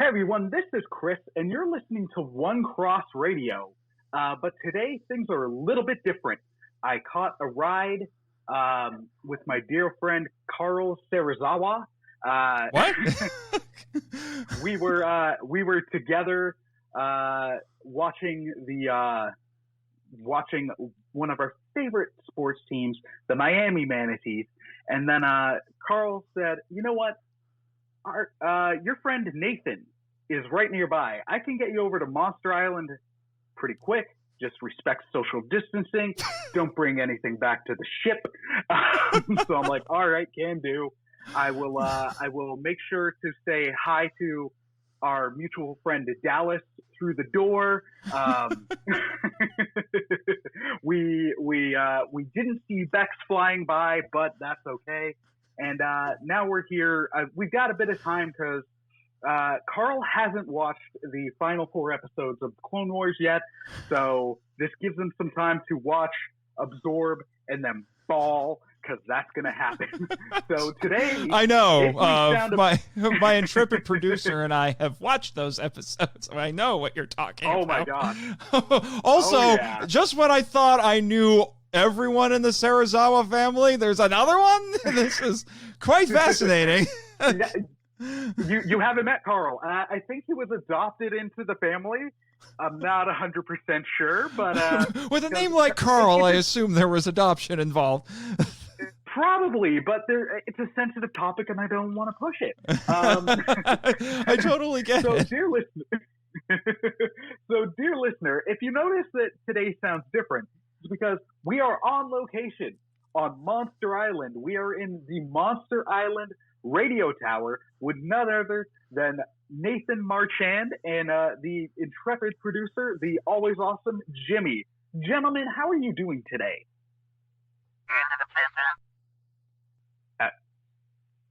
Hey everyone, this is Chris, and you're listening to One Cross Radio. But today things are a little bit different. I caught a ride with my dear friend Carl Serizawa. What? we were together watching one of our favorite sports teams, the Miami Manatees, and then Carl said, "You know what? Your friend Nathan is right nearby. I can get you over to Monster Island pretty quick. Just respect social distancing. Don't bring anything back to the ship." So I'm like, all right, can do. I will make sure to say hi to our mutual friend Dallas through the door. We didn't see Bex flying by, but that's okay. And now we're here. We've got a bit of time because Carl hasn't watched the final 4 episodes of Clone Wars yet, so this gives him some time to watch, absorb, and then bawl, because that's going to happen. So today... I know. My intrepid producer and I have watched those episodes, so I know what you're talking about. Oh, my gosh. Also, just when I thought I knew everyone in the Serizawa family, there's another one? This is quite fascinating. You haven't met Carl. I think he was adopted into the family. I'm not 100% sure, but... with a name like Carl, I assume there was adoption involved. Probably, but it's a sensitive topic and I don't want to push it. I totally get it. Dear listener, if you notice that today sounds different, it's because we are on location on Monster Island. We are in the Monster Island radio tower with none other than Nathan Marchand and the intrepid producer, the always awesome Jimmy. Gentlemen, how are you doing today?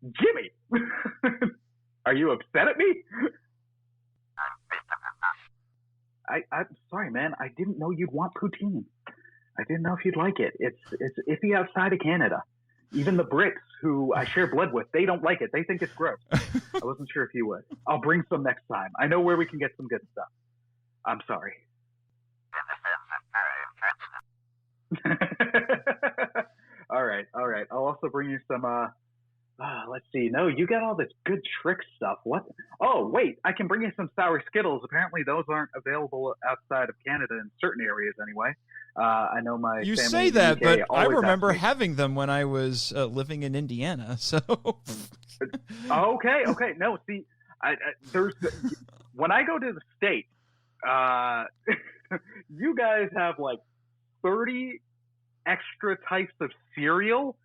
Jimmy, are you upset at me? I'm sorry, man. I didn't know you'd want poutine. I didn't know if you'd like it. It's iffy outside of Canada. Even the Brits, who I share blood with, they don't like it. They think it's gross. I wasn't sure if you would. I'll bring some next time. I know where we can get some good stuff. I'm sorry. All right. I'll also bring you some, let's see. No, you got all this good trick stuff. What? Oh, wait, I can bring you some sour Skittles. Apparently those aren't available outside of Canada in certain areas anyway. I know my You family say in the that, UK but I remember asks me. having them when I was living in Indiana, so... Okay. No, see, when I go to the States, you guys have like 30 extra types of cereal.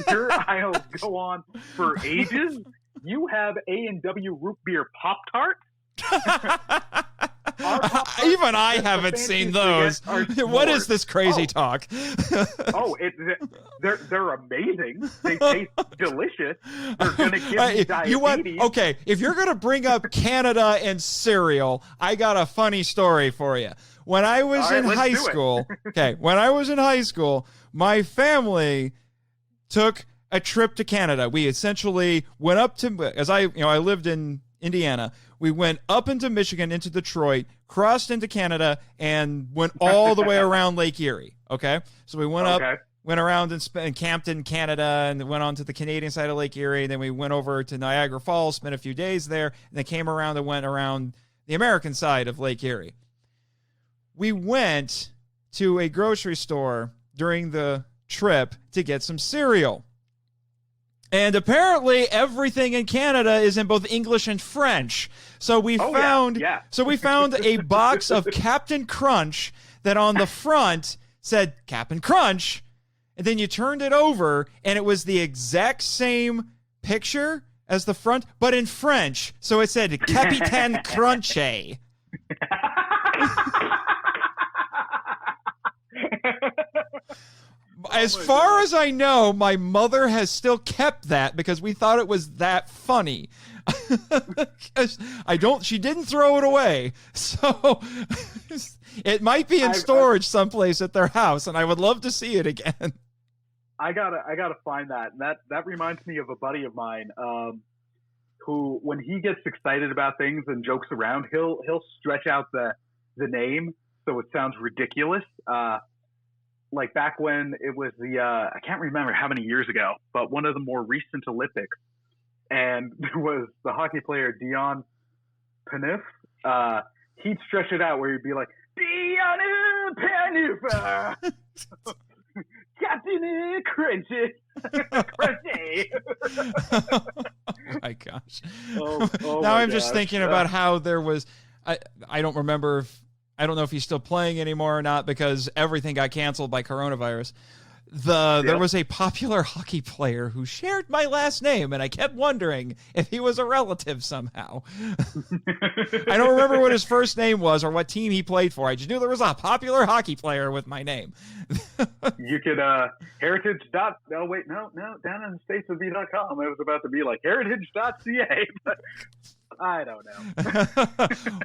Your aisles go on for ages. You have A&W root beer Pop-Tarts. Even I haven't seen those. What is this crazy talk? They're amazing. They taste delicious. They're gonna give you diabetes. Okay, if you're gonna bring up Canada and cereal, I got a funny story for you. When I was in high school, my family took a trip to Canada. We essentially went up to, I lived in Indiana. We went up into Michigan, into Detroit, crossed into Canada, and went all the way around Lake Erie. Okay, so we went around and camped in Canada, and went on to the Canadian side of Lake Erie. Then we went over to Niagara Falls, spent a few days there, and then came around and went around the American side of Lake Erie. We went to a grocery store during the trip to get some cereal. And apparently everything in Canada is in both English and French. So we found a box of Captain Crunch that on the front said Captain Crunch, and then you turned it over and it was the exact same picture as the front, but in French. So it said Capitaine Crunchy. As far as I know, my mother has still kept that because we thought it was that funny. She didn't throw it away. So it might be in storage someplace at their house, and I would love to see it again. I gotta find that. That reminds me of a buddy of mine. who, when he gets excited about things and jokes around, he'll stretch out the name so it sounds ridiculous. Like back when it was I can't remember how many years ago, but one of the more recent Olympics, and there was the hockey player Dion Phaneuf. He'd stretch it out where he'd be like, Dion Phaneuf, Captain Crunchy. Oh my gosh. Oh now my I'm just gosh. thinking about how there was, I don't remember I don't know if he's still playing anymore or not because everything got canceled by coronavirus. There was a popular hockey player who shared my last name, and I kept wondering if he was a relative somehow. I don't remember what his first name was or what team he played for. I just knew there was a popular hockey player with my name. You could heritage. No, down in the States would be .com. It was about to be like heritage.ca, but I don't know.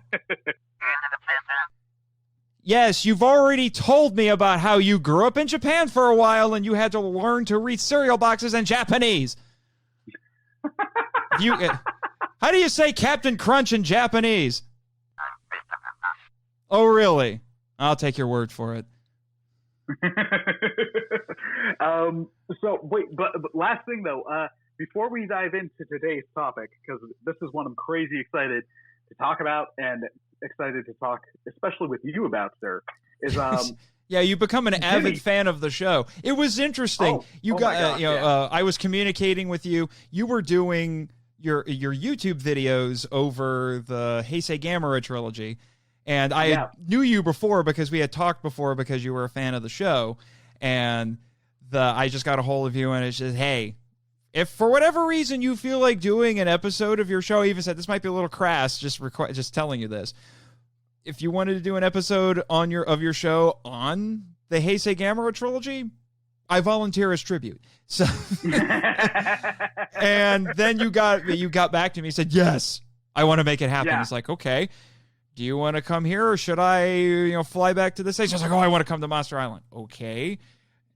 Yes, you've already told me about how you grew up in Japan for a while and you had to learn to read cereal boxes in Japanese. How do you say Captain Crunch in Japanese? Oh, really? I'll take your word for it. So wait, but last thing though, before we dive into today's topic, because this is one I'm crazy excited to talk about and excited to talk, especially with you about, sir, is yeah, you become an avid fan of the show. It was interesting. I was communicating with you. You were doing your YouTube videos over the Heisei Gamera Trilogy, and I knew you before because we had talked before because you were a fan of the show, and I just got a hold of you, and it's just, hey, if for whatever reason you feel like doing an episode of your show, I even said this might be a little crass, just telling you this. If you wanted to do an episode of your show on the Heisei Gamera Trilogy, I volunteer as tribute. So, and then you got back to me and said, yes, I want to make it happen. Yeah. It's like, okay, do you want to come here or should I, fly back to the States? I was like, oh, I want to come to Monster Island. Okay.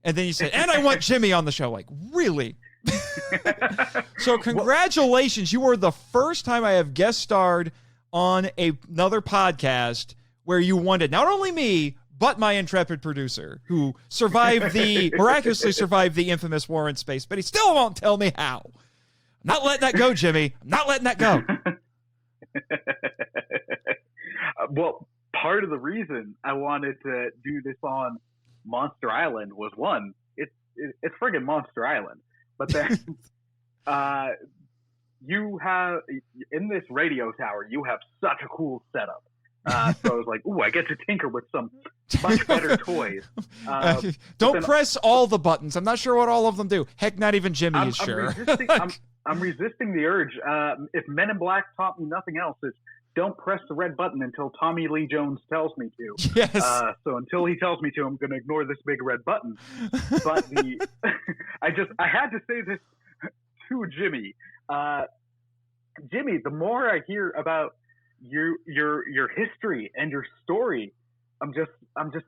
And then you said, and I want Jimmy on the show. Like, really? So congratulations. You were the first time I have guest starred on another podcast where you wanted not only me, but my intrepid producer who miraculously survived the infamous war in space, but he still won't tell me how. I'm not letting that go, Jimmy. I'm not letting that go. Well, part of the reason I wanted to do this on Monster Island was, one, it's friggin' Monster Island. But then you have, in this radio tower, you have such a cool setup. So I was like, ooh, I get to tinker with some much better toys. Don't press all the buttons. I'm not sure what all of them do. Heck, not even Jimmy is sure. I'm resisting the urge. If Men in Black taught me nothing else, it's don't press the red button until Tommy Lee Jones tells me to. Yes. So until he tells me to, I'm going to ignore this big red button. But I had to say this to Jimmy. Jimmy, the more I hear about your history and your story, I'm just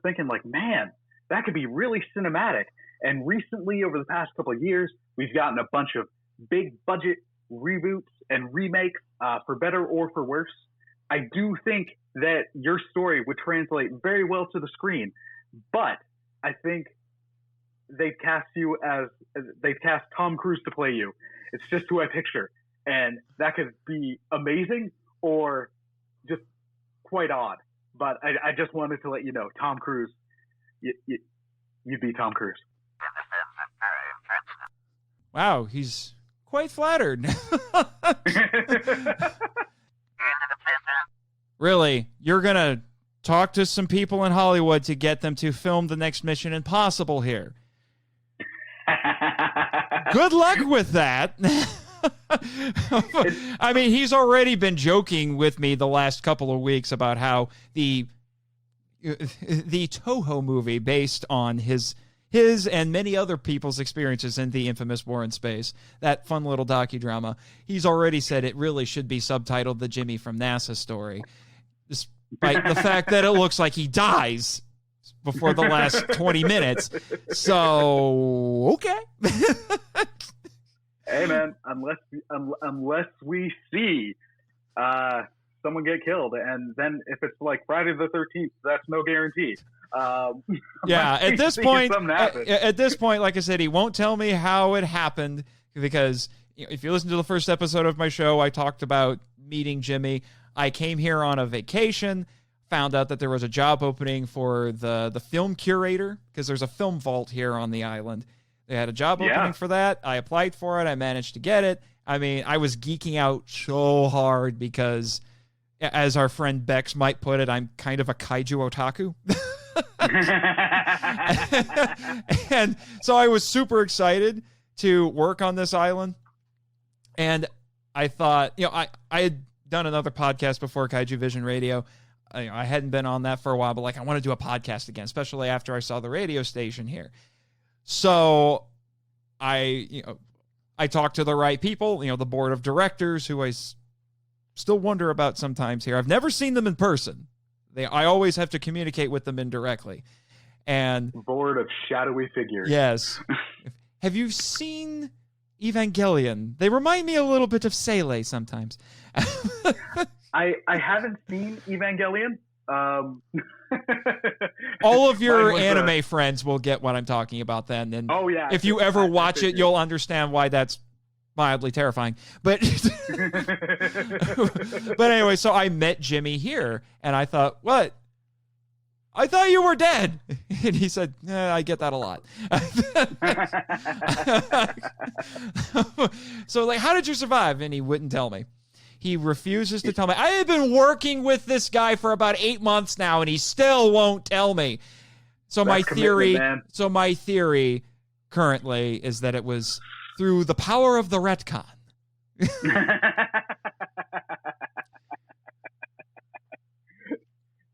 thinking like, man, that could be really cinematic. And recently, over the past couple of years, we've gotten a bunch of big budget reboots and remakes, for better or for worse. I do think that your story would translate very well to the screen, but I think they've cast Tom Cruise to play you. It's just who I picture, and that could be amazing or just quite odd. But I just wanted to let you know, Tom Cruise, you'd be Tom Cruise. Wow, he's quite flattered. Really, you're going to talk to some people in Hollywood to get them to film the next Mission Impossible here. Good luck with that. I mean, he's already been joking with me the last couple of weeks about how the Toho movie based on his and many other people's experiences in the infamous War in Space, that fun little docudrama, he's already said it really should be subtitled The Jimmy from NASA Story, despite the fact that it looks like he dies before the last 20 minutes. So, okay. Hey man, unless we see someone get killed, and then if it's like Friday the 13th, that's no guarantee. Yeah, at this point, like I said, he won't tell me how it happened because if you listen to the first episode of my show, I talked about meeting Jimmy. I came here on a vacation, found out that there was a job opening for the film curator because there's a film vault here on the island. They had a job opening for that. I applied for it. I managed to get it. I mean, I was geeking out so hard because, as our friend Bex might put it, I'm kind of a kaiju otaku. And so I was super excited to work on this island. And I thought, I had done another podcast before Kaiju Vision Radio. I hadn't been on that for a while, but I want to do a podcast again, especially after I saw the radio station here. So I talked to the right people, the board of directors, who I still wonder about sometimes here. I've never seen them in person. I always have to communicate with them indirectly. And board of shadowy figures. Yes. Have you seen Evangelion? They remind me a little bit of Sele sometimes. I haven't seen Evangelion. All of your anime friends will get what I'm talking about then. And if you ever watch it, you'll understand why that's mildly terrifying. But but anyway, so I met Jimmy here, and I thought, what? I thought you were dead. And he said, I get that a lot. So how did you survive? And he wouldn't tell me. He refuses to tell me. I have been working with this guy for about 8 months now, and he still won't tell me. So my theory currently is that it was through the power of the retcon.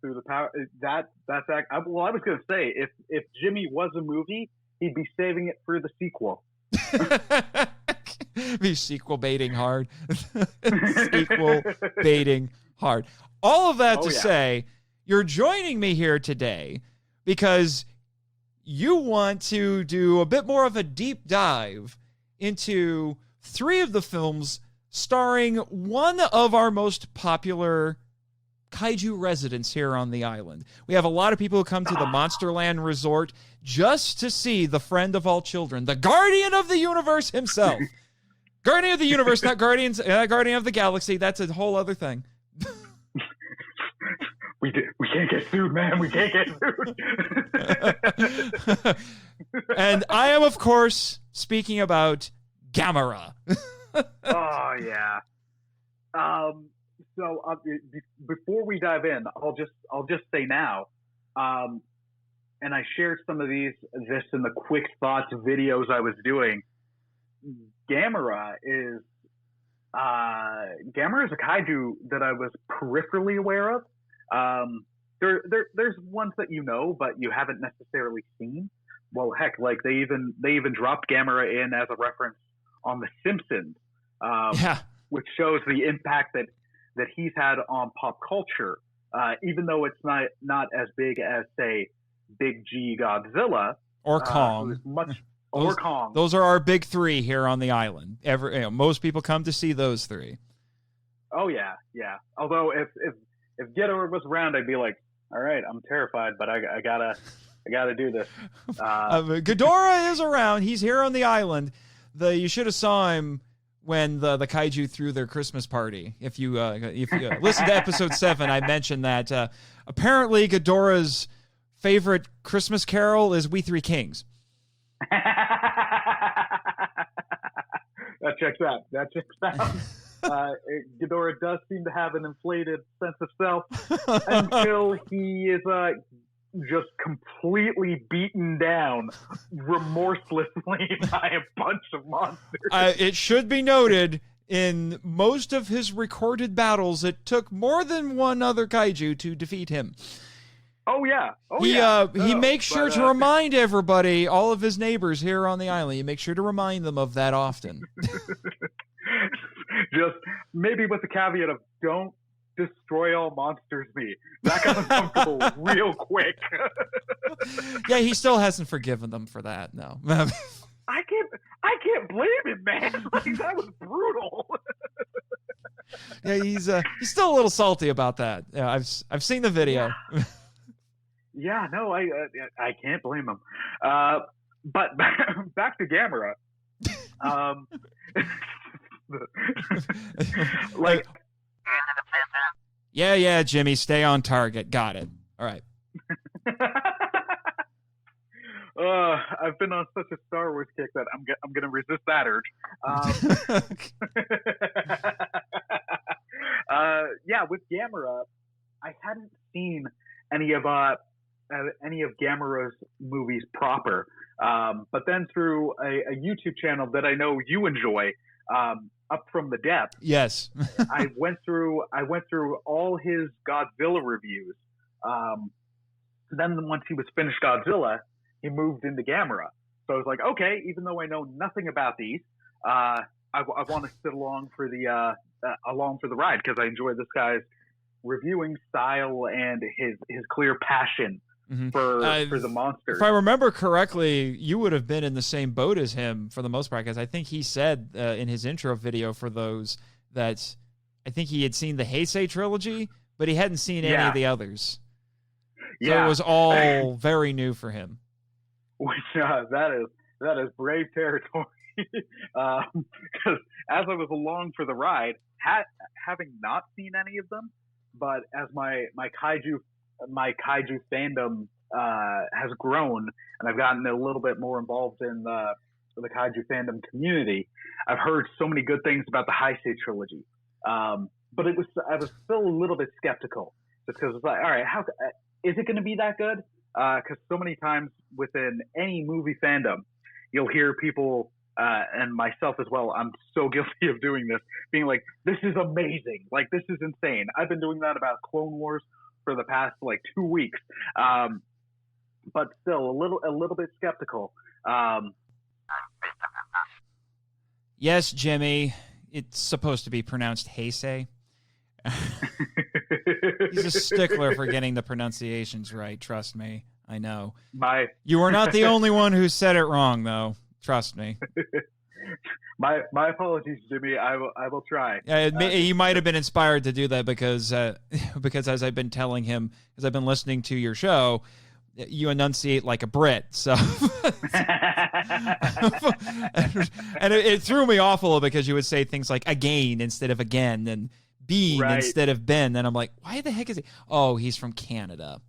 Through the power I was going to say, if Jimmy was a movie, he'd be saving it for the sequel. Be sequel baiting hard. Sequel baiting hard. All of that to say, you're joining me here today because you want to do a bit more of a deep dive into 3 of the films starring one of our most popular kaiju residents here on the island. We have a lot of people who come to the Monsterland Resort just to see the friend of all children, the guardian of the universe himself. Guardian of the universe, not guardian of the galaxy. That's a whole other thing. We can't get sued, man. We can't get sued. And I am, of course, speaking about Gamera. Oh yeah. So before we dive in, I'll just say now, and I shared some of this in the quick thoughts videos I was doing. Gamera is a kaiju that I was peripherally aware of. There's ones that but you haven't necessarily seen. Well, heck, they even dropped Gamera in as a reference on The Simpsons, which shows the impact that he's had on pop culture. Even though it's not as big as, say, Big G Godzilla or Kong, Kong. Those are our big 3 here on the island. Most people come to see those 3. Oh yeah. Although if Ghidorah was around, I'd be like, all right, I'm terrified, but I gotta do this. Ghidorah is around. He's here on the island. You should have saw him when the kaiju threw their Christmas party. If you listen to episode 7, I mentioned that apparently Ghidorah's favorite Christmas carol is We Three Kings. That checks out. Ghidorah does seem to have an inflated sense of self until he is just completely beaten down remorselessly by a bunch of monsters. It should be noted, in most of his recorded battles, it took more than one other kaiju to defeat him. Oh, yeah. He makes sure to remind everybody, all of his neighbors here on the island, he makes sure to remind them of that often. Just maybe with the caveat of don't destroy all monsters me. That got uncomfortable real quick. Yeah, he still hasn't forgiven them for that, no. I can't blame him, man. Like, that was brutal. Yeah, he's still a little salty about that. Yeah, I've seen the video. Yeah, no, I can't blame him. But back to Gamera. Like, yeah, Jimmy, stay on target. Got it. All right. I've been on such a Star Wars kick that I'm going to resist that urge. Yeah, with Gamera, I hadn't seen any of Gamera's movies proper, but then through a YouTube channel that I know you enjoy, Up From the Depths. Yes. I went through all his Godzilla reviews. Then once he was finished Godzilla, he moved into Gamera. So I was like, okay, even though I know nothing about these, I want to sit along for the ride because I enjoy this guy's reviewing style and his clear passion for the monsters. If I remember correctly, you would have been in the same boat as him for the most part, because I think he said in his intro video for those that I think he had seen the Heisei Trilogy, but he hadn't seen any of the others. So it was all very new for him. Which that is brave territory. Because as I was along for the ride, having not seen any of them, but as my kaiju fandom has grown, and I've gotten a little bit more involved in the kaiju fandom community, I've heard so many good things about the Heisei Trilogy. But I was still a little bit skeptical, just because it's like, all right, how is it going to be that good? Because so many times within any movie fandom, you'll hear people, and myself as well, I'm so guilty of doing this, being like, this is amazing. Like, this is insane. I've been doing that about Clone Wars for the past, 2 weeks. But still, a little bit skeptical. Yes, Jimmy. It's supposed to be pronounced Heisei. He's a stickler for getting the pronunciations right. Trust me. I know. You are not the only one who said it wrong, though. Trust me. My apologies, Jimmy. I will try. He might have been inspired to do that because as I've been telling him, as I've been listening to your show, you enunciate like a Brit. So, and it threw me off a little because you would say things like again instead of again and bean instead of Ben. Then I'm like, why the heck is he? Oh, he's from Canada.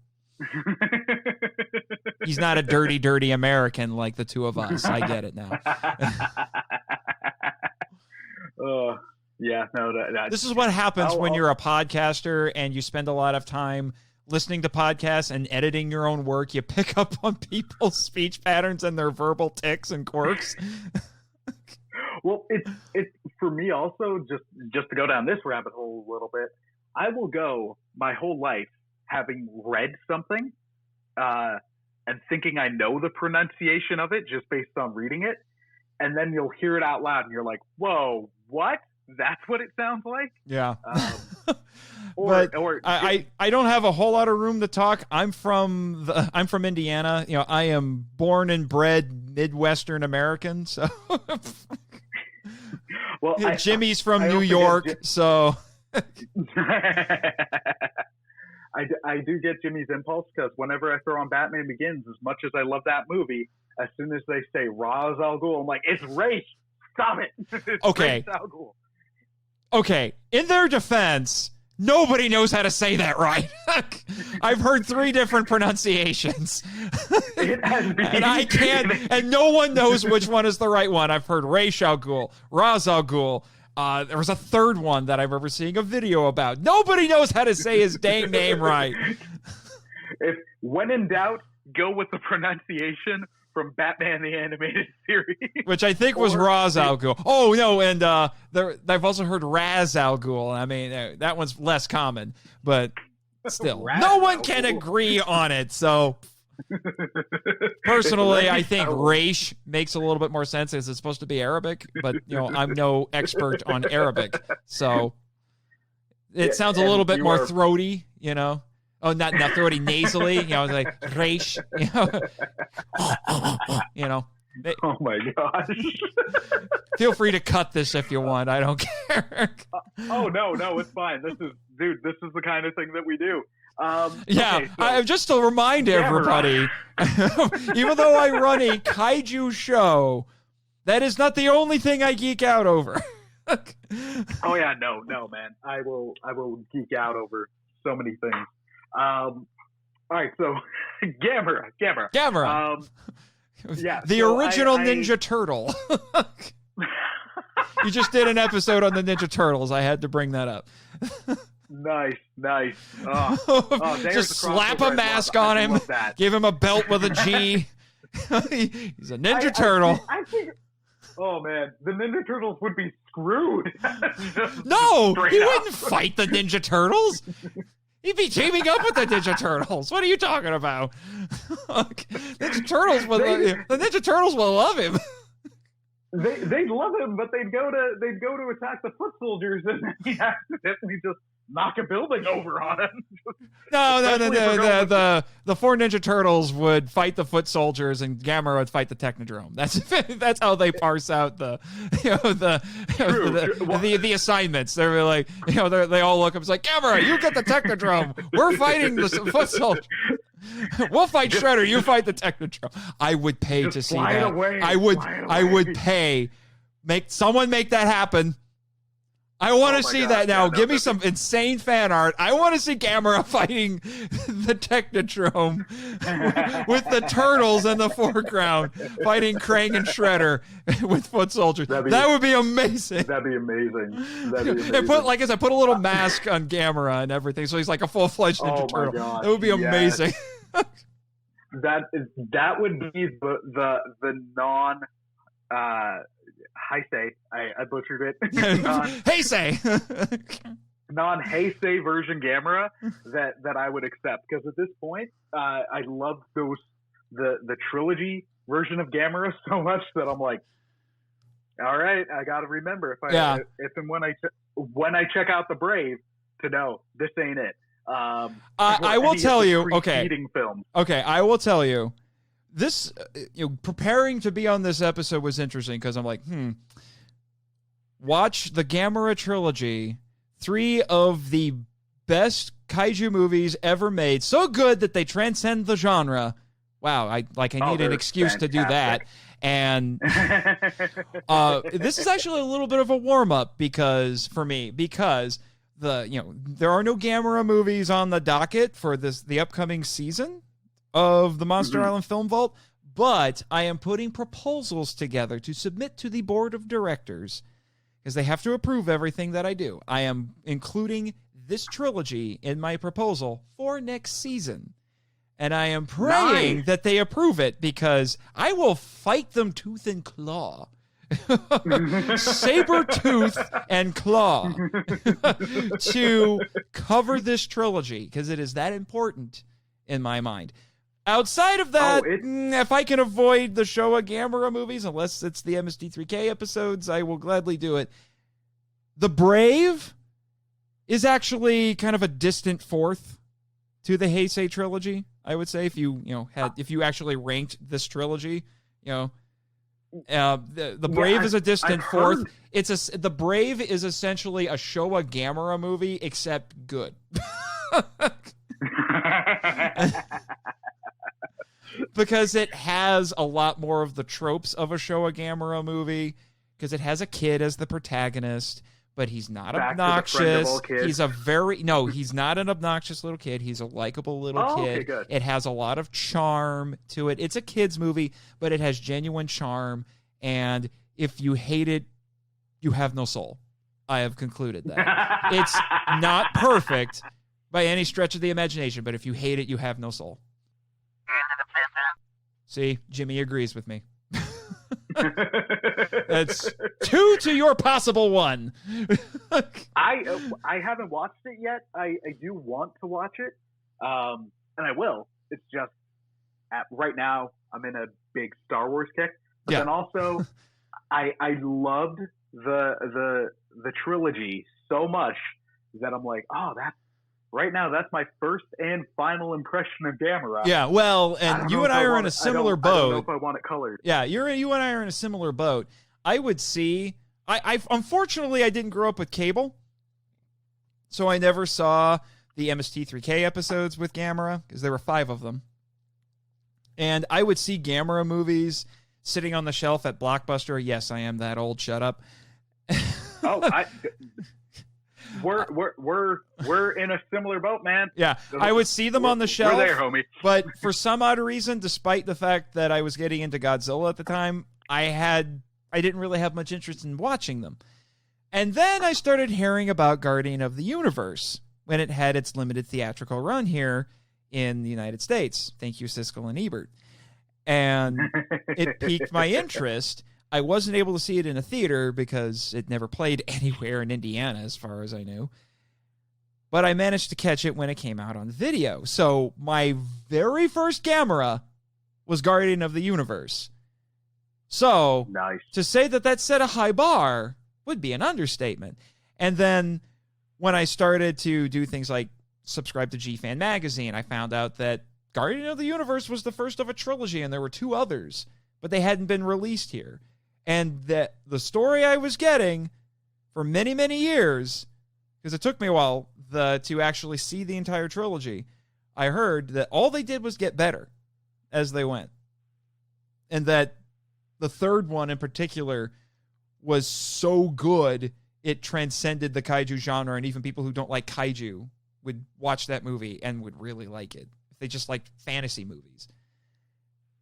He's not a dirty American like the two of us. I get it now. Yeah, no. This is what happens when you're a podcaster and you spend a lot of time listening to podcasts and editing your own work. You pick up on people's speech patterns and their verbal tics and quirks. Well, it's for me also, just to go down this rabbit hole a little bit, I will go my whole life having read something and thinking I know the pronunciation of it just based on reading it, and then you'll hear it out loud and you're like, whoa, what? That's what it sounds like? Yeah. I don't have a whole lot of room to talk. I'm from Indiana. You know, I am born and bred Midwestern American, so well, Jimmy's from New York, so I do get Jimmy's impulse because whenever I throw on Batman Begins, as much as I love that movie, as soon as they say Ra's al Ghul, I'm like, it's Ra's. Stop it. It's okay. Ra's al Ghul. Okay. In their defense, nobody knows how to say that right. I've heard 3 different pronunciations. It has been. And I can't, and no one knows which one is the right one. I've heard Ra's al Ghul, Ra's al Ghul. There was a third one that I remember seeing a video about. Nobody knows how to say his dang name right. When in doubt, go with the pronunciation from Batman the Animated Series. Which I think was Ra's al Ghul. Oh, no, and I've also heard Raz al Ghul. I mean, that one's less common, but still. No one can agree on it, so personally, I think Raish makes a little bit more sense as it's supposed to be Arabic, but I'm no expert on Arabic, so it sounds a little bit more throaty, Oh, not throaty, nasally, like Raish, Oh my gosh. Feel free to cut this if you want. I don't care. Oh no, it's fine. This is the kind of thing that we do. Yeah, okay, so, just to remind everybody, even though I run a kaiju show, that is not the only thing I geek out over. Oh yeah, no, man. I will geek out over so many things. All right, so Gamera. Yeah, the original Ninja Turtle. You just did an episode on the Ninja Turtles. I had to bring that up. Nice. Oh, just slap a mask on him, give him a belt with a G. He's a Ninja Turtle. I think, oh man, the Ninja Turtles would be screwed. No, he wouldn't fight the Ninja Turtles. He'd be teaming up with the Ninja Turtles. What are you talking about? The Ninja Turtles will love him. They'd love him, but they'd go to attack the foot soldiers, and then he accidentally just knock a building over on him. No. The four Ninja Turtles would fight the foot soldiers, and Gamera would fight the Technodrome. That's how they parse out the assignments. They're like, they all look up. It's like, Gamera, you get the Technodrome. We're fighting the foot soldiers. We'll fight Shredder. You fight the Technodrome. I would pay to see that. I would pay. Someone make that happen. I want to see that now. Give me some insane fan art. I want to see Gamera fighting the Technodrome with the turtles in the foreground, fighting Krang and Shredder with foot soldiers. That would be amazing. That'd be amazing. And put a little mask on Gamera and everything, so he's like a full-fledged Ninja Turtle. Gosh, that would be amazing. That would be the non Heisei. I butchered it. Heisei. Non-Heisei version Gamera that I would accept, because at this point I love the trilogy version of Gamera so much that I'm like, all right, I got to remember if and when I check out the Brave to know this ain't it. I will tell you. Okay. Film. Okay, I will tell you. This, preparing to be on this episode was interesting because I'm like, watch the Gamera Trilogy, 3 of the best kaiju movies ever made, so good that they transcend the genre. Wow, I need an excuse to do that. And this is actually a little bit of a warm-up because there are no Gamera movies on the docket for the upcoming season of the Monster Island Film Vault, but I am putting proposals together to submit to the board of directors because they have to approve everything that I do. I am including this trilogy in my proposal for next season, and I am praying that they approve it because I will fight them tooth and claw. Saber tooth and claw to cover this trilogy because it is that important in my mind. Outside of that, if I can avoid the Showa Gamera movies, unless it's the MSD3K episodes, I will gladly do it. The Brave is actually kind of a distant fourth to the Heisei trilogy, I would say, if you actually ranked this trilogy, the Brave is a distant fourth. The Brave is essentially a Showa Gamera movie, except good. Because it has a lot more of the tropes of a Showa Gamera movie, because it has a kid as the protagonist, but he's not obnoxious. He's not an obnoxious little kid. He's a likable little kid. Okay, good. It has a lot of charm to it. It's a kid's movie, but it has genuine charm, and if you hate it, you have no soul. I have concluded that. It's not perfect by any stretch of the imagination, but if you hate it, you have no soul. See, Jimmy agrees with me. That's 2 to your possible 1. I haven't watched it yet. I do want to watch it, and I will. It's just right now I'm in a big Star Wars kick, but then also I loved the trilogy so much that I'm like, oh, right now, that's my first and final impression of Gamera. Yeah, well, and you and I are in a similar boat. I don't know if I want it colored. Yeah, you and I are in a similar boat. I would see. I unfortunately I didn't grow up with cable, so I never saw the MST3K episodes with Gamera because there were 5 of them. And I would see Gamera movies sitting on the shelf at Blockbuster. Yes, I am that old. Shut up. We're in a similar boat, man. Yeah, I would see them on the shelf. We're there, homie. But for some odd reason, despite the fact that I was getting into Godzilla at the time, I didn't really have much interest in watching them. And then I started hearing about Guardian of the Universe when it had its limited theatrical run here in the United States. Thank you, Siskel and Ebert. And it piqued my interest. I wasn't able to see it in a theater because it never played anywhere in Indiana, as far as I knew. But I managed to catch it when it came out on video. So my very first Gamera was Guardian of the Universe. So nice. To say that set a high bar would be an understatement. And then when I started to do things like subscribe to G-Fan magazine, I found out that Guardian of the Universe was the first of a trilogy, and there were 2 others, but they hadn't been released here. And that the story I was getting for many, many years, because it took me a while to actually see the entire trilogy, I heard that all they did was get better as they went. And that the third one in particular was so good, it transcended the kaiju genre, and even people who don't like kaiju would watch that movie and would really like it if they just liked fantasy movies.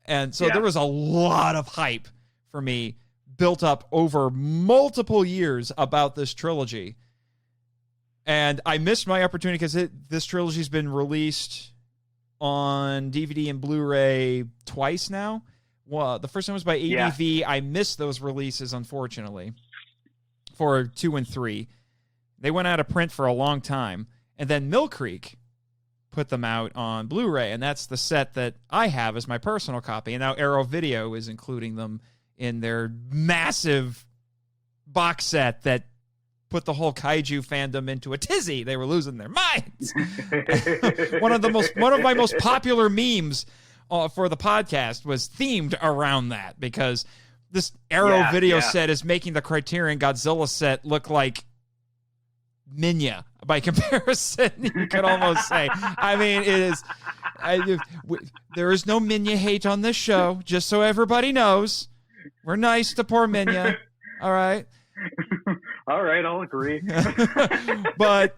And so there was a lot of hype for me built up over multiple years about this trilogy. And I missed my opportunity because this trilogy's been released on DVD and Blu-ray twice now. Well, the first one was by ADV. Yeah. I missed those releases, unfortunately, for 2 and 3. They went out of print for a long time. And then Mill Creek put them out on Blu-ray, and that's the set that I have as my personal copy. And now Arrow Video is including them in their massive box set that put the whole kaiju fandom into a tizzy. They were losing their minds. one of my most popular memes for the podcast was themed around that, because this Arrow Video set is making the Criterion Godzilla set look like Minya by comparison. You could almost say. I mean, it is. There is no Minya hate on this show, just so everybody knows. We're nice to poor Minya. All right. All right, I'll agree. But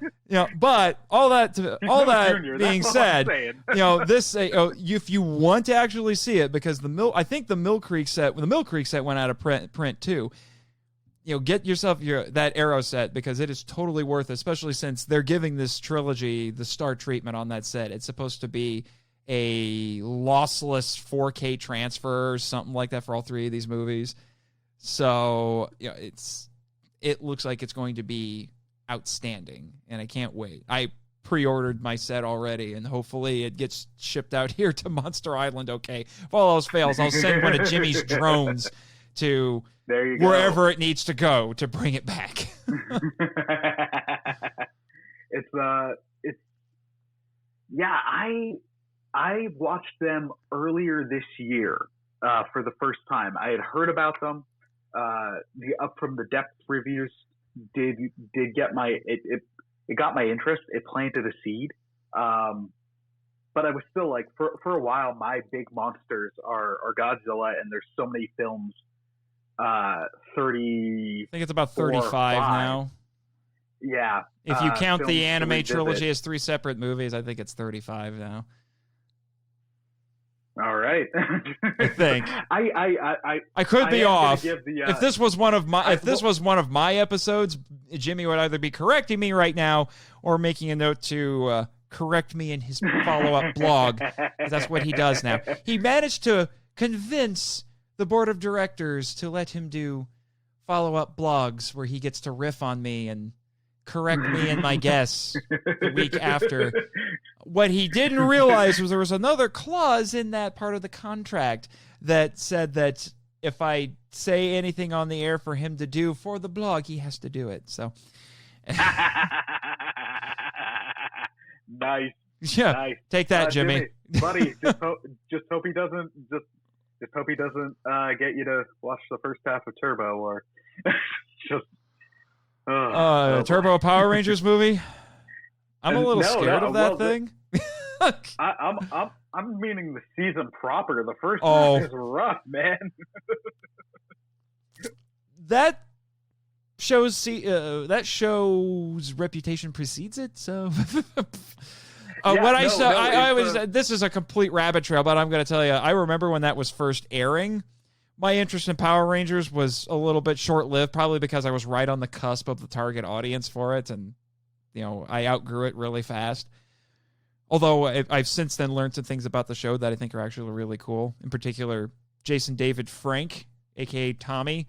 all that Junior, being said, this if you want to actually see it, because I think the Mill Creek set went out of print too. Get yourself that Arrow set, because it is totally worth it, especially since they're giving this trilogy the star treatment on that set. It's supposed to be a lossless 4K transfer or something like that for all 3 of these movies. So, it looks like it's going to be outstanding, and I can't wait. I pre-ordered my set already, and hopefully it gets shipped out here to Monster Island. Okay, if all else fails, I'll send one of Jimmy's drones to wherever it needs to go to bring it back. I watched them earlier this year for the first time. I had heard about them. The Up From the Depths reviews did get it got my interest. It planted a seed. But I was still like, for a while, my big monsters are Godzilla, and there's so many films. 30. I think it's about 35 now. Yeah. If you count the anime trilogy as 3 separate movies, I think it's 35 now. All right. I think. I could be off. If this was one of my episodes, Jimmy would either be correcting me right now or making a note to correct me in his follow-up blog. That's what he does now. He managed to convince the board of directors to let him do follow-up blogs where he gets to riff on me and correct me and my guess the week after. What he didn't realize was there was another clause in that part of the contract that said that if I say anything on the air for him to do for the blog, he has to do it. So Nice. Yeah. Nice. Take that, Jimmy. Buddy, just hope he doesn't get you to watch the first half of Turbo or just Turbo Power Rangers movie. I'm a little scared of that thing. I'm meaning the season proper. The first half is rough, man. That show's reputation precedes it. So, this is a complete rabbit trail, but I'm going to tell you, I remember when that was first airing. My interest in Power Rangers was a little bit short-lived, probably because I was right on the cusp of the target audience for it, and I outgrew it really fast. Although I've since then learned some things about the show that I think are actually really cool. In particular, Jason David Frank, aka Tommy,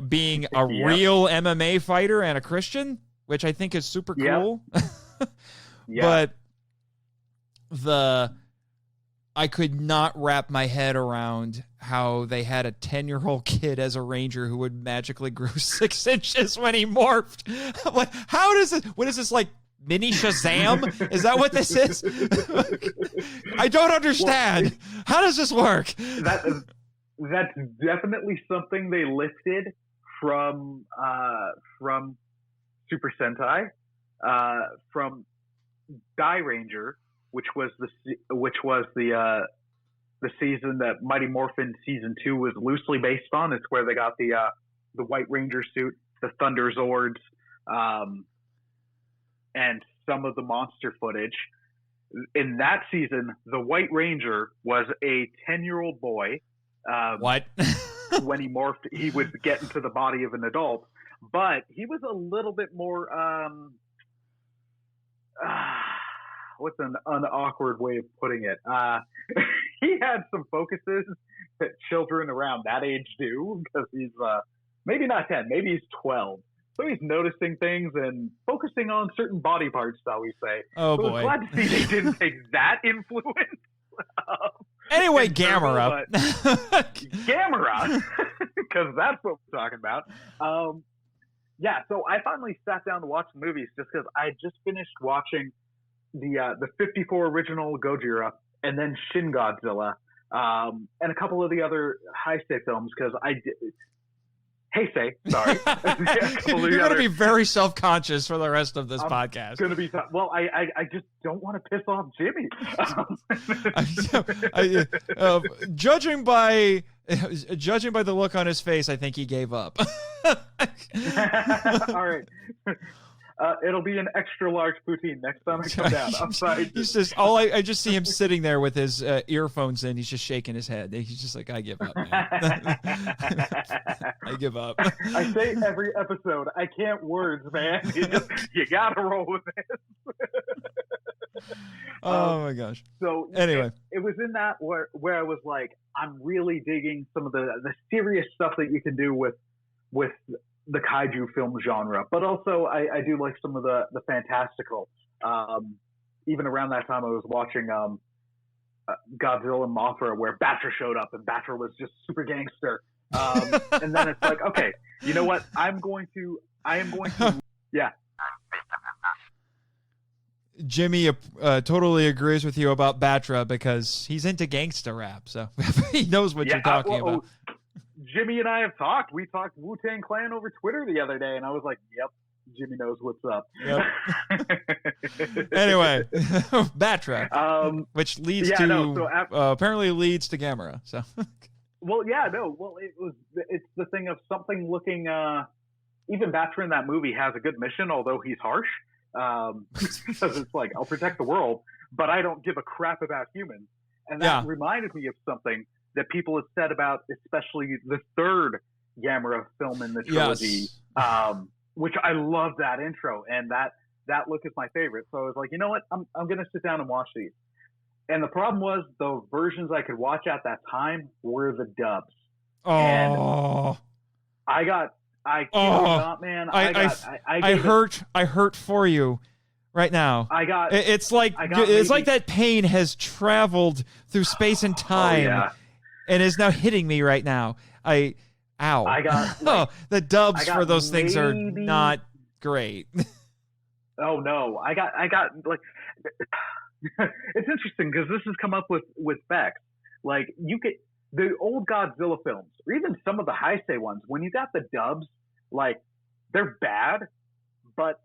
being a real MMA fighter and a Christian, which I think is super cool. But I could not wrap my head around how they had a 10-year-old kid as a ranger who would magically grow 6 inches when he morphed. I'm like, how does it? What is this, like mini Shazam? Is that what this is? I don't understand. How does this work? That's definitely something they lifted from Super Sentai, from Die Ranger, which was the season that Mighty Morphin season 2 was loosely based on. It's where they got the White Ranger suit, the Thunder Zords, and some of the monster footage. In that season, the White Ranger was a 10-year-old boy. What? When he morphed, he would get into the body of an adult, but he was a little bit more. What's an awkward way of putting it? He had some focuses that children around that age do, because he's maybe not 10, maybe he's 12. So he's noticing things and focusing on certain body parts, shall we say. Oh, so boy. I'm glad to see they didn't take that influence. Anyway, Gamera. Gamera, because that's what we're talking about. So I finally sat down to watch the movies just because I just finished watching the 54 original Gojira and then Shin Godzilla, and a couple of the other Heisei films, because I did. Heisei, sorry. You're going to be very self-conscious for the rest of this podcast. Going to be well. I just don't want to piss off Jimmy. Judging by the look on his face, I think he gave up. All right. It'll be an extra large poutine next time I come down. I'm sorry. He's just I just see him sitting there with his earphones in. He's just shaking his head. He's just like, I give up, man. I give up. I say every episode, I can't words, man. You gotta roll with this. Oh my gosh. So anyway, it was in that where I was like, I'm really digging some of the serious stuff that you can do with the kaiju film genre, but also I do like some of the fantastical. Even around that time, I was watching Godzilla and Mothra, where Batra showed up, and Batra was just super gangster. And then it's like, okay, you know what? I am going to, yeah. Jimmy totally agrees with you about Batra because he's into gangsta rap, so he knows what you're talking about. Jimmy and I have talked. We talked Wu-Tang Clan over Twitter the other day, and I was like, yep, Jimmy knows what's up. Yep. Anyway, Batra, which leads apparently leads to Gamera. So. It's the thing of something looking, even Batra in that movie has a good mission, although he's harsh, because it's like, I'll protect the world, but I don't give a crap about humans. And that reminded me of something that people have said about, especially the third Gamera film in the trilogy, which I love that intro, and that look is my favorite. So I was like, you know what, I'm going to sit down and watch these. And the problem was the versions I could watch at that time were the dubs. Oh, and I hurt for you right now. It's like that pain has traveled through space and time. And is now hitting me right now. The dubs for those things are not great. Oh no, I got like it's interesting because this has come up with Bex. Like you could the old Godzilla films, or even some of the Heisei ones, when you got the dubs, like they're bad, but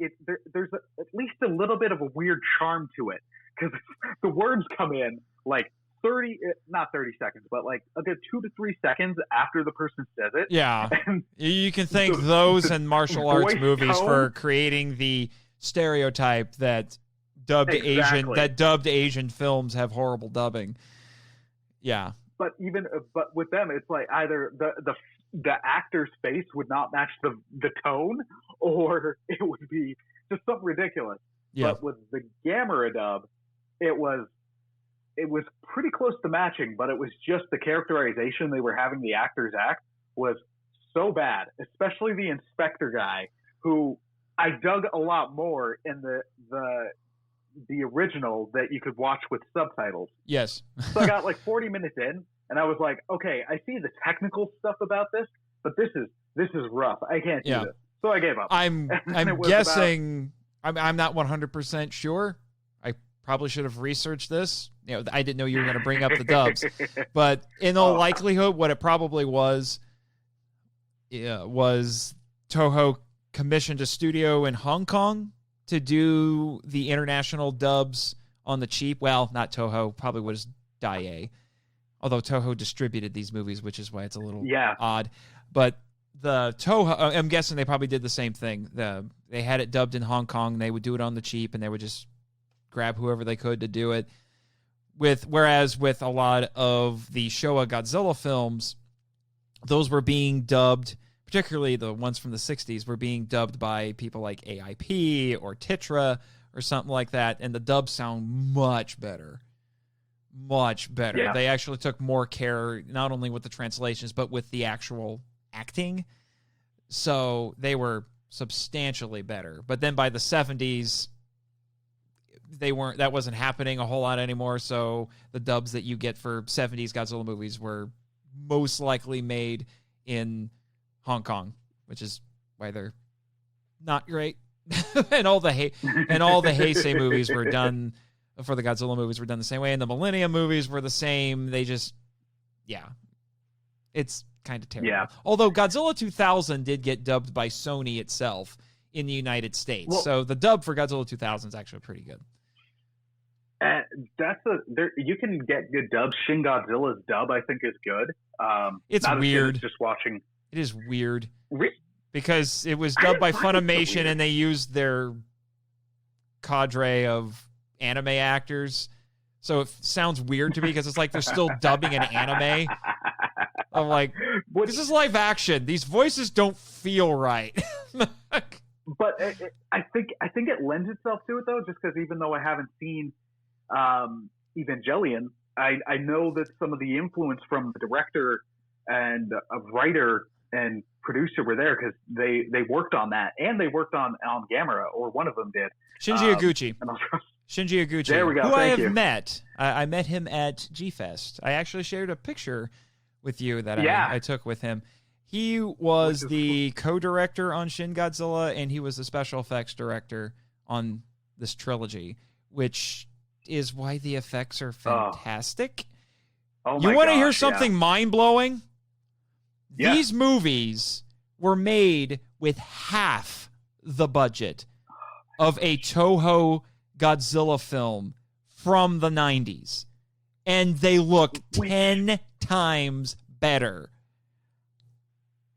there's at least a little bit of a weird charm to it because the words come in like 30, not 30 seconds, but like a good 2 to 3 seconds after the person says it. Yeah, you can thank those and martial arts movies for creating the stereotype that dubbed Asian films have horrible dubbing. Yeah, but with them, it's like either the actor's face would not match the tone, or it would be just something ridiculous. Yeah. But with the Gamera dub, it was pretty close to matching, but it was just the characterization they were having the actors act was so bad, especially the inspector guy, who I dug a lot more in the original that you could watch with subtitles. Yes. So I got like 40 minutes in, and I was like, okay, I see the technical stuff about this, but this is rough. I can't do this. So I gave up. I'm guessing. I'm not 100% sure. I probably should have researched this. I didn't know you were going to bring up the dubs, but in all likelihood, what it probably was Toho commissioned a studio in Hong Kong to do the international dubs on the cheap. Well, not Toho, probably was Daiei, although Toho distributed these movies, which is why it's a little odd. But the Toho, I'm guessing they probably did the same thing. They had it dubbed in Hong Kong. They would do it on the cheap, and they would just grab whoever they could to do it. Whereas with a lot of the Showa Godzilla films, those were being dubbed, particularly the ones from the 60s, were being dubbed by people like AIP or Titra or something like that, and the dubs sound much better. Much better. Yeah. They actually took more care, not only with the translations, but with the actual acting. So they were substantially better. But then by the 70s, that wasn't happening a whole lot anymore, so the dubs that you get for 70s Godzilla movies were most likely made in Hong Kong, which is why they're not great. and all the Heisei movies were done for the Godzilla movies were done the same way, and the Millennium movies were the same. They just it's kind of terrible. Yeah. Although Godzilla 2000 did get dubbed by Sony itself in the United States. Well, so the dub for Godzilla 2000 is actually pretty good. You can get good dubs. Shin Godzilla's dub, I think, is good. It's weird. Just watching. It is weird because it was dubbed by Funimation, so and they used their cadre of anime actors. So it sounds weird to me because it's like they're still dubbing an anime. I'm like, this is live action. These voices don't feel right. But I think it lends itself to it, though, just because even though I haven't seen Evangelion, I know that some of the influence from the director and a writer and producer were there because they worked on that, and they worked on Gamera, or one of them did. Shinji Iguchi. Shinji Iguchi. There we go. Who Thank I have you. met. I met him at G-Fest. I actually shared a picture with you that I took with him. He was the co-director on Shin Godzilla, and he was the special effects director on this trilogy, which is why the effects are fantastic. Oh you want to hear something mind-blowing? Yeah. These movies were made with half the budget of a Toho Godzilla film from the 90s, and they look 10 times better.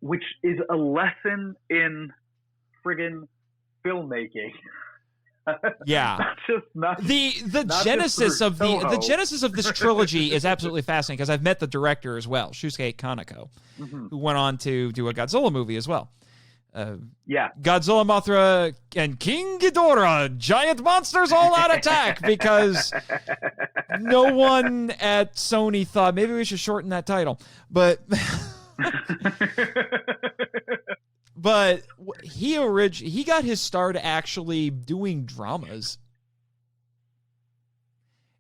Which is a lesson in friggin' filmmaking. Yeah. The genesis of the genesis of this trilogy is absolutely fascinating because I've met the director as well, Shusuke Kaneko, who went on to do a Godzilla movie as well. Godzilla, Mothra, and King Ghidorah, giant monsters all out attack, because no one at Sony thought maybe we should shorten that title. But but he got his start actually doing dramas.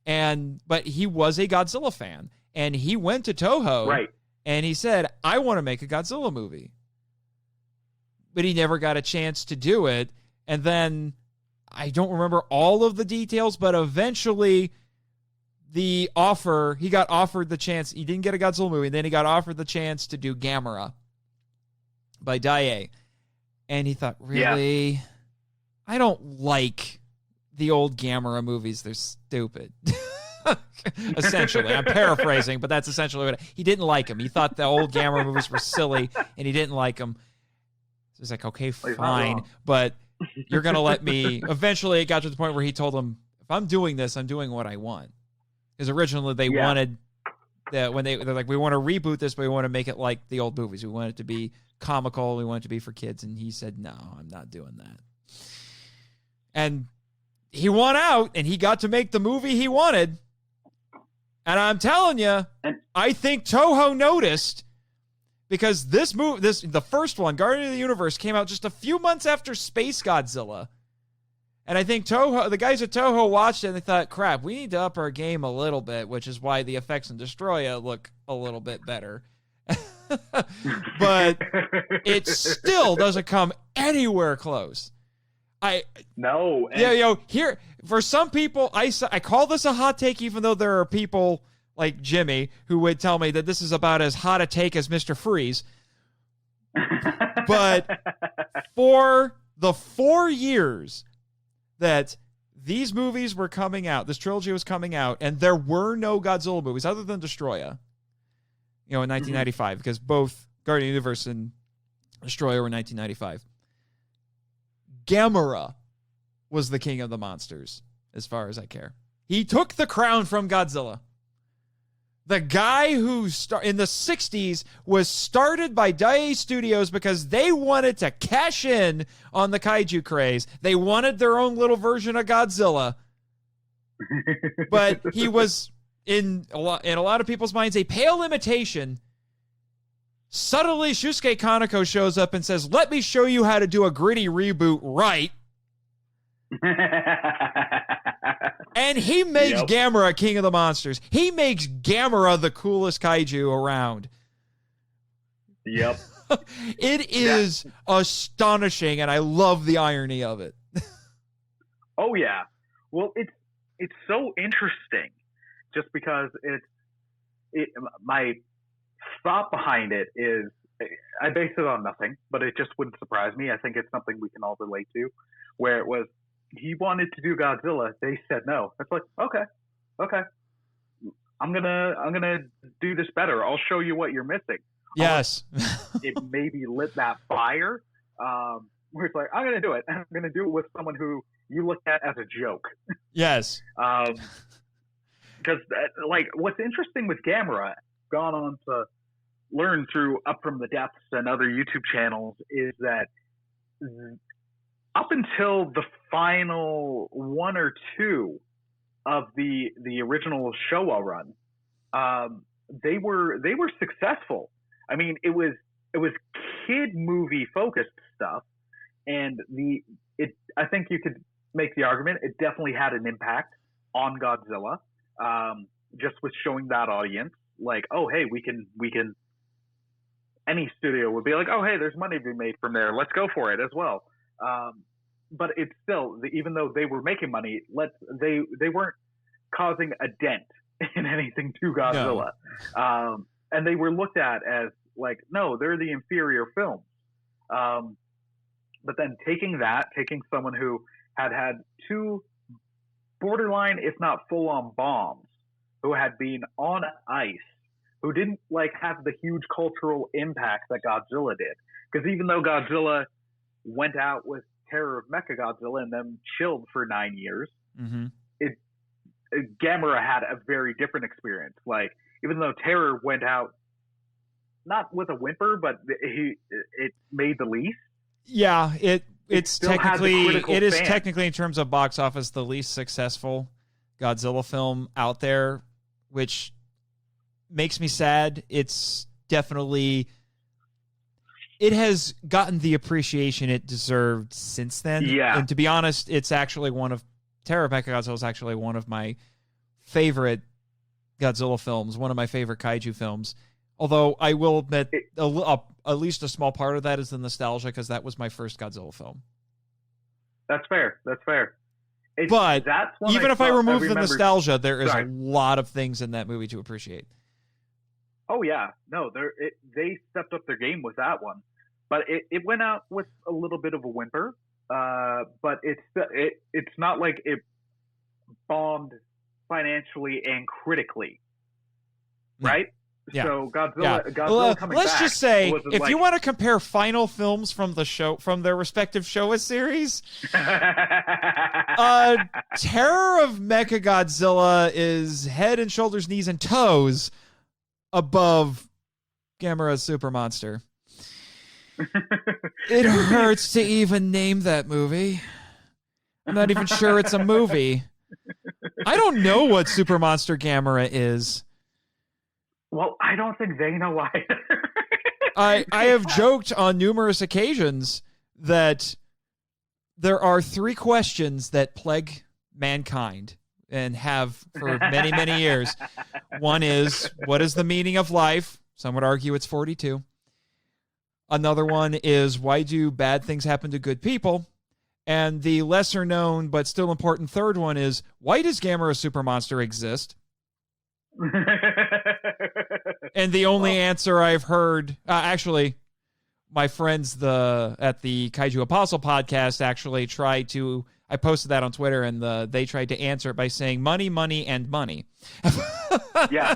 But he was a Godzilla fan, and he went to Toho, and he said, I want to make a Godzilla movie. But he never got a chance to do it. And then I don't remember all of the details, but eventually he got offered the chance. He didn't get a Godzilla movie, and then he got offered the chance to do Gamera by Daiei. And he thought, really? Yeah. I don't like the old Gamera movies. They're stupid. Essentially. I'm paraphrasing, but that's essentially what he didn't like him. He thought the old Gamera movies were silly, and he didn't like them. So he's like, okay, fine, but you're going to let me. Eventually, it got to the point where he told him, if I'm doing this, I'm doing what I want. Because originally they wanted that when they're like, we want to reboot this, but we want to make it like the old movies. We want it to be comical. We want it to be for kids. And he said, no, I'm not doing that. And he won out, and he got to make the movie he wanted. And I'm telling you, I think Toho noticed, because this movie, the first one, Guardian of the Universe, came out just a few months after Space Godzilla. And I think the guys at Toho watched it and they thought, crap, we need to up our game a little bit, which is why the effects in Destroya look a little bit better. But it still doesn't come anywhere close. Here, for some people, I call this a hot take, even though there are people like Jimmy who would tell me that this is about as hot a take as Mr. Freeze. But for the 4 years that these movies were coming out, this trilogy was coming out, and there were no Godzilla movies other than Destroya, in 1995, because both Guardian of the Universe and Destroya were 1995. Gamera was the king of the monsters, as far as I care. He took the crown from Godzilla. The guy who in the 60s was started by Daiei Studios because they wanted to cash in on the kaiju craze. They wanted their own little version of Godzilla. But he was, in a lot of people's minds, a pale imitation. Subtly, Shusuke Kaneko shows up and says, let me show you how to do a gritty reboot right. And he makes Gamera king of the monsters. He makes Gamera the coolest kaiju around. Yep. It is astonishing, and I love the irony of it. Oh, yeah. Well, it's so interesting just because my thought behind it is, I base it on nothing, but it just wouldn't surprise me. I think it's something we can all relate to, where it was, he wanted to do Godzilla. They said no. It's like, okay. I'm gonna do this better. I'll show you what you're missing. Yes. It maybe lit that fire. Where it's like, I'm gonna do it. I'm gonna do it with someone who you look at as a joke. Yes. Because what's interesting with Gamera, gone on to learn through Up From the Depths and other YouTube channels, is that up until the final one or two of the original Showa run, they were successful. I mean, it was kid movie focused stuff, and I think you could make the argument it definitely had an impact on Godzilla, just with showing that audience, like, oh hey, we can. Any studio would be like, oh hey, there's money to be made from there. Let's go for it as well. But it's still, even though they were making money, they weren't causing a dent in anything to Godzilla. No. And they were looked at as like, no, they're the inferior films. But then taking someone who had two borderline, if not full-on bombs, who had been on ice, who didn't have the huge cultural impact that Godzilla did. Because even though Godzilla went out with Terror of Mechagodzilla and then chilled for 9 years, Gamera had a very different experience. Even though Terror went out not with a whimper, but it made the least. Yeah, it's technically in terms of box office the least successful Godzilla film out there, which makes me sad. It's definitely, it has gotten the appreciation it deserved since then. Yeah. And to be honest, it's actually Terror of Mechagodzilla is actually one of my favorite Godzilla films, one of my favorite kaiju films. Although I will admit, at least a small part of that is the nostalgia, because that was my first Godzilla film. That's fair. But that's one even if I remove the nostalgia, there is Sorry. a lot of things in that movie to appreciate. Oh yeah, no, they stepped up their game with that one, but it went out with a little bit of a whimper. But it's not like it bombed financially and critically, right? Yeah. So Godzilla coming let's back. just say, if like, you want to compare final films from the show, from their respective Showa series, Terror of Mechagodzilla is head and shoulders, knees and toes above Gamera's Super Monster. It hurts to even name that movie. I'm not even sure it's a movie. I don't know what Super Monster Gamera is. Well, I don't think they know either. I have joked on numerous occasions that there are 3 questions that plague mankind and have for many, many years. One is, what is the meaning of life? Some would argue it's 42. Another one is, why do bad things happen to good people? And the lesser known but still important third one is, why does Gamera Super Monster exist? And the only answer I've heard, actually, my friends at the Kaiju Apostle podcast actually tried to, I posted that on Twitter, and they tried to answer it by saying money, money, and money. Yeah.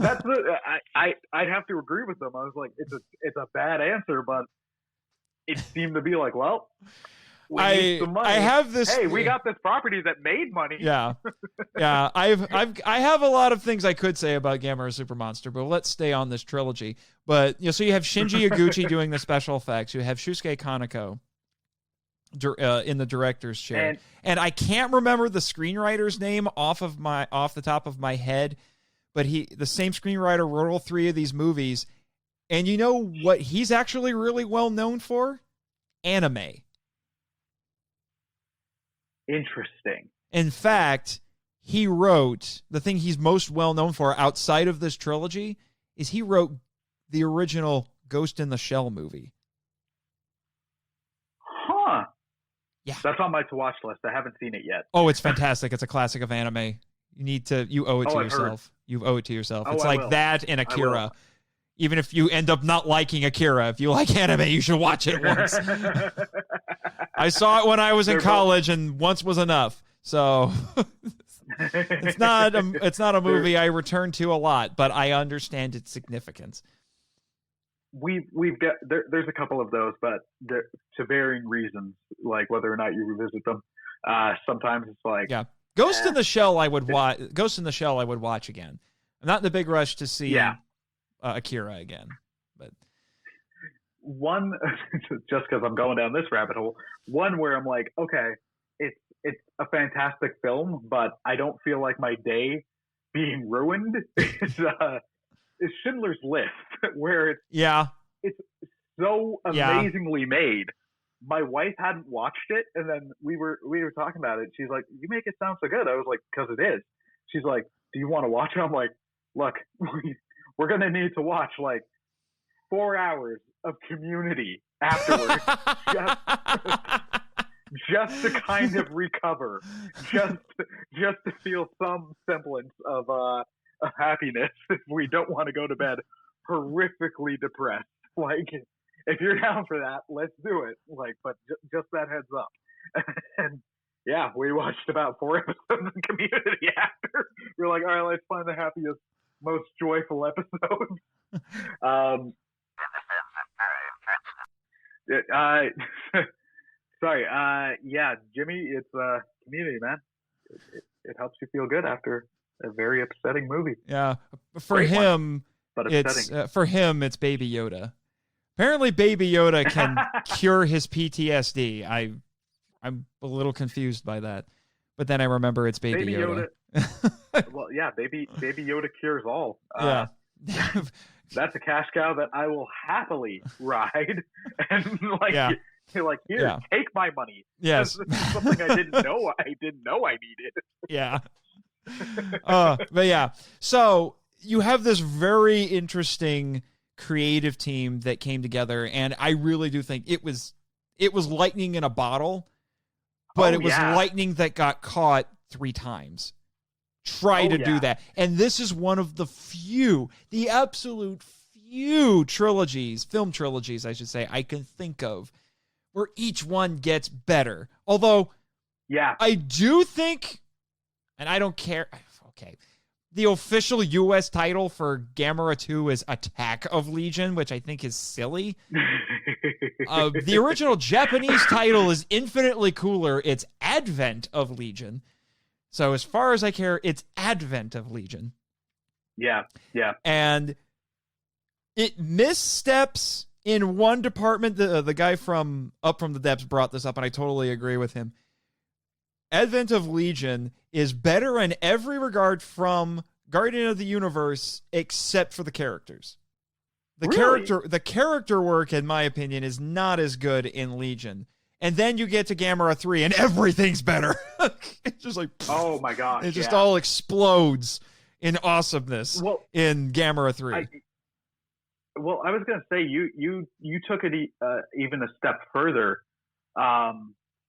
That's I'd have to agree with them. I was like, it's a bad answer, but it seemed to be like, well, we need some money. I have this. Hey, we got this property that made money. Yeah. I have a lot of things I could say about Gamera Super Monster, but let's stay on this trilogy. But so you have Shinji Iguchi doing the special effects. You have Shusuke Kaneko in the director's chair, and I can't remember the screenwriter's name off the top of my head, but the same screenwriter wrote all 3 of these movies. And you know what he's actually really well known for? Anime. Interesting. In fact, he wrote, the thing he's most well known for outside of this trilogy is he wrote the original Ghost in the Shell movie. Huh. Yeah. That's on my to-watch list. I haven't seen it yet. Oh, it's fantastic. It's a classic of anime. You owe it to yourself. You owe it to yourself. It's like that and Akira. Even if you end up not liking Akira, if you like anime, you should watch it once. I saw it when I was in college, and once was enough. So it's not a movie I return to a lot, but I understand its significance. We've got there's a couple of those, but to varying reasons, like whether or not you revisit them. Sometimes it's like Ghost in the Shell. I would watch Ghost in the Shell. I would watch again. I'm not in the big rush to see Akira again, but one just because I'm going down this rabbit hole. One where I'm like, okay, it's a fantastic film, but I don't feel like my day being ruined. Is Schindler's List, where it's so amazingly made. My wife hadn't watched it, and then we were talking about it. She's like, "You make it sound so good." I was like, "Because it is." She's like, "Do you want to watch it?" I'm like, "Look, we're gonna need to watch like 4 hours of Community afterwards, just to kind of recover, just to feel some semblance of happiness if we don't want to go to bed horrifically depressed. Like, if you're down for that, let's do it. Like, but just that heads up." And yeah, we watched about 4 episodes of Community after. We're like, all right, let's find the happiest, most joyful episodes. Sorry. Yeah, Jimmy, it's Community, man. It helps you feel good after a very upsetting movie. Yeah, for him, it's Baby Yoda. Apparently, Baby Yoda can cure his PTSD. I'm a little confused by that, but then I remember it's Baby Yoda. Well, yeah, Baby Yoda cures all. Yeah. That's a cash cow that I will happily ride, and here, take my money. Yes, this is something I didn't know I needed. Yeah. But yeah, so you have this very interesting creative team that came together, and I really do think it was lightning in a bottle, but it was lightning that got caught 3 times. Try to do that. And this is one of the absolute few film trilogies, I should say, I can think of where each one gets better. Although, I do think, and I don't care, okay, the official U.S. title for Gamera 2 is Attack of Legion, which I think is silly. The original Japanese title is infinitely cooler. It's Advent of Legion. So as far as I care, it's Advent of Legion. Yeah. And it missteps in one department. The guy from Up From the Depths brought this up, and I totally agree with him. Advent of Legion is better in every regard from Guardian of the Universe, except for the characters. The character work, in my opinion, is not as good in Legion. And then you get to Gamera 3, and everything's better. It's just like, oh my gosh, it just all explodes in awesomeness in Gamera 3. I was going to say, you took it even a step further.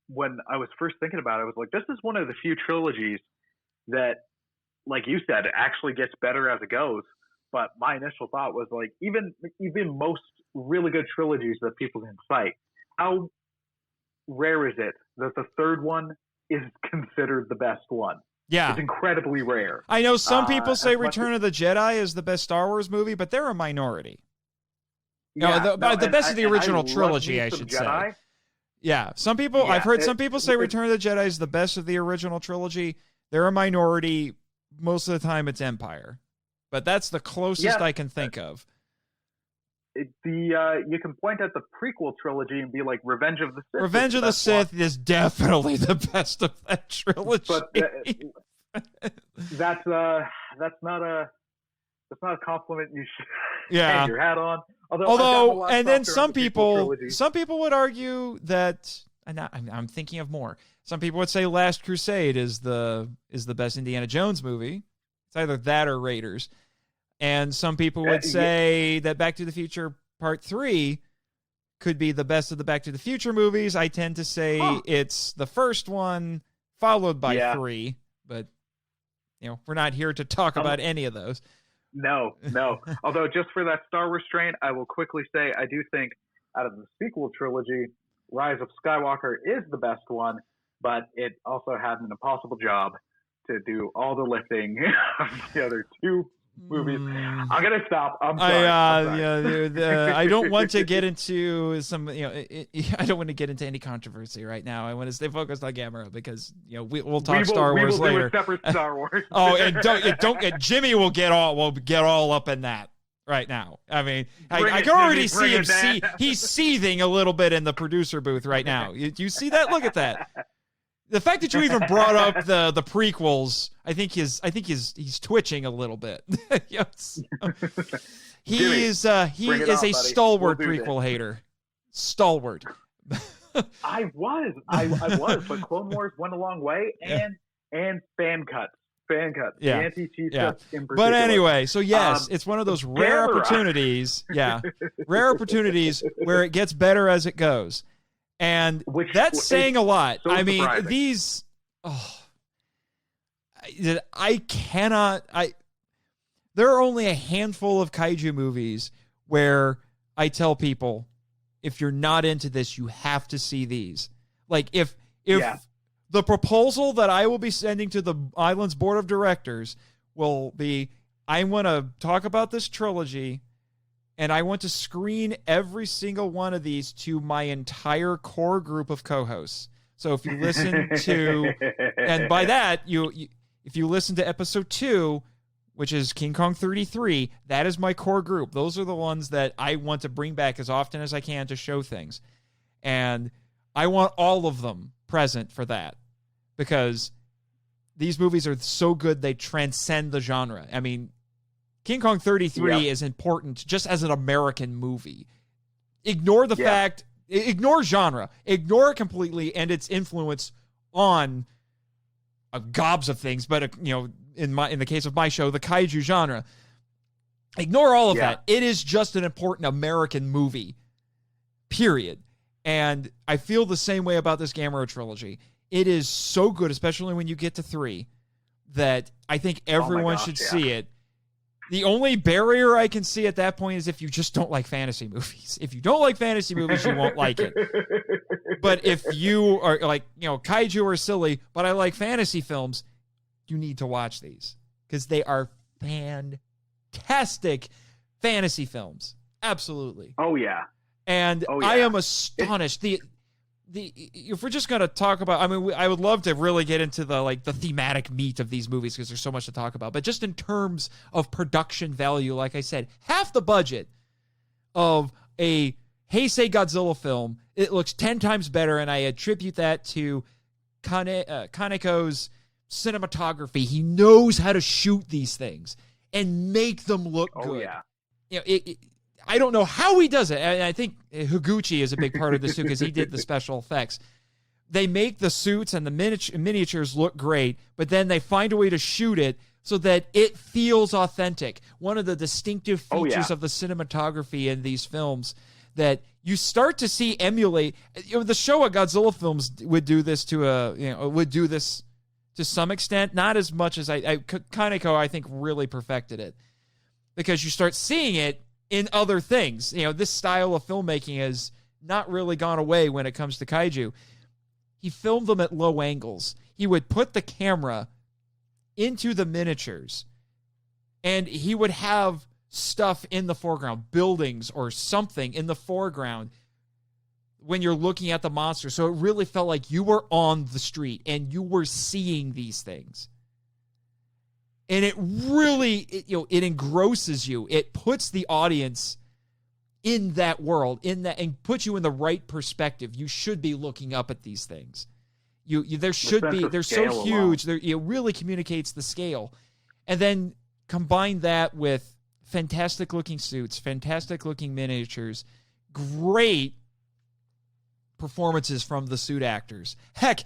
When I was first thinking about it, I was like, this is one of the few trilogies that, like you said, it actually gets better as it goes. But my initial thought was like, even most really good trilogies that people can cite, how rare is it that the third one is considered the best one? Yeah. It's incredibly rare. I know some people say Return of the Jedi is the best Star Wars movie, but they're a minority. The best of the original trilogy, I should say. Yeah, I've heard some people say Return of the Jedi is the best of the original trilogy. They're a minority. Most of the time it's Empire. But that's the closest I can think of. You can point at the prequel trilogy and be like, Revenge of the Sith. Revenge of the Sith is definitely the best of that trilogy. But that's not a compliment you should hang your hat on. Although, and then some people would argue that, and I'm thinking of more. Some people would say Last Crusade is the best Indiana Jones movie. It's either that or Raiders. And some people would say that Back to the Future Part 3 could be the best of the Back to the Future movies. I tend to say it's the first one followed by 3, but we're not here to talk about any of those. No. Although just for that Star Wars train, I will quickly say I do think out of the sequel trilogy, Rise of Skywalker is the best one, but it also had an impossible job to do all the lifting of the other 2 movies. I'm gonna stop. I'm sorry. I don't want to get into some. I don't want to get into any controversy right now. I want to stay focused on Gamera because we'll talk Star Wars later. We will do a separate Star Wars. And don't Jimmy will get all up in that right now. I mean, I can already see him. He's seething a little bit in the producer booth right now. You see that? Look at that. The fact that you even brought up the prequels, I think he's twitching a little bit. Yes. He is a stalwart prequel hater. Stalwart. I was, but Clone Wars went a long way, and fan cuts, the anti-cheat cuts in particular. But anyway, so yes, it's one of those rare opportunities. Yeah, rare opportunities where it gets better as it goes. And that's saying a lot. So I mean, surprising. There are only a handful of kaiju movies where I tell people, if you're not into this, you have to see these. Like if the proposal that I will be sending to the island's board of directors will be, I want to talk about this trilogy, and I want to screen every single one of these to my entire core group of co-hosts. So if you listen to, and by that, if you listen to episode 2, which is King Kong 33, that is my core group. Those are the ones that I want to bring back as often as I can to show things. And I want all of them present for that because these movies are so good they transcend the genre. I mean, King Kong 33 is important just as an American movie. Ignore the fact, ignore genre, ignore it completely and its influence on gobs of things. But in the case of my show, the kaiju genre, Ignore all of that. It is just an important American movie, period. And I feel the same way about this Gamera trilogy. It is so good, especially when you get to 3, that I think everyone should see it. The only barrier I can see at that point is if you just don't like fantasy movies. If you don't like fantasy movies, you won't like it. But if you are like, kaiju are silly, but I like fantasy films, you need to watch these because they are fantastic fantasy films. Absolutely. Oh, yeah. And I am astonished. If we're just going to talk about, I would love to really get into the thematic meat of these movies because there's so much to talk about. But just in terms of production value, like I said, half the budget of a Heisei Godzilla film, it looks 10 times better, and I attribute that to Kaneko's cinematography. He knows how to shoot these things and make them look good. Yeah. I don't know how he does it. And I think Higuchi is a big part of this too because he did the special effects. They make the suits and the miniatures look great, but then they find a way to shoot it so that it feels authentic. One of the distinctive features of the cinematography in these films that you start to see emulate. The Showa Godzilla films would do this to some extent, not as much as Kaneko, I think, really perfected it because you start seeing it in other things. This style of filmmaking has not really gone away when it comes to kaiju. He filmed them at low angles. He would put the camera into the miniatures, and he would have stuff in the foreground, buildings or something in the foreground when you're looking at the monster. So it really felt like you were on the street and you were seeing these things. And it really, it engrosses you. It puts the audience in that world, and puts you in the right perspective. You should be looking up at these things. They're so huge. It really communicates the scale. And then combine that with fantastic looking suits, fantastic looking miniatures, great performances from the suit actors. Heck,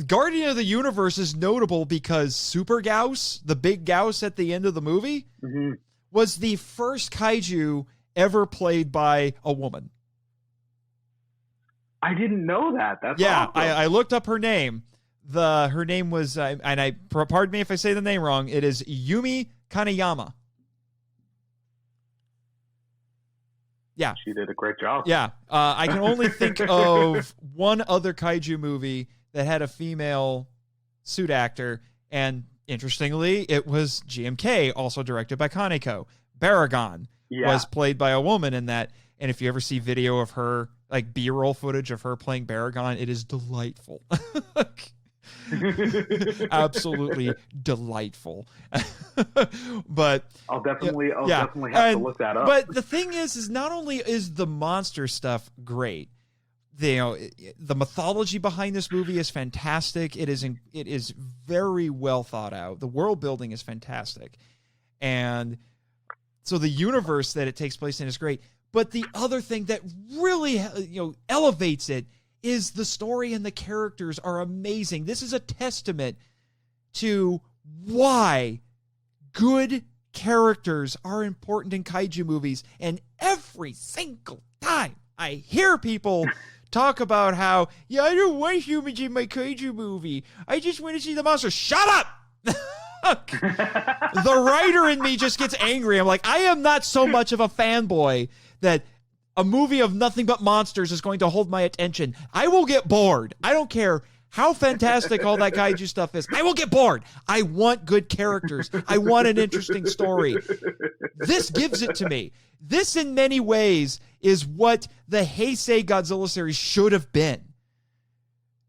Guardian of the Universe is notable because Super Gauss, the big Gauss at the end of the movie, was the first kaiju ever played by a woman. I didn't know that. That's awesome. I looked up her name. Her name was, pardon me if I say the name wrong, it is Yumi Kaneyama. Yeah. She did a great job. Yeah. I can only think of one other kaiju movie that had a female suit actor, and interestingly, it was GMK, also directed by Kaneko. Baragon was played by a woman in that, and if you ever see video of her, like B-roll footage of her playing Baragon, it is delightful. Absolutely delightful. But I'll definitely have to look that up. But the thing is not only is the monster stuff great, the mythology behind this movie is fantastic. It is very well thought out. The world building is fantastic, and so the universe that it takes place in is great. But the other thing that really elevates it is the story, and the characters are amazing. This is a testament to why good characters are important in kaiju movies. And every single time I hear people talk about how, I don't want humans in my kaiju movie, I just want to see the monsters. Shut up! The writer in me just gets angry. I'm like, I am not so much of a fanboy that a movie of nothing but monsters is going to hold my attention. I will get bored. I don't care how fantastic all that kaiju stuff is. I will get bored. I want good characters. I want an interesting story. This gives it to me. This, in many ways, is what the Heisei Godzilla series should have been.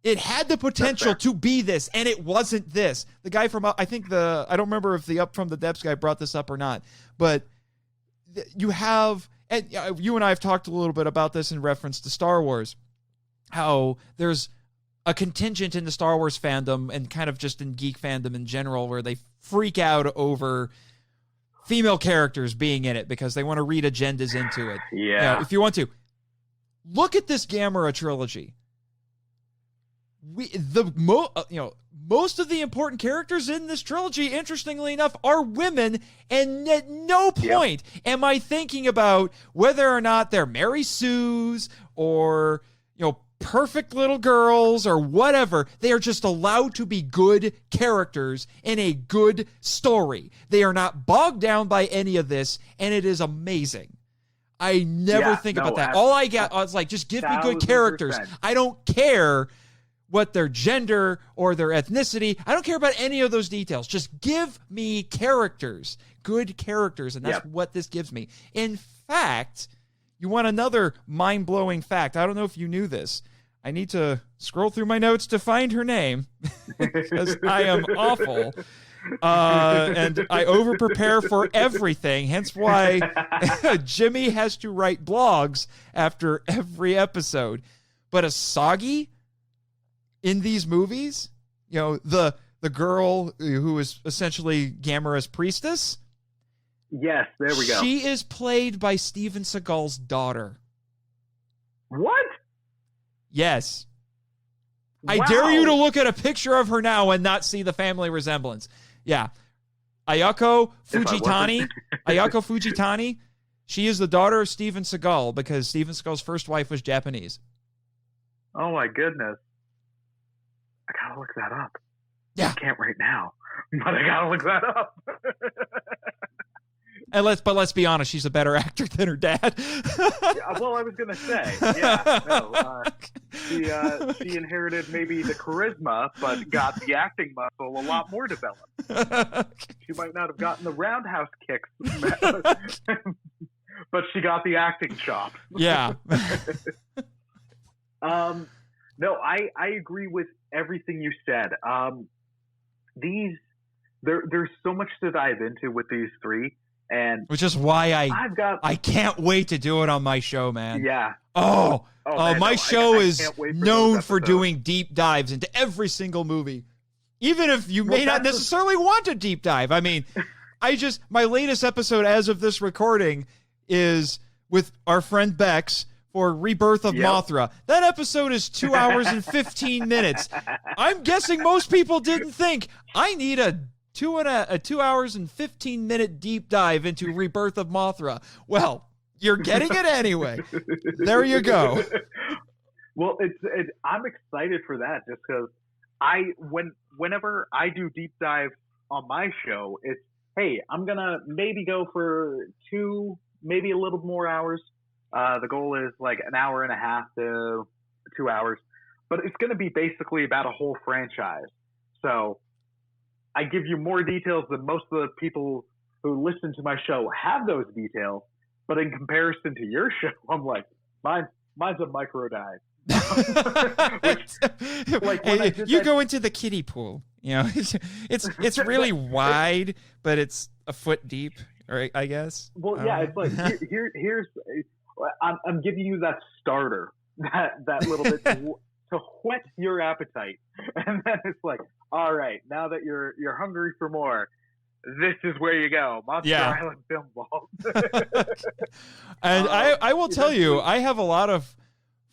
It had the potential to be this, and it wasn't this. The guy from, I don't remember if the Up From the Depths guy brought this up or not, but you have, and you and I have talked a little bit about this in reference to Star Wars, how there's a contingent in the Star Wars fandom and kind of just in geek fandom in general where they freak out over female characters being in it because they want to read agendas into it. Yeah. If you want to, look at this Gamera trilogy. most of the important characters in this trilogy, interestingly enough, are women, and at no point am I thinking about whether or not they're Mary Sue's or, perfect little girls or whatever. They are just allowed to be good characters in a good story. They are not bogged down by any of this, and it is amazing. I never think about that. All I get is like, just give me good characters. I don't care what their gender or their ethnicity. I don't care about any of those details. Just give me characters, good characters, and that's what this gives me. In fact, you want another mind-blowing fact. I don't know if you knew this. I need to scroll through my notes to find her name because I am awful. And I over-prepare for everything, hence why Jimmy has to write blogs after every episode. But Asagi in these movies, the girl who is essentially Gamera's priestess. Yes, there we go. She is played by Steven Seagal's daughter. What? Yes. Wow. I dare you to look at a picture of her now and not see the family resemblance. Yeah. Ayako Fujitani, she is the daughter of Steven Seagal because Steven Seagal's first wife was Japanese. Oh my goodness. I gotta look that up. Yeah. I can't right now, but I gotta look that up. And let's be honest, she's a better actor than her dad. Well, I was gonna say, she inherited maybe the charisma, but got the acting muscle a lot more developed. She might not have gotten the roundhouse kicks, but she got the acting chops. Yeah. No, I agree with everything you said. There's so much to dive into with these three. And which is why I can't wait to do it on my show, man. Yeah. My show is known for doing deep dives into every single movie. Even if you may not necessarily want a deep dive. I mean, my latest episode as of this recording is with our friend Bex for Rebirth of Mothra. That episode is 2 hours and 15 minutes. I'm guessing most people didn't think I need a 2 hours and 15 minute deep dive into Rebirth of Mothra. Well, you're getting it anyway. There you go. Well, I'm excited for that just because whenever I do deep dives on my show, it's, hey, I'm gonna maybe go for 2, maybe a little more hours. The goal is like an hour and a half to 2 hours, but it's gonna be basically about a whole franchise. So I give you more details than most of the people who listen to my show have those details, but in comparison to your show, I'm like, mine's a micro dive. You go into the kiddie pool, it's really wide, but it's a foot deep, or I guess. Well, yeah, it's like here's I'm giving you that starter, that little bit to whet your appetite, and then it's like, all right, now that you're hungry for more, this is where you go. Monster Island Film Vault. And I will tell you, I have a lot of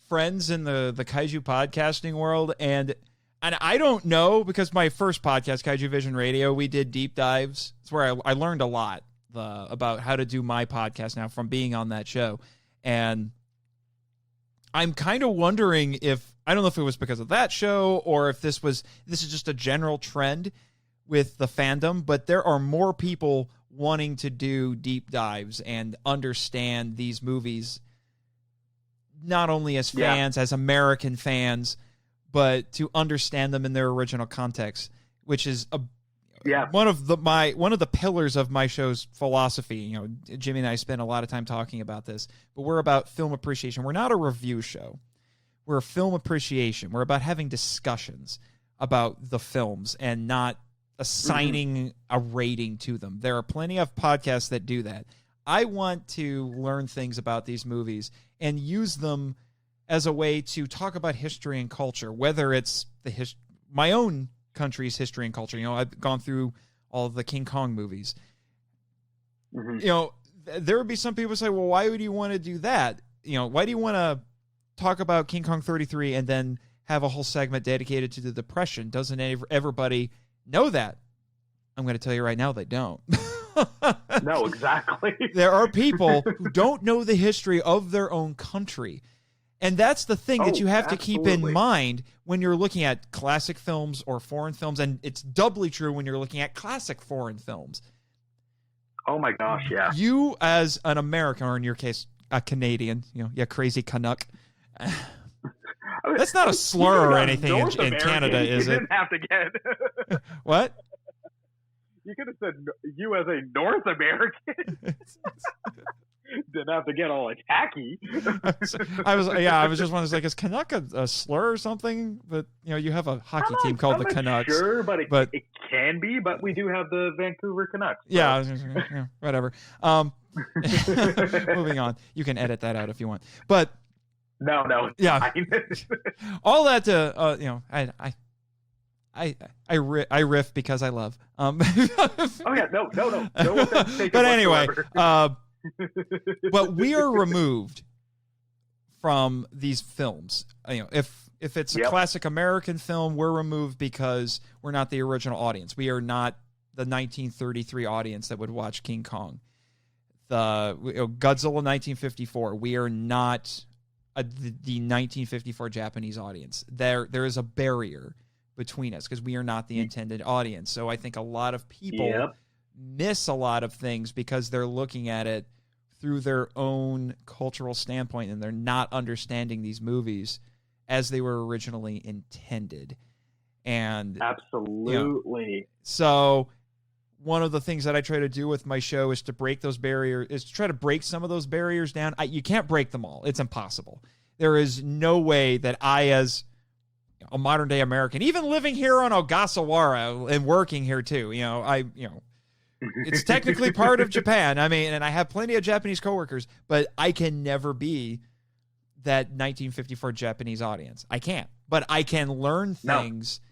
friends in the Kaiju podcasting world, and I don't know, because my first podcast, Kaiju Vision Radio, we did deep dives. It's where I learned a lot about how to do my podcast now from being on that show. And I'm kind of wondering I don't know if it was because of that show or if this is just a general trend with the fandom, but there are more people wanting to do deep dives and understand these movies, not only as fans, as American fans, but to understand them in their original context, which is one of the pillars of my show's philosophy. Jimmy and I spend a lot of time talking about this, but we're about film appreciation. We're not a review show. We're a film appreciation. We're about having discussions about the films and not assigning a rating to them. There are plenty of podcasts that do that. I want to learn things about these movies and use them as a way to talk about history and culture, whether it's my own country's history and culture. I've gone through all of the King Kong movies. There would be some people say, well, why would you want to do that? Why do you want to talk about King Kong 33 and then have a whole segment dedicated to the Depression. Doesn't everybody know that? I'm going to tell you right now, they don't. No, exactly. There are people who don't know the history of their own country. And that's the thing that you have to keep in mind when you're looking at classic films or foreign films. And it's doubly true when you're looking at classic foreign films. Oh my gosh, yeah. You as an American, or in your case, a Canadian, crazy Canuck. That's not a slur or anything in Canada, is it? You didn't have to get... What? You could have said you as a North American. Didn't have to get all attacky. I was just wondering, like, is Canuck a slur or something? But you have a hockey team called the Canucks. Sure, but it can be. But we do have the Vancouver Canucks. So. Yeah, whatever. Moving on. You can edit that out if you want. But no, yeah. All that to I riff because I love. Oh yeah, no. But anyway. But we are removed from these films. If it's a classic American film, we're removed because we're not the original audience. We are not the 1933 audience that would watch King Kong. The Godzilla 1954. We are not the 1954 Japanese audience. There is a barrier between us because we are not the intended audience. So I think a lot of people miss a lot of things because they're looking at it through their own cultural standpoint and they're not understanding these movies as they were originally intended. And absolutely. So one of the things that I try to do with my show is to break those barriers, is to try to break some of those barriers down. You can't break them all. It's impossible. There is no way that I, as a modern day American, even living here on Ogasawara and working here too, it's technically part of Japan. I mean, and I have plenty of Japanese coworkers, but I can never be that 1954 Japanese audience. I can't. But I can learn things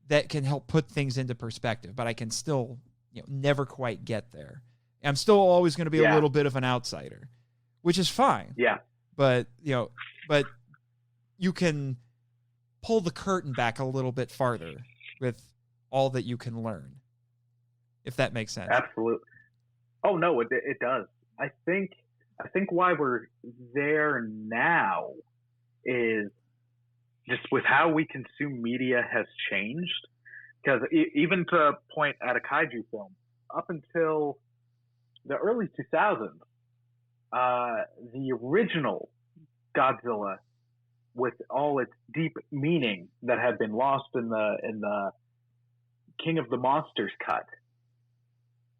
that can help put things into perspective, but I can still never quite get there. I'm still always going to be a little bit of an outsider, which is fine. Yeah. But, but you can pull the curtain back a little bit farther with all that you can learn. If that makes sense. Absolutely. Oh no, it does. I think why we're there now is just with how we consume media has changed. Because even to point at a kaiju film, up until the early 2000s, the original Godzilla, with all its deep meaning that had been lost in the King of the Monsters cut.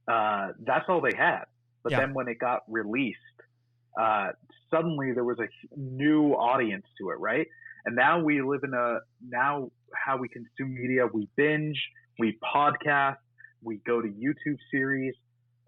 That's all they had. But then when it got released, suddenly there was a new audience to it, right? And now we live in now how we consume media, we binge, we podcast, we go to YouTube series.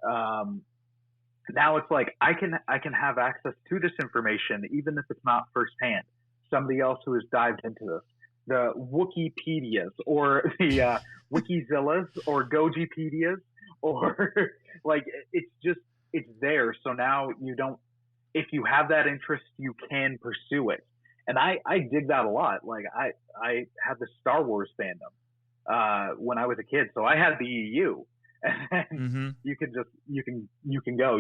Now it's like I can have access to this information even if it's not firsthand. Somebody else who has dived into this. The Wikipedias or the Wikizillas or Gojipedias. Or like it's there. So now if you have that interest, you can pursue it. And I dig that a lot. Like I had the Star Wars fandom when I was a kid. So I had the EU, and you can go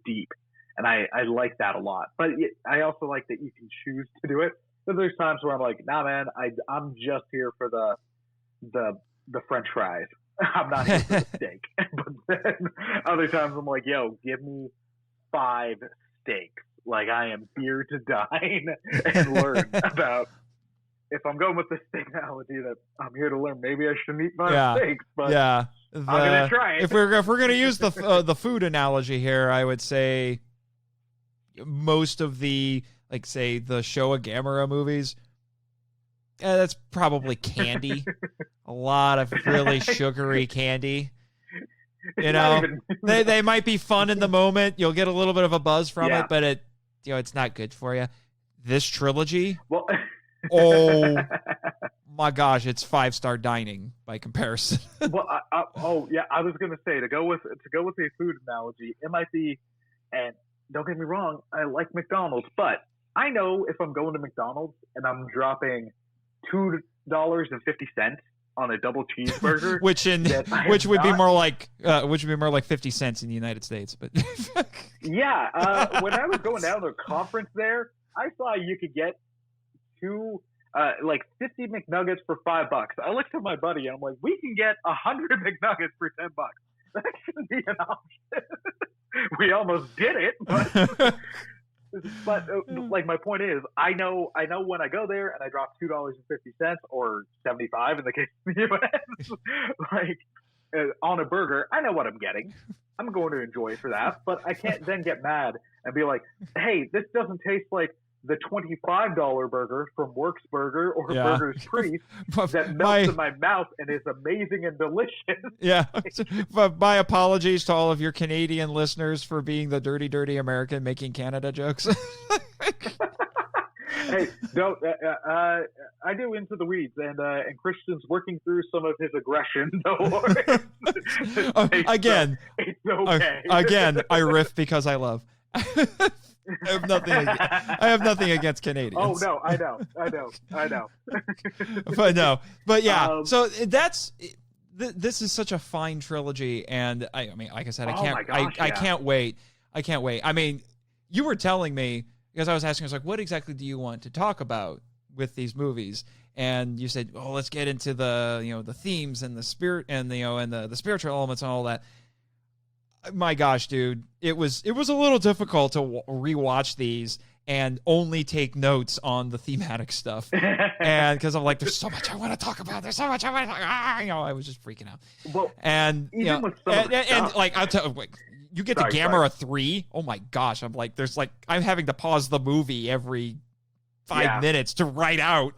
deep. And I like that a lot. But I also like that you can choose to do it. But there's times where I'm like, nah, man, I'm just here for the French fries. I'm not here for the steak. But then other times I'm like, yo, give me 5 steaks. Like I am here to dine and learn about. If I'm going with the steak analogy, that I'm here to learn. Maybe I shouldn't eat 5 steaks, but I'm gonna try it. If we're gonna use the food analogy here, I would say most of the say the Showa Gamera movies. That's probably candy. A lot of really sugary candy. They might be fun in the moment. You'll get a little bit of a buzz from it, but it's not good for you. This trilogy, oh my gosh, it's 5-star dining by comparison. Well, I was gonna say to go with a food analogy, it might be, and don't get me wrong, I like McDonald's, but I know if I'm going to McDonald's and I'm dropping $2.50 on a double cheeseburger, which would be more like 50 cents in the United States, but yeah, when I was going down to a conference there, I saw you could get two like 50 McNuggets for $5. I looked at my buddy and I'm like, we can get 100 McNuggets for $10. That shouldn't be an option. We almost did it, but like my point is, I know when I go there and I drop $2.50 or 75 in the case of the US, like on a burger, I know what I'm getting. I'm going to enjoy it for that, but I can't then get mad and be like, hey, this doesn't taste like the $25 burger from Works Burger or Burger's Priest that melts in my mouth and is amazing and delicious. Yeah. But my apologies to all of your Canadian listeners for being the dirty, dirty American making Canada jokes. Hey, no, I do Into the Weeds, and Christian's working through some of his aggression. Don't worry. Again, it's okay. Again, I riff because I love. I have nothing against Canadians. Oh no, I know. but yeah. So this is such a fine trilogy, and I mean, like I said, I can't wait. I mean, you were telling me, because I was asking, I was like, what exactly do you want to talk about with these movies? And you said, oh, let's get into the themes and the spirit and the spiritual elements and all that. My gosh, dude, it was a little difficult to rewatch these and only take notes on the thematic stuff. And because I'm like, there's so much I want to talk about. There's so much I want to talk about. I was just freaking out. Well, and even with some and like, I'll tell you, you get to Gamera 3. Oh my gosh. I'm like, I'm having to pause the movie every 5 minutes to write out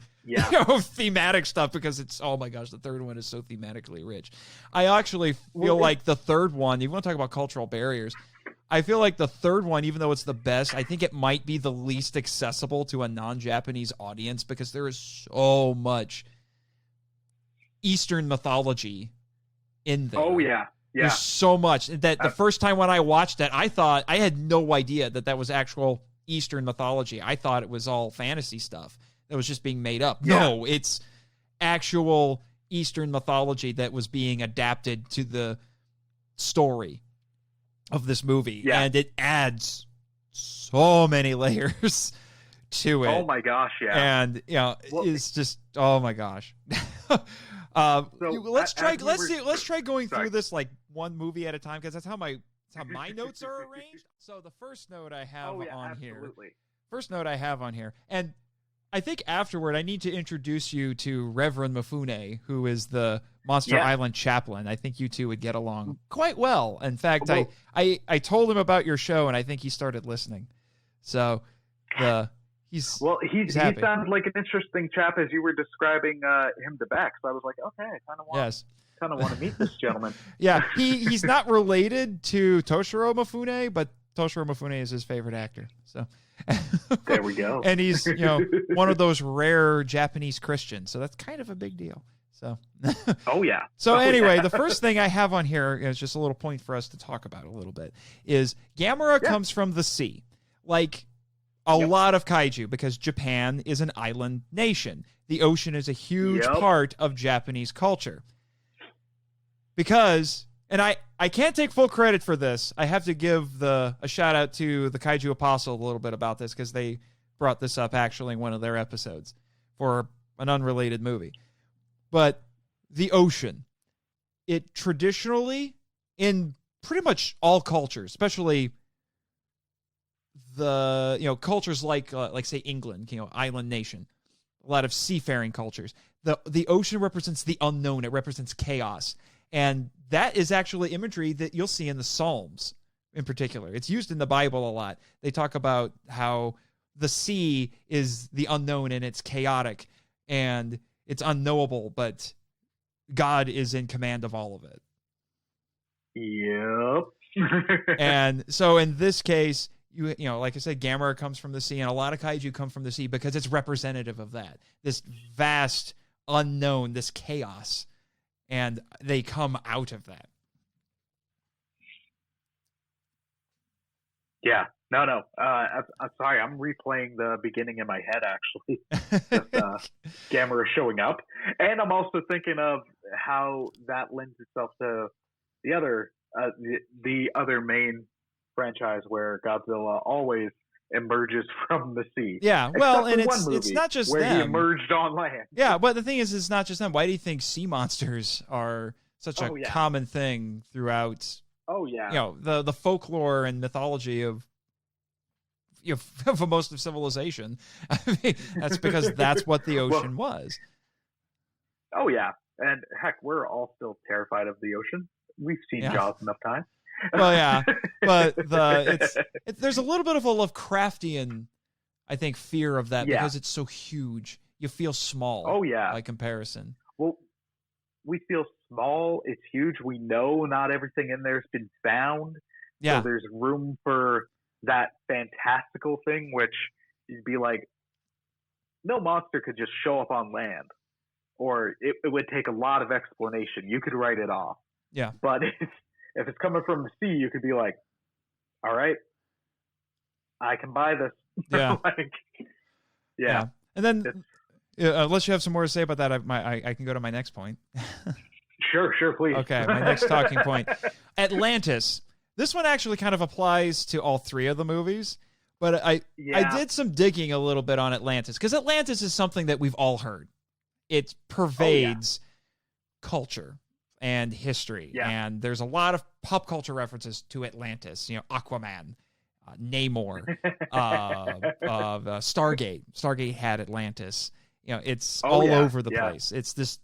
thematic stuff, because it's, oh my gosh, the third one is so thematically rich. I actually feel like the third one, you want to talk about cultural barriers, I feel like the third one, even though it's the best, I think it might be the least accessible to a non-Japanese audience, because there is so much Eastern mythology in there. Oh yeah. There's so much that the first time when I watched that, I thought, I had no idea that was actual Eastern mythology. I thought it was all fantasy stuff that was just being made up. Yeah. No, it's actual Eastern mythology that was being adapted to the story of this movie. Yeah. And it adds so many layers to it. Oh my gosh, yeah. And it's just, oh my gosh. Let's try going through this like one movie at a time, because that's how my notes are arranged. So the first note I have First note I have on here, and I think afterward I need to introduce you to Reverend Mifune, who is the Monster Island chaplain. I think you two would get along quite well. In fact, I told him about your show, and I think he started listening. So he sounds like an interesting chap as you were describing him to Beck. So I was like, okay, I kind of want to meet this gentleman. Yeah, he's not related to Toshiro Mifune, but Toshiro Mifune is his favorite actor. So there we go. And he's one of those rare Japanese Christians, so that's kind of a big deal. So anyway, the first thing I have on here is just a little point for us to talk about a little bit, is Gamera comes from the sea, like a lot of kaiju, because Japan is an island nation. The ocean is a huge part of Japanese culture. Because, and I can't take full credit for this. I have to give a shout out to the Kaiju Apostle a little bit about this, because they brought this up actually in one of their episodes for an unrelated movie. But the ocean, it traditionally, in pretty much all cultures, especially the cultures like say England, island nation, a lot of seafaring cultures, the ocean represents the unknown. It represents chaos. And that is actually imagery that you'll see in the Psalms in particular. It's used in the Bible a lot. They talk about how the sea is the unknown and it's chaotic and it's unknowable, but God is in command of all of it. Yep. And so in this case, like I said, Gamera comes from the sea, and a lot of kaiju come from the sea because it's representative of that. This vast unknown, this chaos. And they come out of that. Yeah. No. I'm sorry. I'm replaying the beginning in my head, actually. Just, Gamera showing up. And I'm also thinking of how that lends itself to the other main franchise where Godzilla always emerges from the sea. Yeah, well, and it's not just where them. he emerged on land. Yeah, but the thing is, it's not just them. Why do you think sea monsters are such a common thing throughout? Oh yeah, the folklore and mythology of for most of civilization. I mean, that's because that's what the ocean was. Oh yeah, and heck, we're all still terrified of the ocean. We've seen Jaws enough times. Well, yeah, but there's a little bit of a Lovecraftian, I think, fear of that because it's so huge. You feel small. Oh yeah, by comparison. Well, we feel small. It's huge. We know not everything in there's been found. Yeah. So there's room for that fantastical thing, which you'd be like, no monster could just show up on land, or it would take a lot of explanation. You could write it off. Yeah. But if it's coming from the sea, you could be like, all right, I can buy this. Yeah. Yeah. And then, unless you have some more to say about that, I can go to my next point. Sure, please. Okay, my next talking point. Atlantis. This one actually kind of applies to all three of the movies, but I did some digging a little bit on Atlantis, because Atlantis is something that we've all heard. It pervades culture and history, and there's a lot of pop culture references to Atlantis. Aquaman, Namor, Stargate. Stargate had Atlantis. It's all over the place. It's this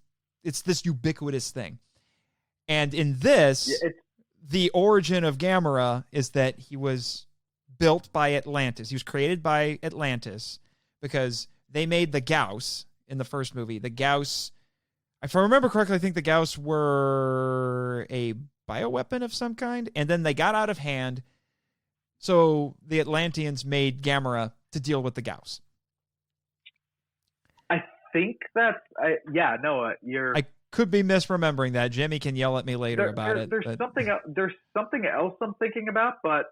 ubiquitous thing. And in this, the origin of Gamera is that he was built by Atlantis. He was created by Atlantis because they made the Gauss in the first movie. The Gauss, if I remember correctly, I think the Gauss were a bioweapon of some kind, and then they got out of hand, so the Atlanteans made Gamera to deal with the Gauss. I think that's... you're... I could be misremembering that. Jimmy can yell at me later about it. There's something else I'm thinking about, but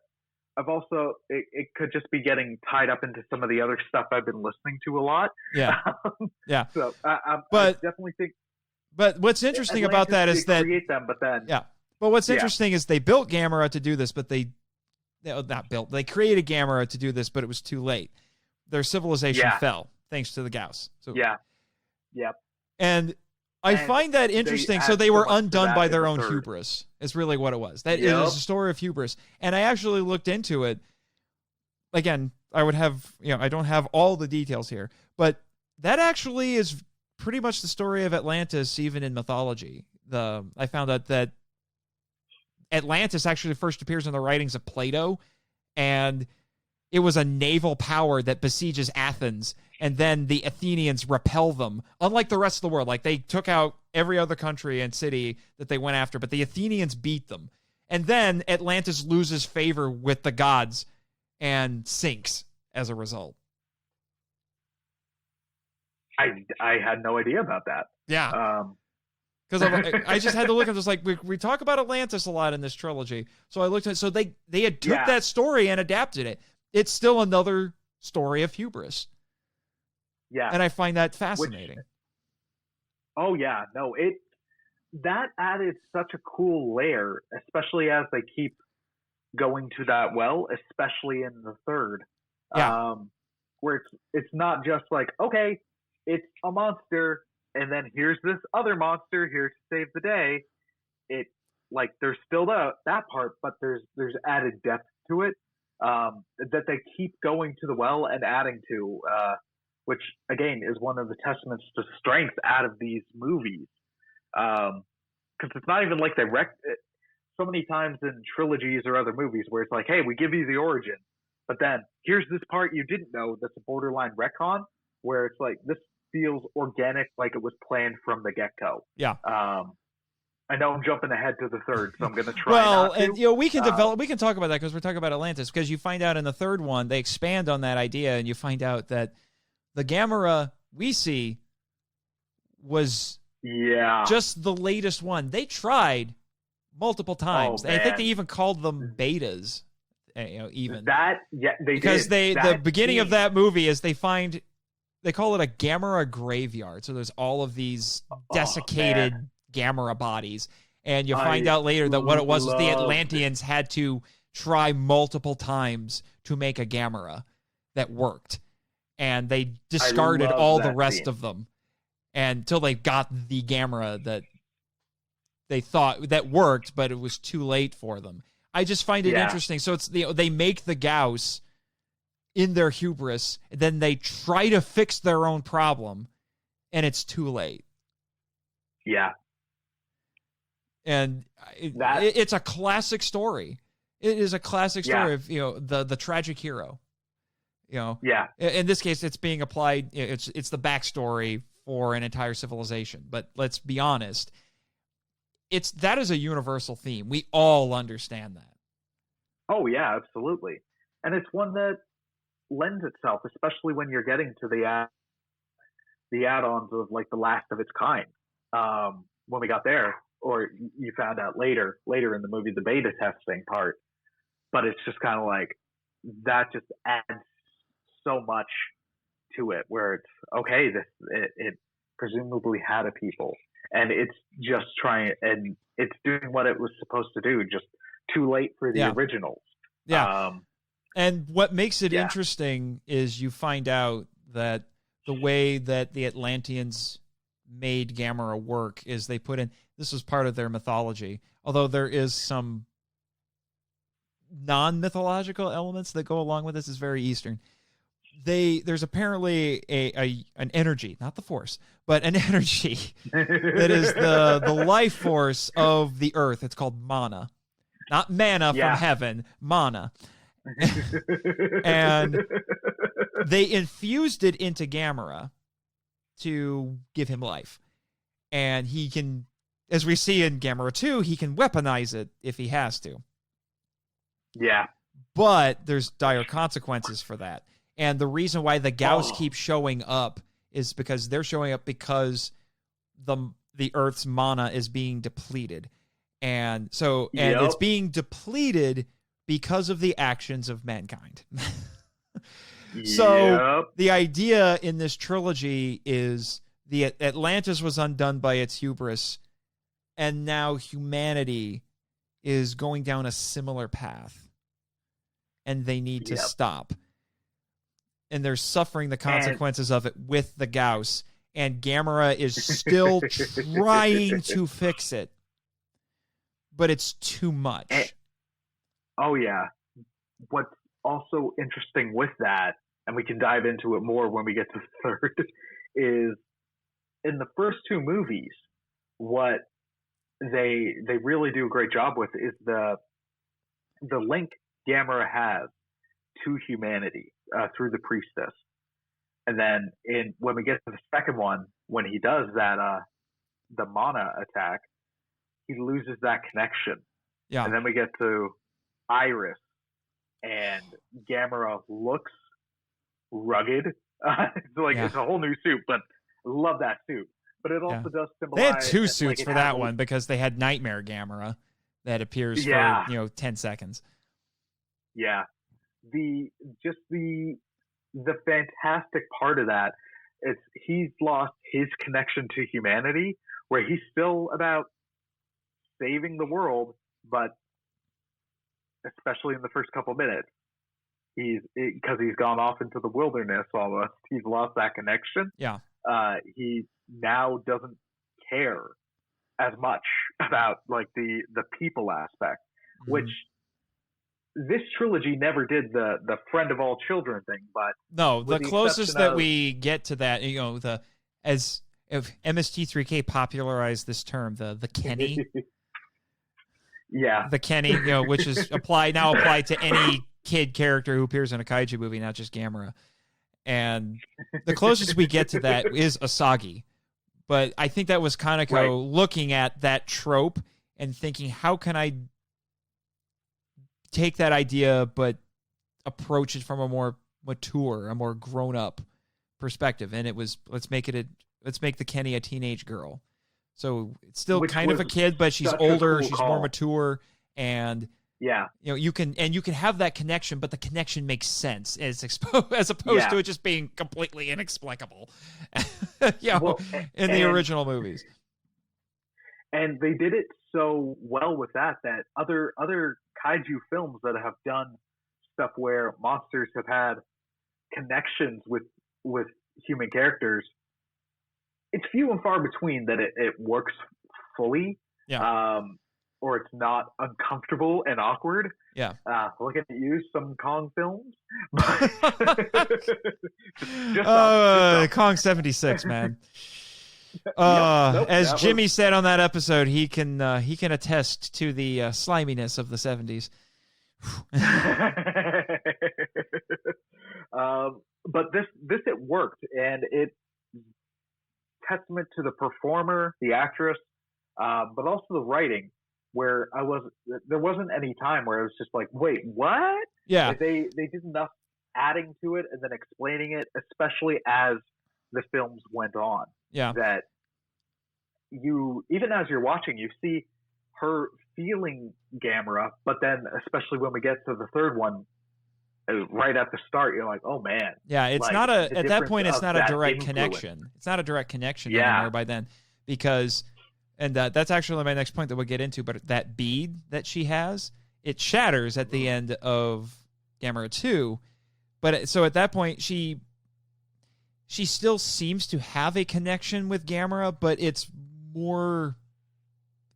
I've also... It could just be getting tied up into some of the other stuff I've been listening to a lot. Yeah. Yeah. So I definitely think... But what's interesting about that is that... create them, but then... Yeah. But what's interesting is they built Gamera to do this, but they created Gamera to do this, but it was too late. Their civilization fell thanks to the Gauss. So, Yep. And I find that interesting. So they were undone by their own hubris. Is really what it was. That is a story of hubris. And I actually looked into it. Again, I don't have all the details here, but that actually is pretty much the story of Atlantis, even in mythology. I found out that Atlantis actually first appears in the writings of Plato, and it was a naval power that besieges Athens, and then the Athenians repel them. Unlike the rest of the world, like they took out every other country and city that they went after, but the Athenians beat them. And then Atlantis loses favor with the gods and sinks as a result. I had no idea about that. Yeah. Because I just had to look at this, like, we talk about Atlantis a lot in this trilogy. So I looked at it. So they had took that story and adapted it. It's still another story of hubris. Yeah. And I find that fascinating. That added such a cool layer, especially as they keep going to that well, especially in the third. Yeah. Where it's not just like, okay, it's a monster, and then here's this other monster here to save the day. It, like, there's still that part, but there's added depth to it that they keep going to the well and adding to, which, again, is one of the testaments to strength out of these movies. Because it's not even like they so many times in trilogies or other movies where it's like, hey, we give you the origin, but then here's this part you didn't know that's a borderline retcon, where it's like, this feels organic, like it was planned from the get-go. Yeah. I know I'm jumping ahead to the third, so I'm going to try not to. And we can we can talk about that because we're talking about Atlantis, because you find out in the third one, they expand on that idea, and you find out that the Gamera we see was just the latest one. They tried multiple times. I think they even called them betas. Even that, they because did. the beginning of that movie is they find they call it a Gamera graveyard. So there's all of these desiccated Gamera bodies. And you find out later that what it was the Atlanteans had to try multiple times to make a Gamera that worked. And they discarded all the rest of them until they got the Gamera that they thought that worked, but it was too late for them. I just find it interesting. So it's they make the Gauss in their hubris, and then they try to fix their own problem, and it's too late. Yeah. And it's a classic story. It is a classic story of the tragic hero. In this case, it's being applied. It's the backstory for an entire civilization. But let's be honest, that is a universal theme. We all understand that. Oh yeah, absolutely, and it's one that lends itself, especially when you're getting to the add-ons of like the last of its kind. When we got there, or you found out later in the movie, the beta testing part. But it's just kind of like that just adds so much to it, where it's okay. It presumably had a people, and it's just trying, and it's doing what it was supposed to do. Just too late for the originals. Yeah. And what makes it interesting is you find out that the way that the Atlanteans made Gamera work is they put in, this was part of their mythology, although there is some non-mythological elements that go along with this. Is very Eastern. There's apparently an energy, not the force, but an energy that is the life force of the earth. It's called mana. Not manna from heaven, mana. And they infused it into Gamera to give him life. And he can, as we see in Gamera 2, he can weaponize it if he has to. Yeah. But there's dire consequences for that. And the reason why the Gauss keep showing up is because they're showing up because the Earth's mana is being depleted. And so it's being depleted because of the actions of mankind. So the idea in this trilogy is the Atlantis was undone by its hubris, and now humanity is going down a similar path, and they need to stop. And they're suffering the consequences of it with the Gauss, and Gamera is still trying to fix it, but it's too much. What's also interesting with that, and we can dive into it more when we get to the third, is in the first two movies, what they really do a great job with is the link Gamera has to humanity through the priestess. And then when we get to the second one, when he does that the mana attack, he loses that connection. Yeah. And then we get to Iris, and Gamera looks rugged. It's a whole new suit, but I love that suit. But it also does symbolize... They had two suits for that one because they had Nightmare Gamera that appears for 10 seconds. Yeah. The fantastic part of that is he's lost his connection to humanity, where he's still about saving the world, but especially in the first couple minutes, because he's gone off into the wilderness almost, he's lost that connection. Yeah. He now doesn't care as much about like the people aspect, which this trilogy never did the friend of all children thing. But no, the closest that we get to that, as if MST3K popularized this term, the Kenny. Yeah, the Kenny, which is applied to any kid character who appears in a kaiju movie, not just Gamera. And the closest we get to that is Asagi. But I think that was Kaneko looking at that trope and thinking, how can I take that idea but approach it from a more mature, a more grown-up perspective? And it was, let's make the Kenny a teenage girl. So it's still kind of a kid, but she's older, she's more mature, and Yeah. You can have that connection, but the connection makes sense as opposed to it just being completely inexplicable. In the original movies. And they did it so well with that other kaiju films that have done stuff where monsters have had connections with human characters, it's few and far between that it works fully. Yeah. Or it's not uncomfortable and awkward. Yeah. Look at you, some Kong films. Kong 76, man. Jimmy said on that episode, he can attest to the sliminess of the 70s. But this it worked, and it's testament to the performer, the actress, but also the writing, where there wasn't any time where it was just like, wait, what? Yeah. Like they did enough adding to it and then explaining it, especially as the films went on. Yeah. That even as you're watching, you see her feeling Gamera, but then especially when we get to the third one, right at the start, you're like, oh man. Yeah, it's like, not at that point, it's not a direct influence. connection. It's not a direct connection anymore by then, because, and that's actually my next point that we'll get into, but that bead that she has, it shatters at the end of Gamera 2, but so at that point, she still seems to have a connection with Gamera, but it's more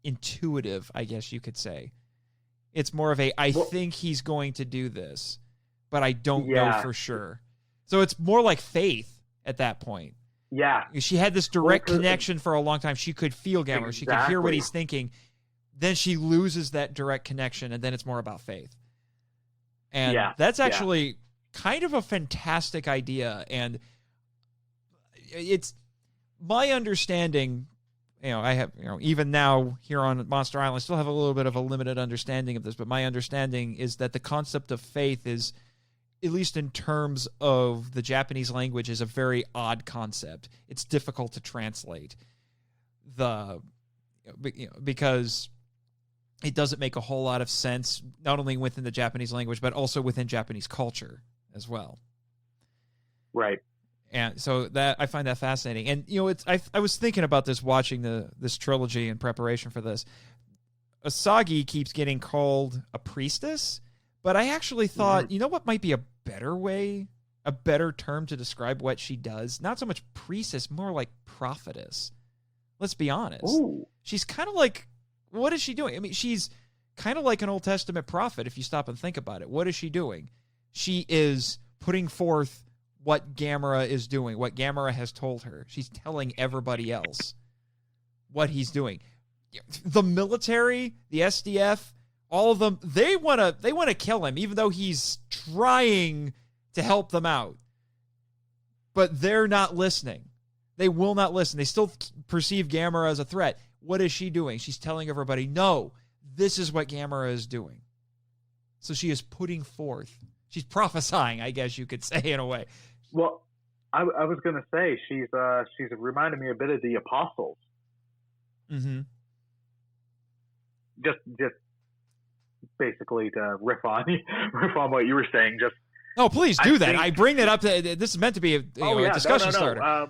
intuitive, I guess you could say. It's more of I think he's going to do this, but I don't know for sure. So it's more like faith at that point. Yeah. She had this direct connection for a long time. She could feel Gamera. Exactly. She could hear what he's thinking. Then she loses that direct connection, and then it's more about faith. And that's actually kind of a fantastic idea. And it's my understanding, I have, even now here on Monster Island, I still have a little bit of a limited understanding of this, but my understanding is that the concept of faith is, at least in terms of the Japanese language, is a very odd concept. It's difficult to translate because it doesn't make a whole lot of sense, not only within the Japanese language, but also within Japanese culture as well. Right. And so that I find that fascinating. And, I was thinking about this watching this trilogy in preparation for this. Asagi keeps getting called a priestess, but I actually thought, what might be a better term to describe what she does? Not so much priestess, more like prophetess. Let's be honest. Ooh. She's kind of like, what is she doing? I mean, she's kind of like an Old Testament prophet if you stop and think about it. What is she doing? She is putting forth what Gamera is doing, what Gamera has told her. She's telling everybody else what he's doing. The military, the SDF, all of them, they want to kill him, even though he's trying to help them out. But they're not listening. They will not listen. They still perceive Gamera as a threat. What is she doing? She's telling everybody, no, this is what Gamera is doing. So she is putting forth. She's prophesying, I guess you could say, in a way. Well, I was going to say she's reminded me a bit of the Apostles. Mm-hmm. Just basically to riff on what you were saying. Please do that. I bring that up. This is meant to be a discussion starter. I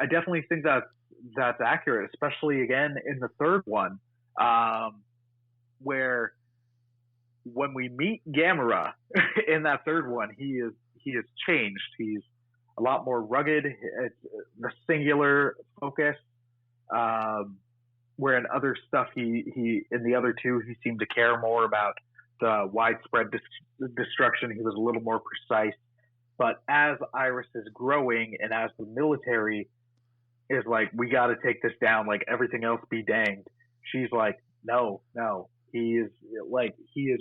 definitely think that's accurate, especially again in the third one, where when we meet Gamera in that third one, he is changed. He's a lot more rugged. It's the singular focus. Where in other stuff, he in the other two, he seemed to care more about the widespread destruction. He was a little more precise. But as Iris is growing and as the military is like, we got to take this down, like everything else be danged, she's like, no, he is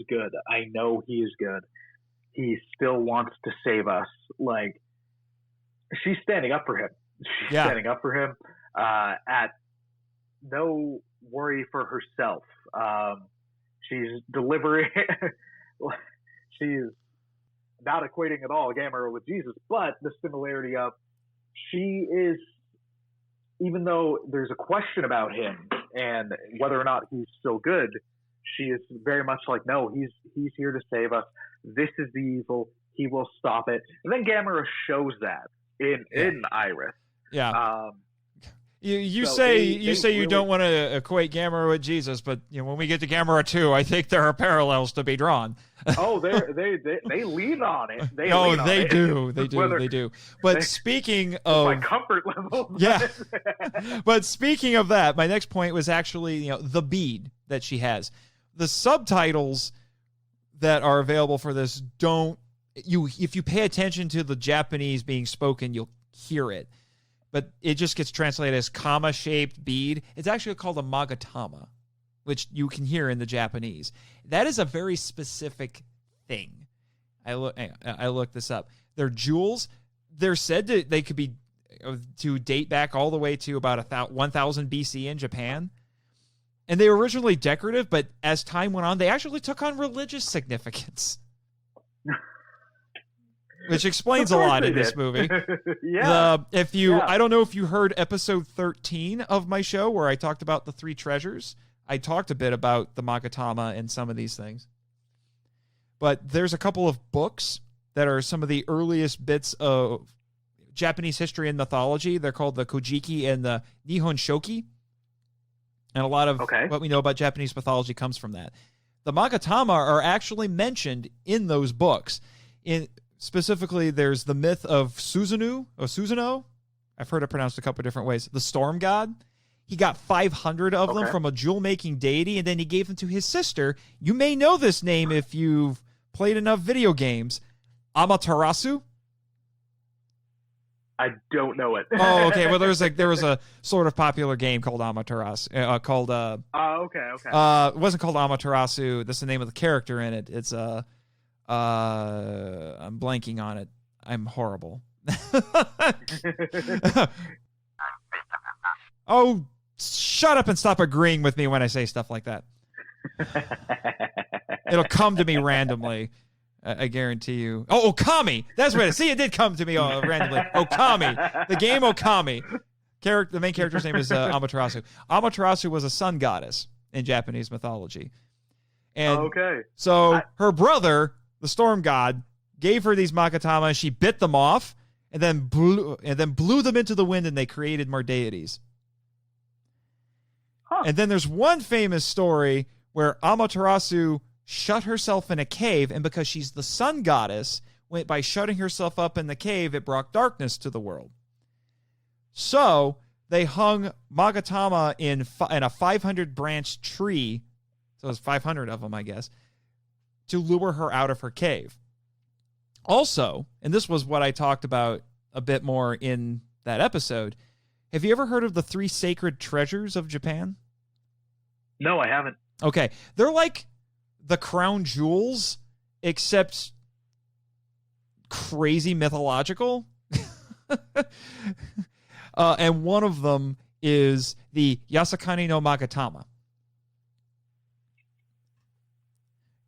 good. I know he is good. He still wants to save us. Like, she's standing up for him. She's standing up for him at no worry for herself. She's delivering. She's not equating at all Gamera with Jesus, but the similarity of she is, even though there's a question about him, And whether or not he's still good, she is very much like, no, he's here to save us. This is the evil. He will stop it. And then Gamera shows that in Iris. Yeah. You say you don't want to equate Gamera with Jesus, but when we get to Gamera 2, I think there are parallels to be drawn. Oh, they lean on it. They do. But speaking of my comfort level, yeah. But speaking of that, my next point was actually the bead that she has. The subtitles that are available for this if you pay attention to the Japanese being spoken, you'll hear it. But it just gets translated as comma-shaped bead. It's actually called a magatama, which you can hear in the Japanese. That is a very specific thing. I looked this up. They're jewels. They're said they could be to date back all the way to about 1000 BC in Japan. And they were originally decorative, but as time went on, they actually took on religious significance. Which explains a lot in this movie. Yeah. I don't know if you heard episode 13 of my show where I talked about the 3 treasures. I talked a bit about the magatama and some of these things. But there's a couple of books that are some of the earliest bits of Japanese history and mythology. They're called the Kojiki and the Nihon Shoki. And a lot of what we know about Japanese mythology comes from that. The magatama are actually mentioned in those books. Specifically, there's the myth of Susanoo. I've heard it pronounced a couple of different ways. The storm god. He got 500 of them from a jewel-making deity, and then he gave them to his sister. You may know this name if you've played enough video games. Amaterasu. I don't know it. Oh, okay. Well, there was a sort of popular game called Amaterasu. Okay. It wasn't called Amaterasu. That's the name of the character in it. It's I'm blanking on it. I'm horrible. Oh, shut up and stop agreeing with me when I say stuff like that. It'll come to me randomly. I guarantee you. Oh, Okami! That's what it is. See, it did come to me randomly. Okami. The game Okami. The main character's name is Amaterasu. Amaterasu was a sun goddess in Japanese mythology. And so her brother, the storm god, gave her these magatama, and she bit them off, and then blew them into the wind, and they created more deities. Huh. And then there's one famous story where Amaterasu shut herself in a cave, and because she's the sun goddess, by shutting herself up in the cave, it brought darkness to the world. So they hung magatama in a 500-branch tree, so there's 500 of them, I guess, to lure her out of her cave. Also, and this was what I talked about a bit more in that episode, have you ever heard of the 3 sacred treasures of Japan? No, I haven't. Okay. They're like the crown jewels, except crazy mythological. And one of them is the Yasakani no Magatama,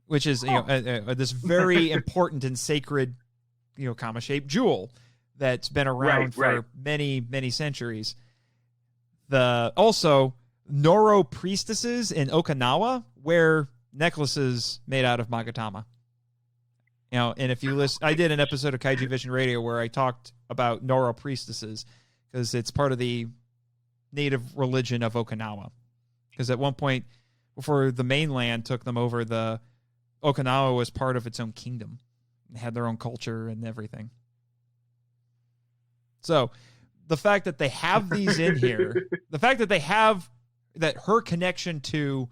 which is this very important and sacred, comma-shaped jewel that's been around for many, many centuries. Also, Noro priestesses in Okinawa wear necklaces made out of magatama. And if you listen, I did an episode of Kaiju Vision Radio where I talked about Noro priestesses because it's part of the native religion of Okinawa. Because at one point, before the mainland took them over, the Okinawa was part of its own kingdom. They had their own culture and everything. So the fact that they have these in here, the fact that they have that her connection to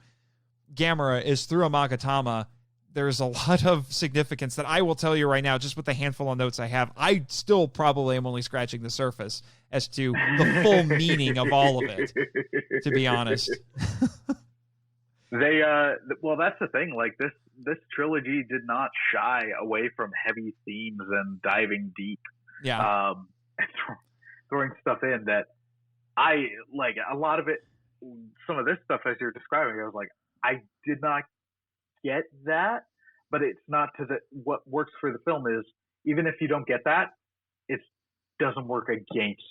Gamera is through a magatama, there's a lot of significance that I will tell you right now, just with the handful of notes I have. I still probably am only scratching the surface as to the full meaning of all of it, to be honest. Well, that's the thing. Like this trilogy did not shy away from heavy themes and diving deep. Yeah. And throwing stuff in that I like. A lot of it, some of this stuff as you're describing, I was like, I did not get that, but it's not what works for the film is, even if you don't get that, it doesn't work against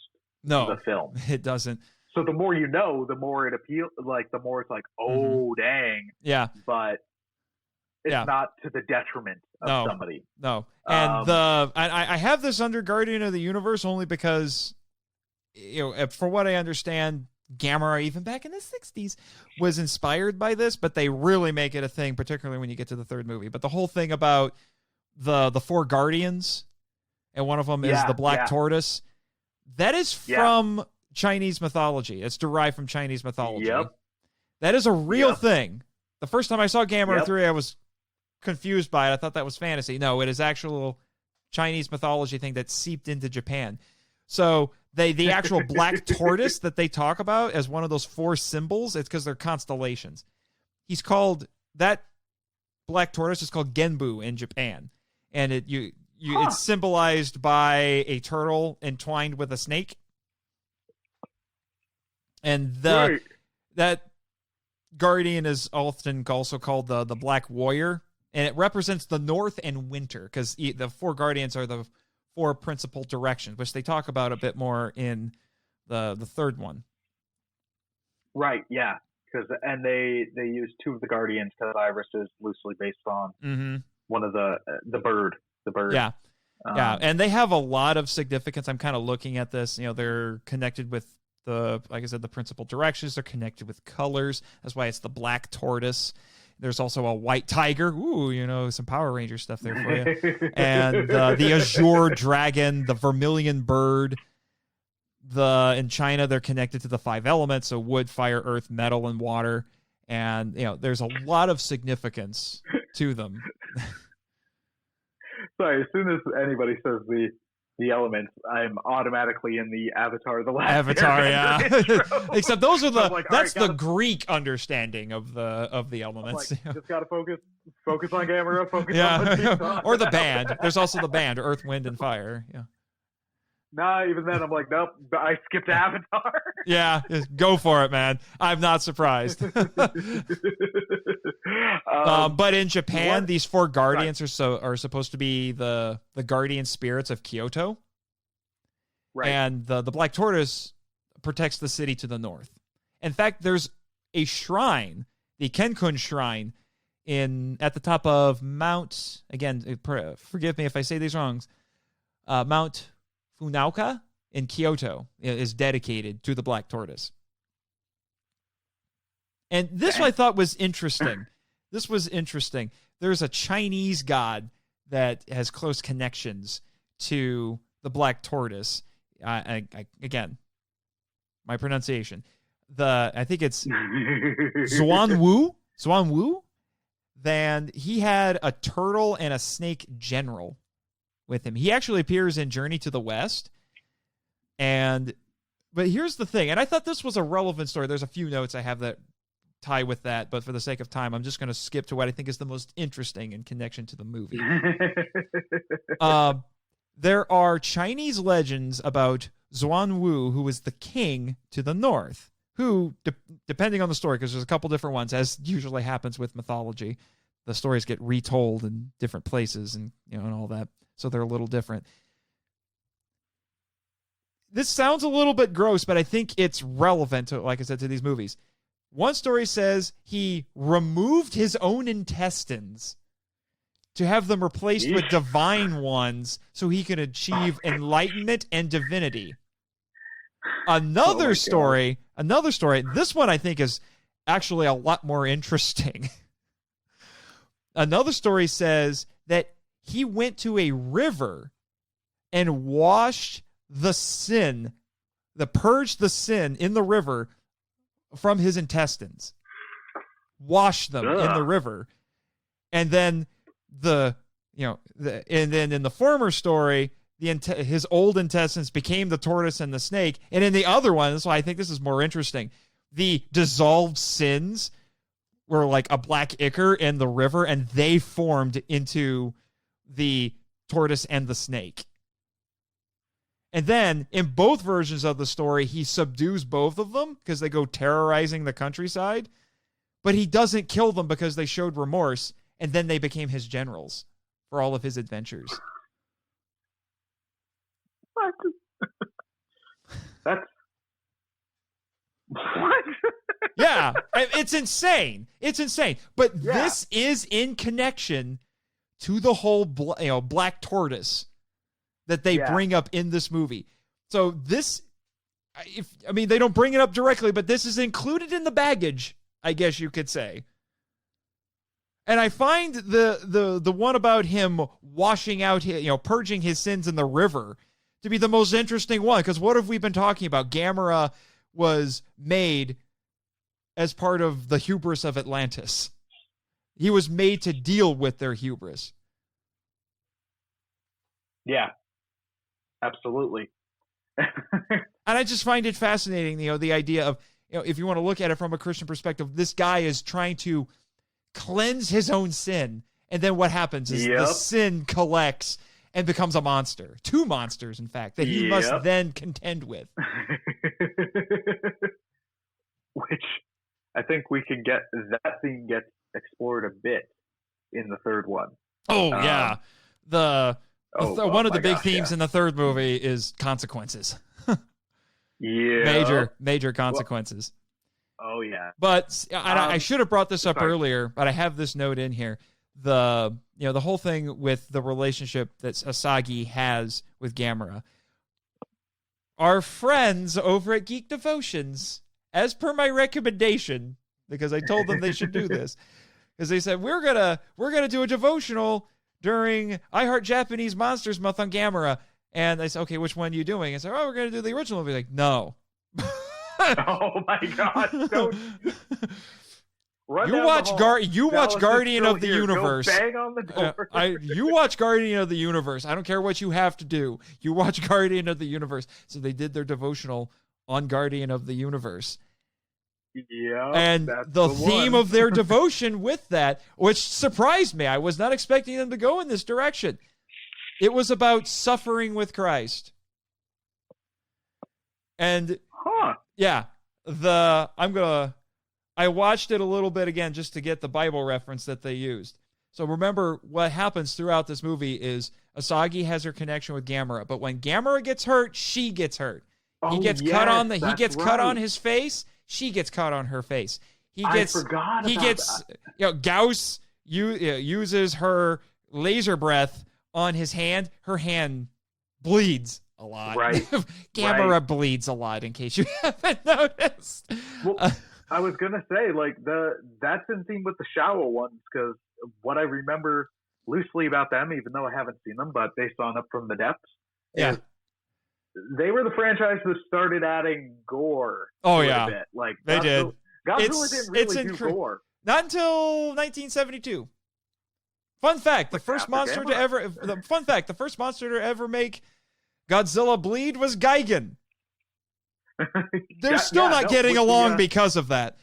the film. It doesn't. So the more you know, the more it appeals. Like the more it's like, oh dang. Yeah. But it's Yeah. not to the detriment of somebody. No. And I have this under Guardian of the Universe only because, for what I understand, Gamera, even back in the 60s, was inspired by this, but they really make it a thing, particularly when you get to the third movie. But the whole thing about the four Guardians, and one of them is the Black Tortoise, that is from Chinese mythology. It's derived from Chinese mythology. Yep. That is a real thing. The first time I saw Gamera 3, I was confused by it. I thought that was fantasy. No, it is actual Chinese mythology thing that seeped into Japan. So the actual black tortoise that they talk about as one of those four symbols, it's because they're constellations. That black tortoise is called Genbu in Japan. And it's symbolized by a turtle entwined with a snake. And that guardian is often also called the Black Warrior. And it represents the north and winter, because the four guardians are the four principal directions, which they talk about a bit more in the third one. Right, yeah. And they use two of the guardians because Iris is loosely based on one of the bird. The bird. Yeah. And they have a lot of significance. I'm kind of looking at this. They're connected with like I said, the principal directions. They're connected with colors. That's why it's the black tortoise. There's also a white tiger. Ooh, some Power Ranger stuff there for you. And the azure dragon, the vermilion bird. In China, they're connected to the five elements, so wood, fire, earth, metal, and water. And, there's a lot of significance to them. Sorry, as soon as anybody says the elements, I'm automatically in the Avatar: The Last Avatar, yeah. Except those are that's the right, Greek understanding of the elements. Just gotta focus on Gamera, focus on or the band. There's also the band, Earth, Wind, and Fire. Yeah. Nah, even then I'm like, nope, I skipped Avatar. Yeah, go for it, man. I'm not surprised. But in Japan, these four guardians are supposed to be the guardian spirits of Kyoto. Right. And the Black Tortoise protects the city to the north. In fact, there's a shrine, the Kenkun Shrine, at the top of Mount, again, forgive me if I say these wrong, Mount Funaoka in Kyoto is dedicated to the Black Tortoise. And this I thought was interesting. This was interesting. There's a Chinese god that has close connections to the Black Tortoise. Again, my pronunciation. I think it's Zhuan Wu. Then he had a turtle and a snake general with him. He actually appears in Journey to the West. But here's the thing, and I thought this was a relevant story. There's a few notes I have that tie with that, but for the sake of time, I'm just going to skip to what I think is the most interesting in connection to the movie. There are Chinese legends about Zhuan Wu, who was the king to the north, who, depending on the story, because there's a couple different ones, as usually happens with mythology, the stories get retold in different places and and all that, so they're a little different. This sounds a little bit gross, but I think it's relevant to, like I said, to these movies. One story says he removed his own intestines to have them replaced with divine ones so he could achieve enlightenment and divinity. Another story, this one I think is actually a lot more interesting. Another story says that he went to a river and washed purged the sin in the river from his intestines. Washed them in the river. And then and then in the former story, his old intestines became the tortoise and the snake. And in the other one, that's why I think this is more interesting, the dissolved sins were like a black ichor in the river, and they formed into the tortoise and the snake. And then, in both versions of the story, he subdues both of them because they go terrorizing the countryside. But he doesn't kill them because they showed remorse, and then they became his generals for all of his adventures. What? Yeah, it's insane. It's insane. But this is in connection to the whole Black Tortoise that they bring up in this movie. So this, they don't bring it up directly, but this is included in the baggage, I guess you could say. And I find the one about him washing out, purging his sins in the river to be the most interesting one. Because what have we been talking about? Gamera was made as part of the hubris of Atlantis. He was made to deal with their hubris. Yeah, absolutely. And I just find it fascinating, the idea of, if you want to look at it from a Christian perspective, this guy is trying to cleanse his own sin. And then what happens is the sin collects and becomes a monster. 2 monsters, in fact, that he must then contend with. Which I think we can get, that theme gets explored a bit in the third one. Oh, yeah. One of the big themes in the third movie is consequences. Major consequences. Oh, yeah. But I should have brought this up earlier, but I have this note in here. The whole thing with the relationship that Asagi has with Gamera. Our friends over at Geek Devotions, as per my recommendation, because I told them they should do this, because they said we're gonna do a devotional during I Heart Japanese Monsters Month on Gamera, and I said, okay, which one are you doing? I said, we're gonna do the original movie. Like, no. Oh my God! Don't. You watch Guardian of the Universe. Go bang on the door. You watch Guardian of the Universe. I don't care what you have to do. You watch Guardian of the Universe. So they did their devotional on Guardian of the Universe. Yeah. And the theme of their devotion with that, which surprised me. I was not expecting them to go in this direction. It was about suffering with Christ. And I watched it a little bit again just to get the Bible reference that they used. So remember, what happens throughout this movie is Asagi has her connection with Gamera, but when Gamera gets hurt, she gets hurt. He gets cut on his face. She gets cut on her face. Gauss uses her laser breath on his hand. Her hand bleeds a lot. Right. Gamera bleeds a lot, in case you haven't noticed. Well, I was gonna say, that's in theme with the Showa ones, because what I remember loosely about them, even though I haven't seen them, but based on Up From the Depths, they were the franchise that started adding gore. Oh yeah, a bit. Like they did. Godzilla didn't really do gore. Not until 1972. Fun fact: the first monster to ever make Godzilla bleed was Gigan. They're still not getting along because of that.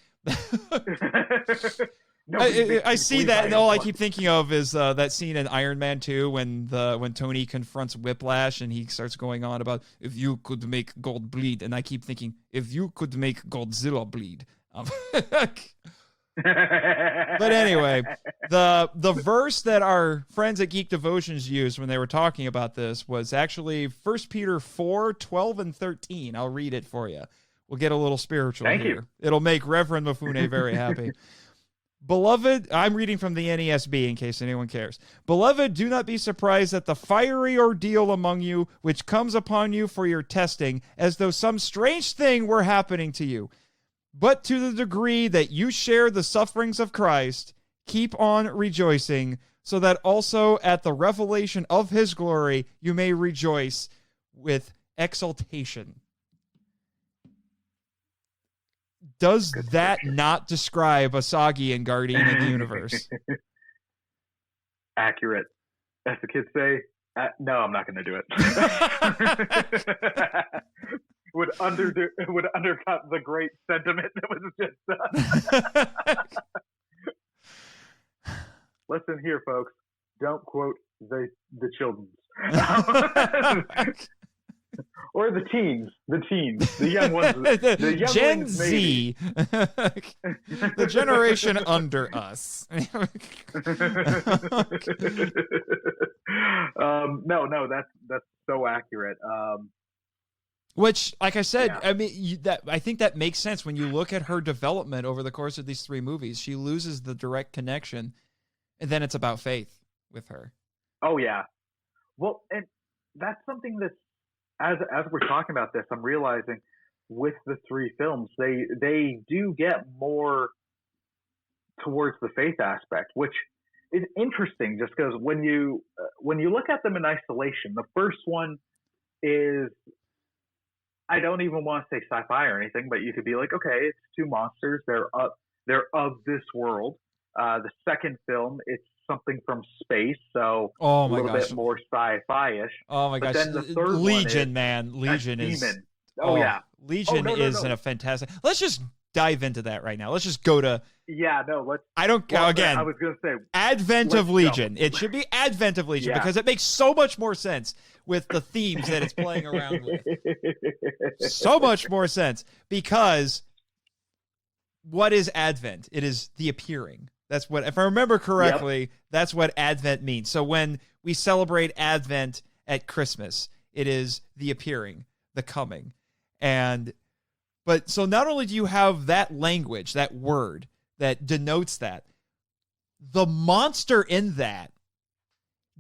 I see that, and all I keep thinking of is that scene in Iron Man 2 when Tony confronts Whiplash and he starts going on about if you could make gold bleed, and I keep thinking if you could make Godzilla bleed. But anyway, the verse that our friends at Geek Devotions used when they were talking about this was actually 1 Peter 4:12 and 13. I'll read it for you. We'll get a little spiritual here. You. It'll make Reverend Mifune very happy. Beloved, I'm reading from the NESB in case anyone cares. Beloved, do not be surprised at the fiery ordeal among you, which comes upon you for your testing, as though some strange thing were happening to you. But to the degree that you share the sufferings of Christ, keep on rejoicing, so that also at the revelation of his glory you may rejoice with exultation. Does that not describe Asagi and Guardian of the Universe? Accurate. As the kids say, no, I'm not going to do it. would undercut the great sentiment that was just done. Listen here, folks. Don't quote the children. Or the teens, the young ones, the young Gen ones, Z, the generation under us. No, that's so accurate. Which, like I said, Yeah. I mean, I think that makes sense when you look at her development over the course of these 3 movies. She loses the direct connection, and then it's about faith with her. Oh yeah. Well, and that's something that, as we're talking about this, I'm realizing with the 3 films, they do get more towards the faith aspect, which is interesting. Just because when you look at them in isolation, the first one is, I don't even want to say sci-fi or anything, but you could be like, okay, it's 2 monsters. They're of this world. The second film, it's something from space, so a little bit more sci-fi-ish. Oh my gosh! Then the third Legion, one is man, Legion is. Demon. Oh yeah, Legion is a fantastic. Let's just dive into that right now. Let's just go to. Yeah, no, let's. I don't. Well, again, I was going to say Advent of Legion. It should be Advent of Legion because it makes so much more sense with the themes that it's playing around with. So much more sense because what is Advent? It is the appearing. That's what, if I remember correctly, that's what Advent means. So when we celebrate Advent at Christmas, it is the appearing, the coming. But so not only do you have that language, that word that denotes that, the monster in that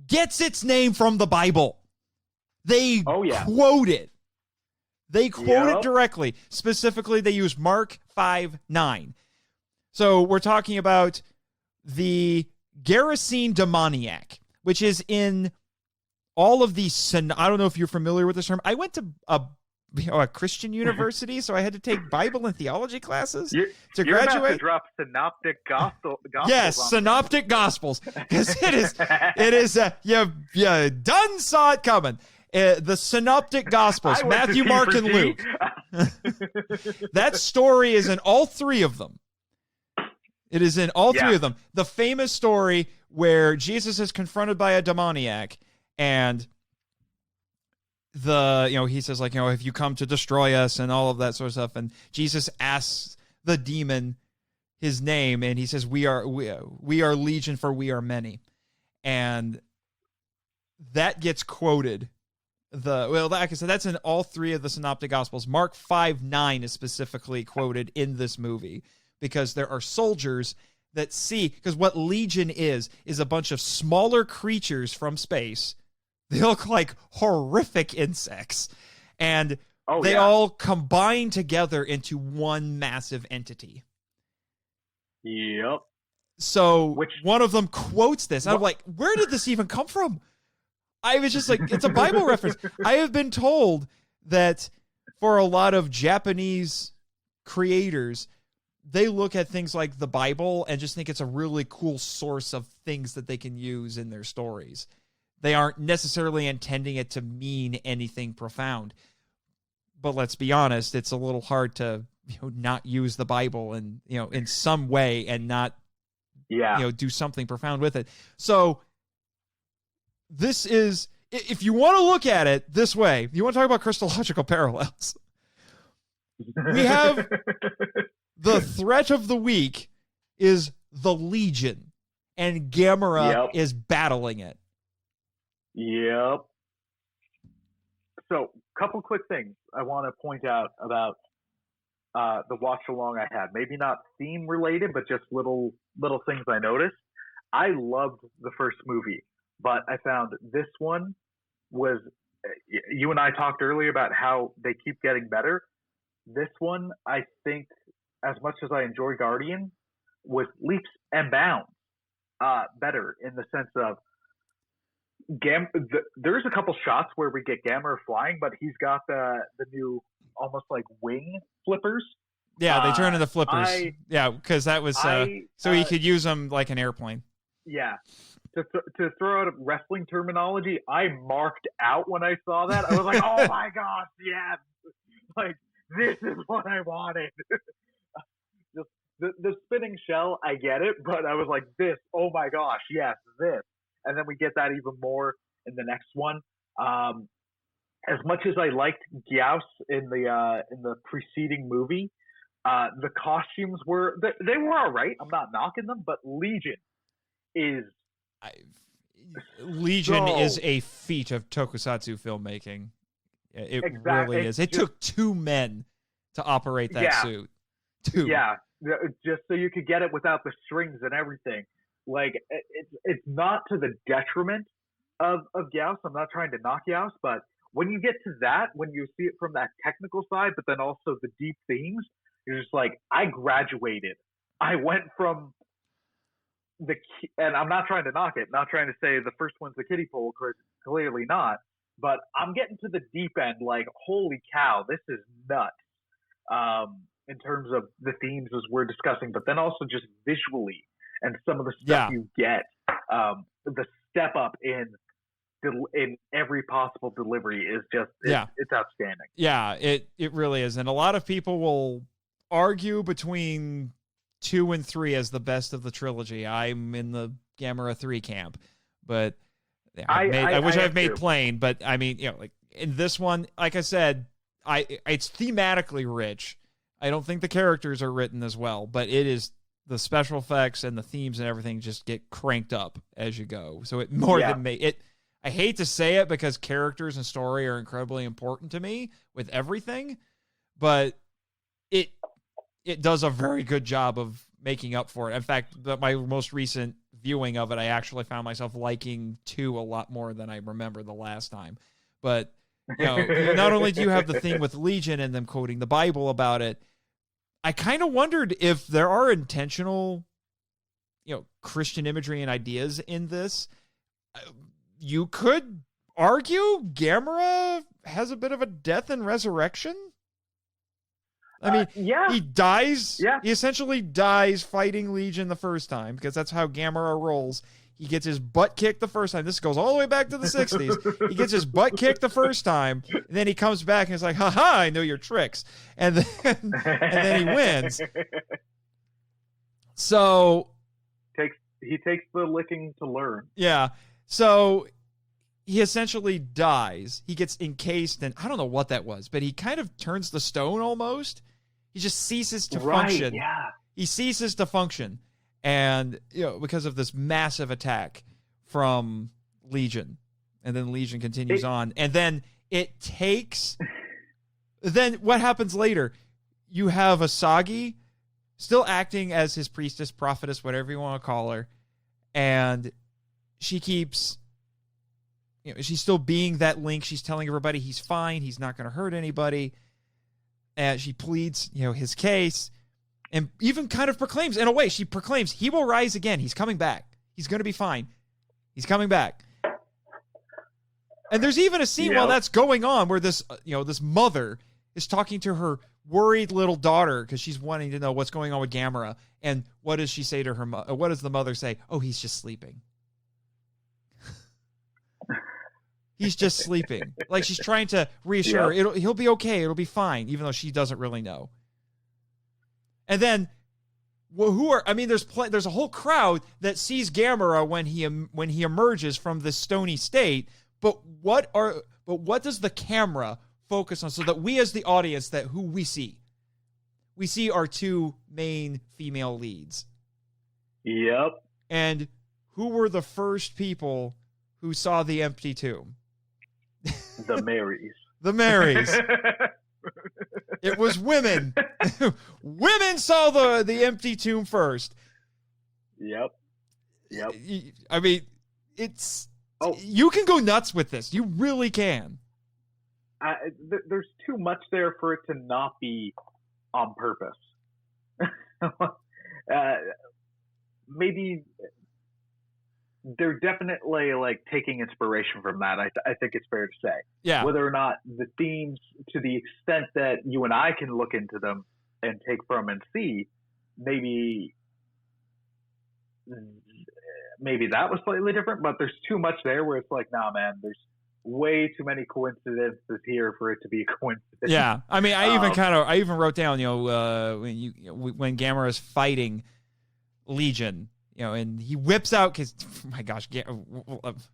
gets its name from the Bible. They quote it. They quote it directly. Specifically, they use Mark 5:9. So we're talking about the Gerasene demoniac, which is in all of these. I don't know if you're familiar with this term. I went to a Christian university, so I had to take Bible and theology classes to graduate. You're about to drop synoptic gospels. Yes, synoptic gospels, because it is. You done saw it coming. The synoptic gospels, Matthew, Mark, and Luke. That story is in all 3 of them. It is in all 3 of them. The famous story where Jesus is confronted by a demoniac, and he says, like, if you come to destroy us and all of that sort of stuff, and Jesus asks the demon his name, and he says, we are legion, for we are many. And that gets quoted. Like I said, that's in all 3 of the synoptic gospels. Mark 5:9 is specifically quoted in this movie, because there are soldiers that see, because what Legion is a bunch of smaller creatures from space. They look like horrific insects, and they all combine together into one massive entity. Yep. So one of them quotes this. I'm like, where did this even come from? I was just like, it's a Bible reference. I have been told that for a lot of Japanese creators, they look at things like the Bible and just think it's a really cool source of things that they can use in their stories. They aren't necessarily intending it to mean anything profound. But let's be honest, it's a little hard to not use the Bible and in some way and not do something profound with it. So this is, if you want to look at it this way, you want to talk about Christological parallels. We have the threat of the week is the Legion, and Gamera is battling it. Yep. So, couple quick things I want to point out about the watch along I had. Maybe not theme related, but just little things I noticed. I loved the first movie, but I found this one was. You and I talked earlier about how they keep getting better. This one, I think, as much as I enjoy Guardian, was leaps and bounds better in the sense of there's a couple shots where we get Gamera flying, but he's got the new almost like wing flippers. Yeah, they turn into flippers. Because that was so he could use them like an airplane. Yeah. To throw out wrestling terminology, I marked out when I saw that. I was like, oh my gosh, yes. Like, this is what I wanted. The spinning shell, I get it, but I was like, this, oh my gosh, yes, this. And then we get that even more in the next one. As much as I liked Gyaos in the preceding movie, the costumes were all right. I'm not knocking them, but Legion is is a feat of tokusatsu filmmaking. It really is. It took 2 men to operate that suit. 2. Yeah, just so you could get it without the strings and everything. Like, it's not to the detriment of Gauss. I'm not trying to knock Gauss, but when you get to that, when you see it from that technical side, but then also the deep themes, you're just like, I graduated. I went from and I'm not trying to knock it, not trying to say the first one's the kiddie pool, because clearly not, but I'm getting to the deep end, like, holy cow, this is nuts. In terms of the themes as we're discussing, but then also just visually and some of the stuff you get, the step up in every possible delivery is just it's outstanding. Yeah, it really is, and a lot of people will argue between 2 and 3 as the best of the trilogy. I'm in the Gamera 3 camp, but I wish I've made plain. But I mean, like in this one, like I said, it's thematically rich. I don't think the characters are written as well, but it is the special effects and the themes and everything just get cranked up as you go. So it more than made it. I hate to say it because characters and story are incredibly important to me with everything, but it does a very good job of making up for it. In fact, my most recent viewing of it, I actually found myself liking 2 a lot more than I remember the last time. But not only do you have the thing with Legion and them quoting the Bible about it, I kind of wondered if there are intentional, Christian imagery and ideas in this. You could argue Gamera has a bit of a death and resurrection. I mean, he dies. Yeah. He essentially dies fighting Legion the first time, because that's how Gamera rolls. He gets his butt kicked the first time. This goes all the way back to the 60s. He gets his butt kicked the first time, and then he comes back and is like, "Ha-ha, I know your tricks." And then he wins. So he takes the licking to learn. Yeah. So he essentially dies. He gets encased, and I don't know what that was, but he kind of turns to stone almost. He just ceases to function. Yeah. He ceases to function. And, because of this massive attack from Legion. And then Legion continues on. And then it takes... Then what happens later? You have Asagi still acting as his priestess, prophetess, whatever you want to call her. And she keeps... she's still being that link. She's telling everybody he's fine. He's not going to hurt anybody. And she pleads, his case. And even kind of proclaims, in a way, she proclaims he will rise again. He's coming back. He's going to be fine. He's coming back. And there's even a scene while that's going on where this, this mother is talking to her worried little daughter because she's wanting to know what's going on with Gamera. And what does she say to her? What does the mother say? Oh, he's just sleeping. He's just sleeping. Like, she's trying to reassure her. He'll be okay. It'll be fine, even though she doesn't really know. And then, there's a whole crowd that sees Gamera when he emerges from this stony state. But what does the camera focus on so that we as the audience who we see our 2 main female leads? Yep. And who were the first people who saw the empty tomb? The Marys. The Marys. It was women. Women saw the empty tomb first. Yep. I mean, you can go nuts with this. You really can. There's too much there for it to not be on purpose. Maybe they're definitely taking inspiration from that. I think it's fair to say. Yeah. Whether or not the themes, to the extent that you and I can look into them and take from and see, maybe that was slightly different. But there's too much there where it's like, nah, man, there's way too many coincidences here for it to be a coincidence. Yeah. I mean, I even wrote down, when Gamera is fighting Legion. And he whips out, because, my gosh,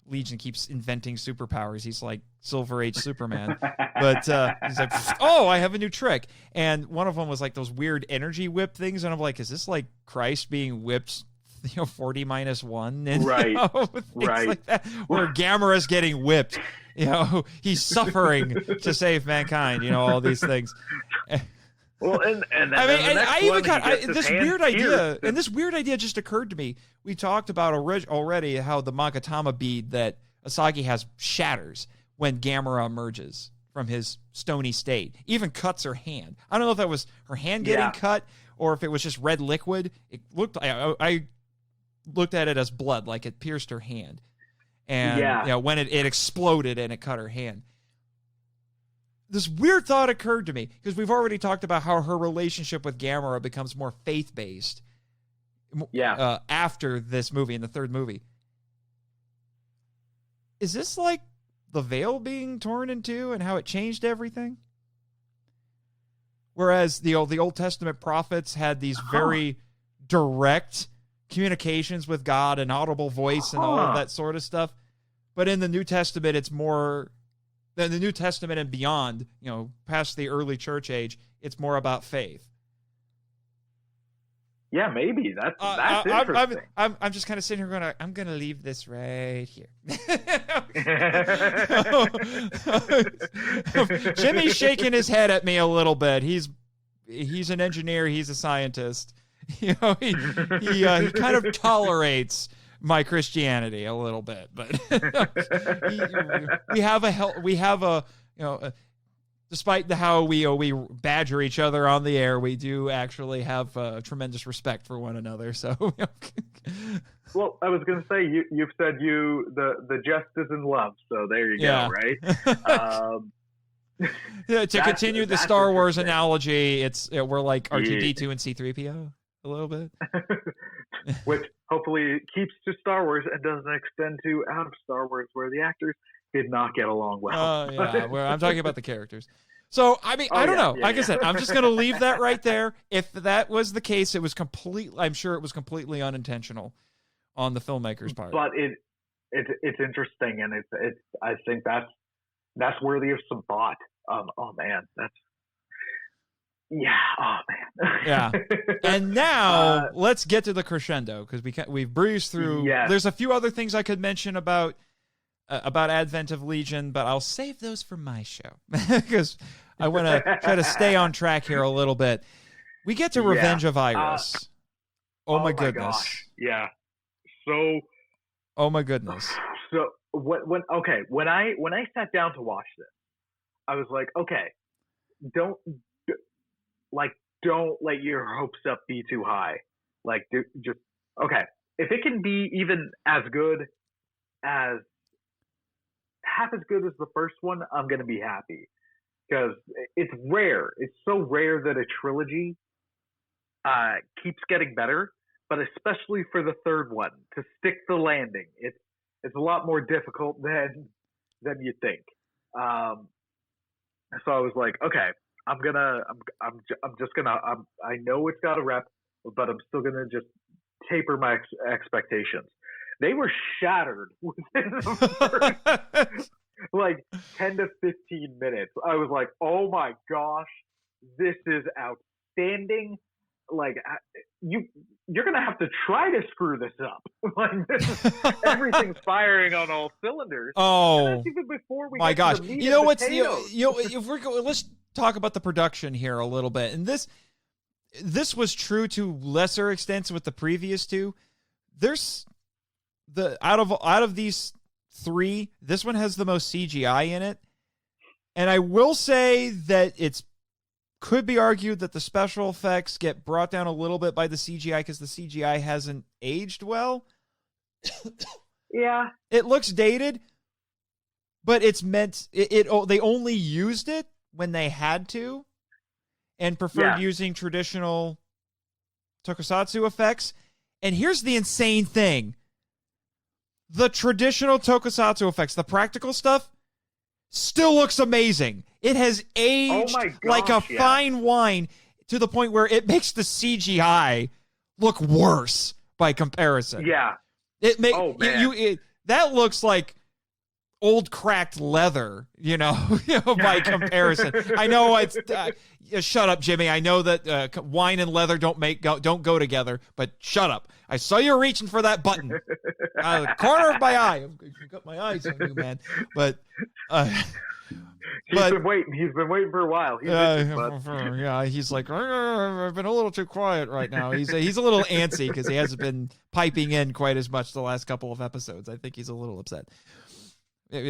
Legion keeps inventing superpowers. He's like Silver Age Superman. But he's like, oh, I have a new trick. And one of them was like those weird energy whip things. And I'm like, is this like Christ being whipped 40 minus 1 and right, things right. like that, where Gamera's getting whipped. He's suffering to save mankind. All these things. Well, and I mean, and I even got this weird idea, and this weird idea just occurred to me. We talked about already how the Magatama bead that Asagi has shatters when Gamera emerges from his stony state. Even cuts her hand. I don't know if that was her hand getting cut or if it was just red liquid. It looked. I looked at it as blood, like it pierced her hand, and when it exploded and it cut her hand. This weird thought occurred to me because we've already talked about how her relationship with Gamera becomes more faith-based after this movie, in the third movie. Is this like the veil being torn in two and how it changed everything? Whereas the Old Testament prophets had these very direct communications with God, an audible voice and all of that sort of stuff. But in the New Testament, it's more... The New Testament and beyond, past the early church age, it's more about faith. Yeah, maybe that's interesting. I'm just kind of sitting here going, I'm going to leave this right here. Jimmy's shaking his head at me a little bit. He's an engineer. He's a scientist. He kind of tolerates my Christianity a little bit, but we have a despite how we badger each other on the air, we do actually have tremendous respect for one another. So, well, I was going to say you've said the jest is in love, so there you go, right? To continue the Star Wars analogy, we're like R2-D2 and C-3PO a little bit. Which hopefully keeps to Star Wars and doesn't extend to out of Star Wars, where the actors did not get along well. Well, I'm talking about the characters. So, I mean, I don't know. Like I said, I'm just going to leave that right there. If that was the case, I'm sure it was completely unintentional on the filmmaker's part. But it's interesting, and I think that's worthy of some thought. Oh man, that's. Yeah. Oh man. Yeah. And now let's get to the crescendo, because we've breezed through. Yes. There's a few other things I could mention about Advent of Legion, but I'll save those for my show because I want to try to stay on track here a little bit. We get to Revenge of Iris. Oh my goodness. Gosh. Yeah. So. Oh my goodness. So when I sat down to watch this, I was like, okay, don't let your hopes up be too high. Just okay. If it can be even as good as half as good as the first one, I'm gonna be happy, because it's rare. It's so rare that a trilogy keeps getting better, but especially for the third one to stick the landing, it's a lot more difficult than you think. So I was like, okay. I know it's got a rep, but I'm still gonna just taper my expectations. They were shattered within the first, 10 to 15 minutes. I was like, oh my gosh, this is outstanding. You're gonna have to try to screw this up. Everything's firing on all cylinders. Oh, and that's even before we my get gosh! to the meat You know and what's potatoes. if we're going, let's talk about the production here a little bit. And this was true to lesser extents with the previous two. There's out of these three, this one has the most CGI in it, and I will say that could be argued that the special effects get brought down a little bit by the CGI because the CGI hasn't aged well. Yeah. It looks dated, but it's meant they only used it when they had to and preferred using traditional tokusatsu effects. And here's the insane thing. The traditional tokusatsu effects, the practical stuff, still looks amazing. It has aged like a fine wine to the point where it makes the CGI look worse by comparison. Yeah. That looks like old cracked leather, by comparison. I know it's shut up, Jimmy. I know that wine and leather don't go together, but shut up. I saw you reaching for that button. The corner of my eye. You got my eyes on you, man. But He's been waiting. He's been waiting for a while. He's like, I've been a little too quiet right now. He's a little antsy because he hasn't been piping in quite as much the last couple of episodes. I think he's a little upset.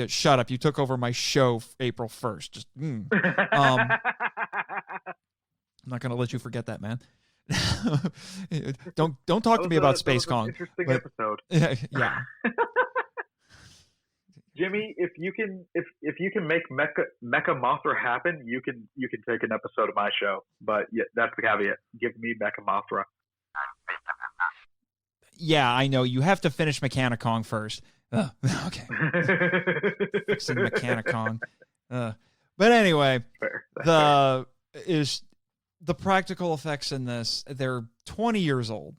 Shut up! You took over my show April 1st. Just, I'm not gonna let you forget that, man. Don't talk to me about Space Kong. Interesting episode. Yeah. Jimmy, if you can make Mecha Mothra happen, you can take an episode of my show. But yeah, that's the caveat. Give me Mecha Mothra. Yeah, I know. You have to finish Mechanicon first. Okay. Fixing Mechanicon. But anyway, the practical effects in this, they're 20 years old.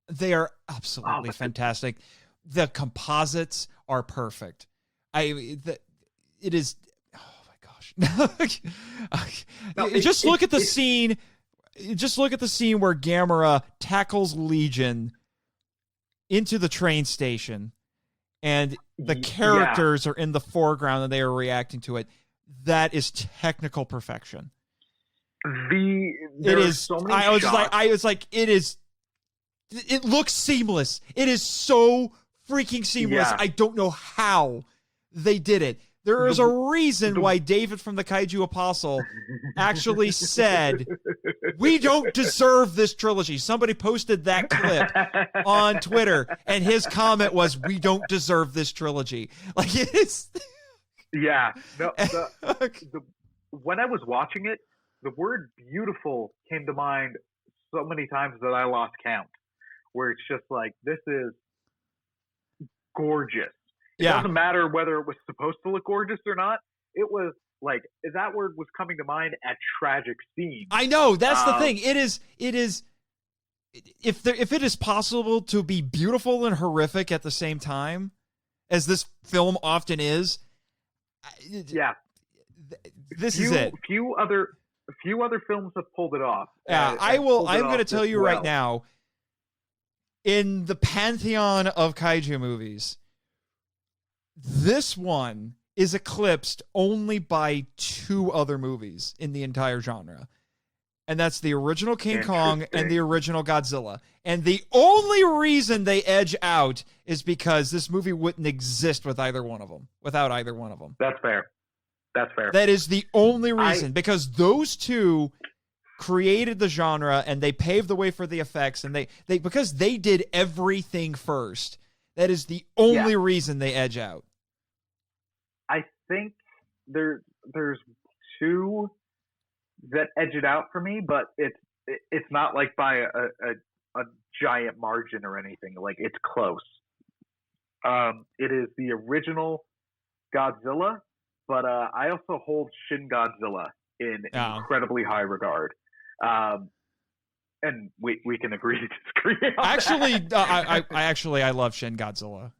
They are absolutely fantastic. The composites are perfect. It is. Oh my gosh! Just look at the scene. Just look at the scene where Gamera tackles Legion into the train station, and the characters are in the foreground and they are reacting to it. That is technical perfection. It is. So many I was like, it is. It looks seamless. It is so freaking seamless. Yeah. I don't know how they did it. There is a reason why David from the Kaiju Apostle actually said, we don't deserve this trilogy. Somebody posted that clip on Twitter, and his comment was, we don't deserve this trilogy. Like, it is. Yeah. No, when I was watching it, the word beautiful came to mind so many times that I lost count, where it's just like, this is gorgeous. It doesn't matter whether it was supposed to look gorgeous or not. It was like, that word was coming to mind at tragic scenes. I know, that's the thing. It is if it is possible to be beautiful and horrific at the same time, as this film often is. This is it. Few other films have pulled it off. Yeah, I'm going to tell you right now, in the pantheon of kaiju movies, this one is eclipsed only by two other movies in the entire genre. And that's the original King Kong and the original Godzilla. And the only reason they edge out is because this movie wouldn't exist without either one of them. That's fair. That is the only reason, because those two created the genre and they paved the way for the effects, and they because they did everything first. That is the only reason they edge out. I think there's two that edge it out for me, but it's not like by a giant margin or anything. Like, it's close. It is the original Godzilla, but I also hold Shin Godzilla in incredibly high regard. And we can agree to disagree on that. I love Shin Godzilla.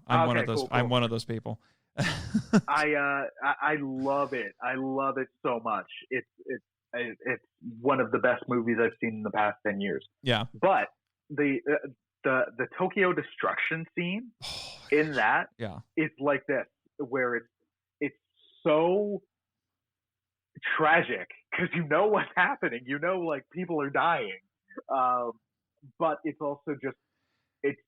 I'm one of those. Cool. I'm one of those people. I love it. I love it so much. It's one of the best movies I've seen in the past 10 years. Yeah. But the Tokyo destruction scene in that is like this, where it's so tragic because you know what's happening. You know, like, people are dying. But it's also just, it's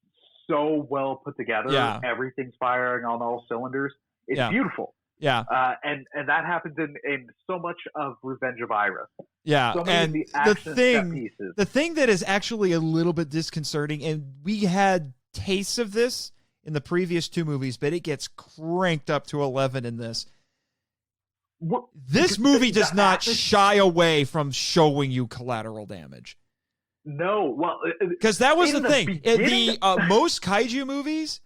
so well put together. Yeah. Everything's firing on all cylinders. It's beautiful. Yeah. And that happens in so much of Revenge of Iris. Yeah. So many of the thing that is actually a little bit disconcerting, and we had tastes of this in the previous two movies, but it gets cranked up to 11 in this. This movie does not shy away from showing you collateral damage. No, well, because that was the thing. Most kaiju movies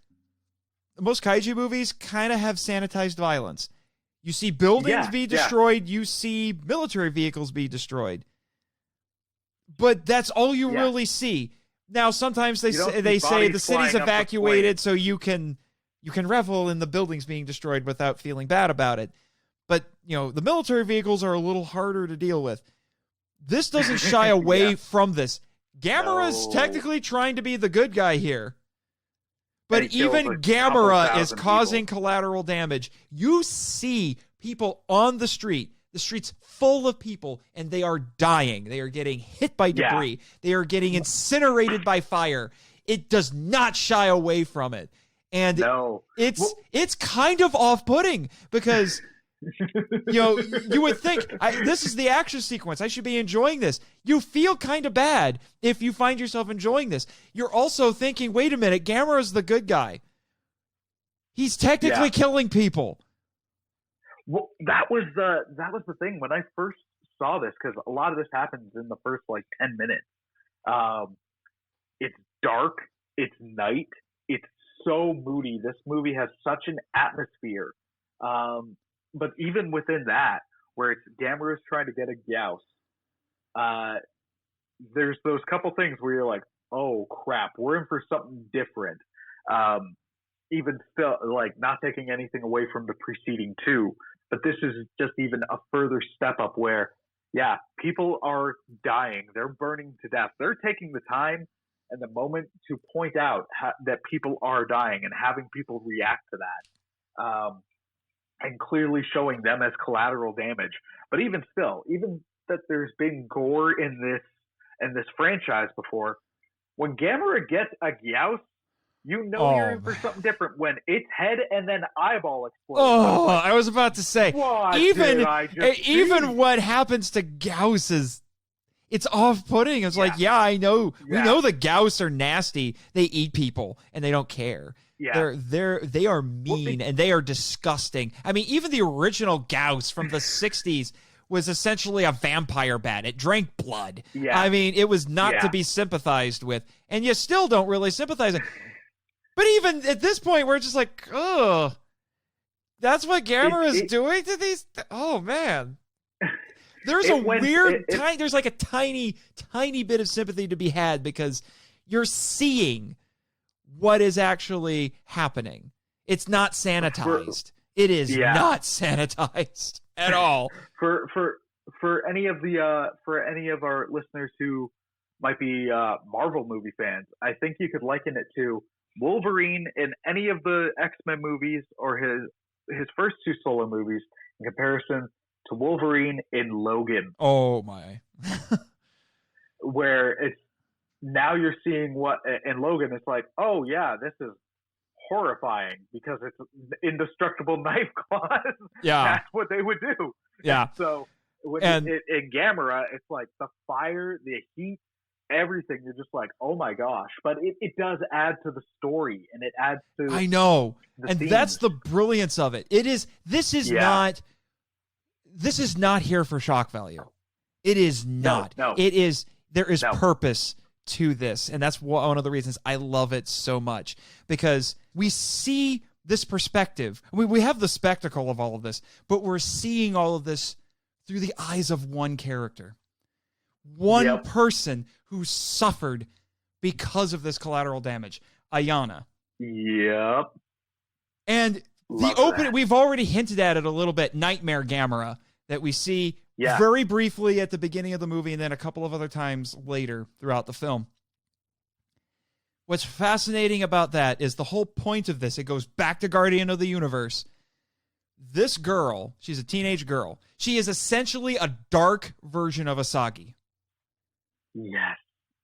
kind of have sanitized violence. You see buildings be destroyed. You see military vehicles be destroyed. But that's all you really see. Now, sometimes they say the city's evacuated, so you can You can revel in the buildings being destroyed without feeling bad about it. But, the military vehicles are a little harder to deal with. This doesn't shy away from this. Gamera's technically trying to be the good guy here. But even Gamera is causing collateral damage. You see people on the street, the street's full of people, and they are dying. They are getting hit by debris. Yeah. They are getting incinerated by fire. It does not shy away from it. And it's kind of off-putting because... you would think this is the action sequence. I should be enjoying this. You feel kind of bad if you find yourself enjoying this. You're also thinking, wait a minute, Gamera's the good guy. He's technically killing people. Well, that was the thing when I first saw this, because a lot of this happens in the first 10 minutes. It's dark. It's night. It's so moody. This movie has such an atmosphere. But even within that, where it's Gamera's trying to get a Gauss, there's those couple things where you're like, oh crap, we're in for something different. Even still, not taking anything away from the preceding two, but this is just even a further step up where, people are dying. They're burning to death. They're taking the time and the moment to point out that people are dying and having people react to that. And clearly showing them as collateral damage. But even still, even that there's been gore in this franchise before, when Gamera gets a Gauss, you're in for something different when its head and then eyeball explodes. Oh, I was about to say, even what happens to Gauss is, it's off-putting. It's I know. Yeah. We know the Gauss are nasty. They eat people and they don't care. Yeah. They are mean and they are disgusting. I mean, even the original Gauss from the 60s was essentially a vampire bat. It drank blood. Yeah. I mean, it was not to be sympathized with. And you still don't really sympathize with. But even at this point, we're just like, ugh. That's what Gamera is doing to these? Oh, man. There's there's a tiny, tiny bit of sympathy to be had because you're seeing what is actually happening. It's not sanitized. It is not sanitized at all. For any of our listeners who might be Marvel movie fans, I think you could liken it to Wolverine in any of the X-Men movies or his first two solo movies in comparison to Wolverine in Logan. Oh my. Where it's now you're seeing what in Logan, it's like, oh yeah, this is horrifying because it's indestructible knife claws. Yeah. That's what they would do. Yeah. So in Gamera, it's like the fire, the heat, everything. You're just like, oh my gosh. But it does add to the story and it adds to I know. And themes. That's the brilliance of it. This is not here for shock value. It is not. No. There is purpose to this. And that's one of the reasons I love it so much. Because we see this perspective. We have the spectacle of all of this, but we're seeing all of this through the eyes of one character. One person who suffered because of this collateral damage. Ayana. Yep. And the opening, we've already hinted at it a little bit, Nightmare Gamera, that we see very briefly at the beginning of the movie and then a couple of other times later throughout the film. What's fascinating about that is the whole point of this, it goes back to Guardian of the Universe. This girl, she's a teenage girl. She is essentially a dark version of Asagi. Yes.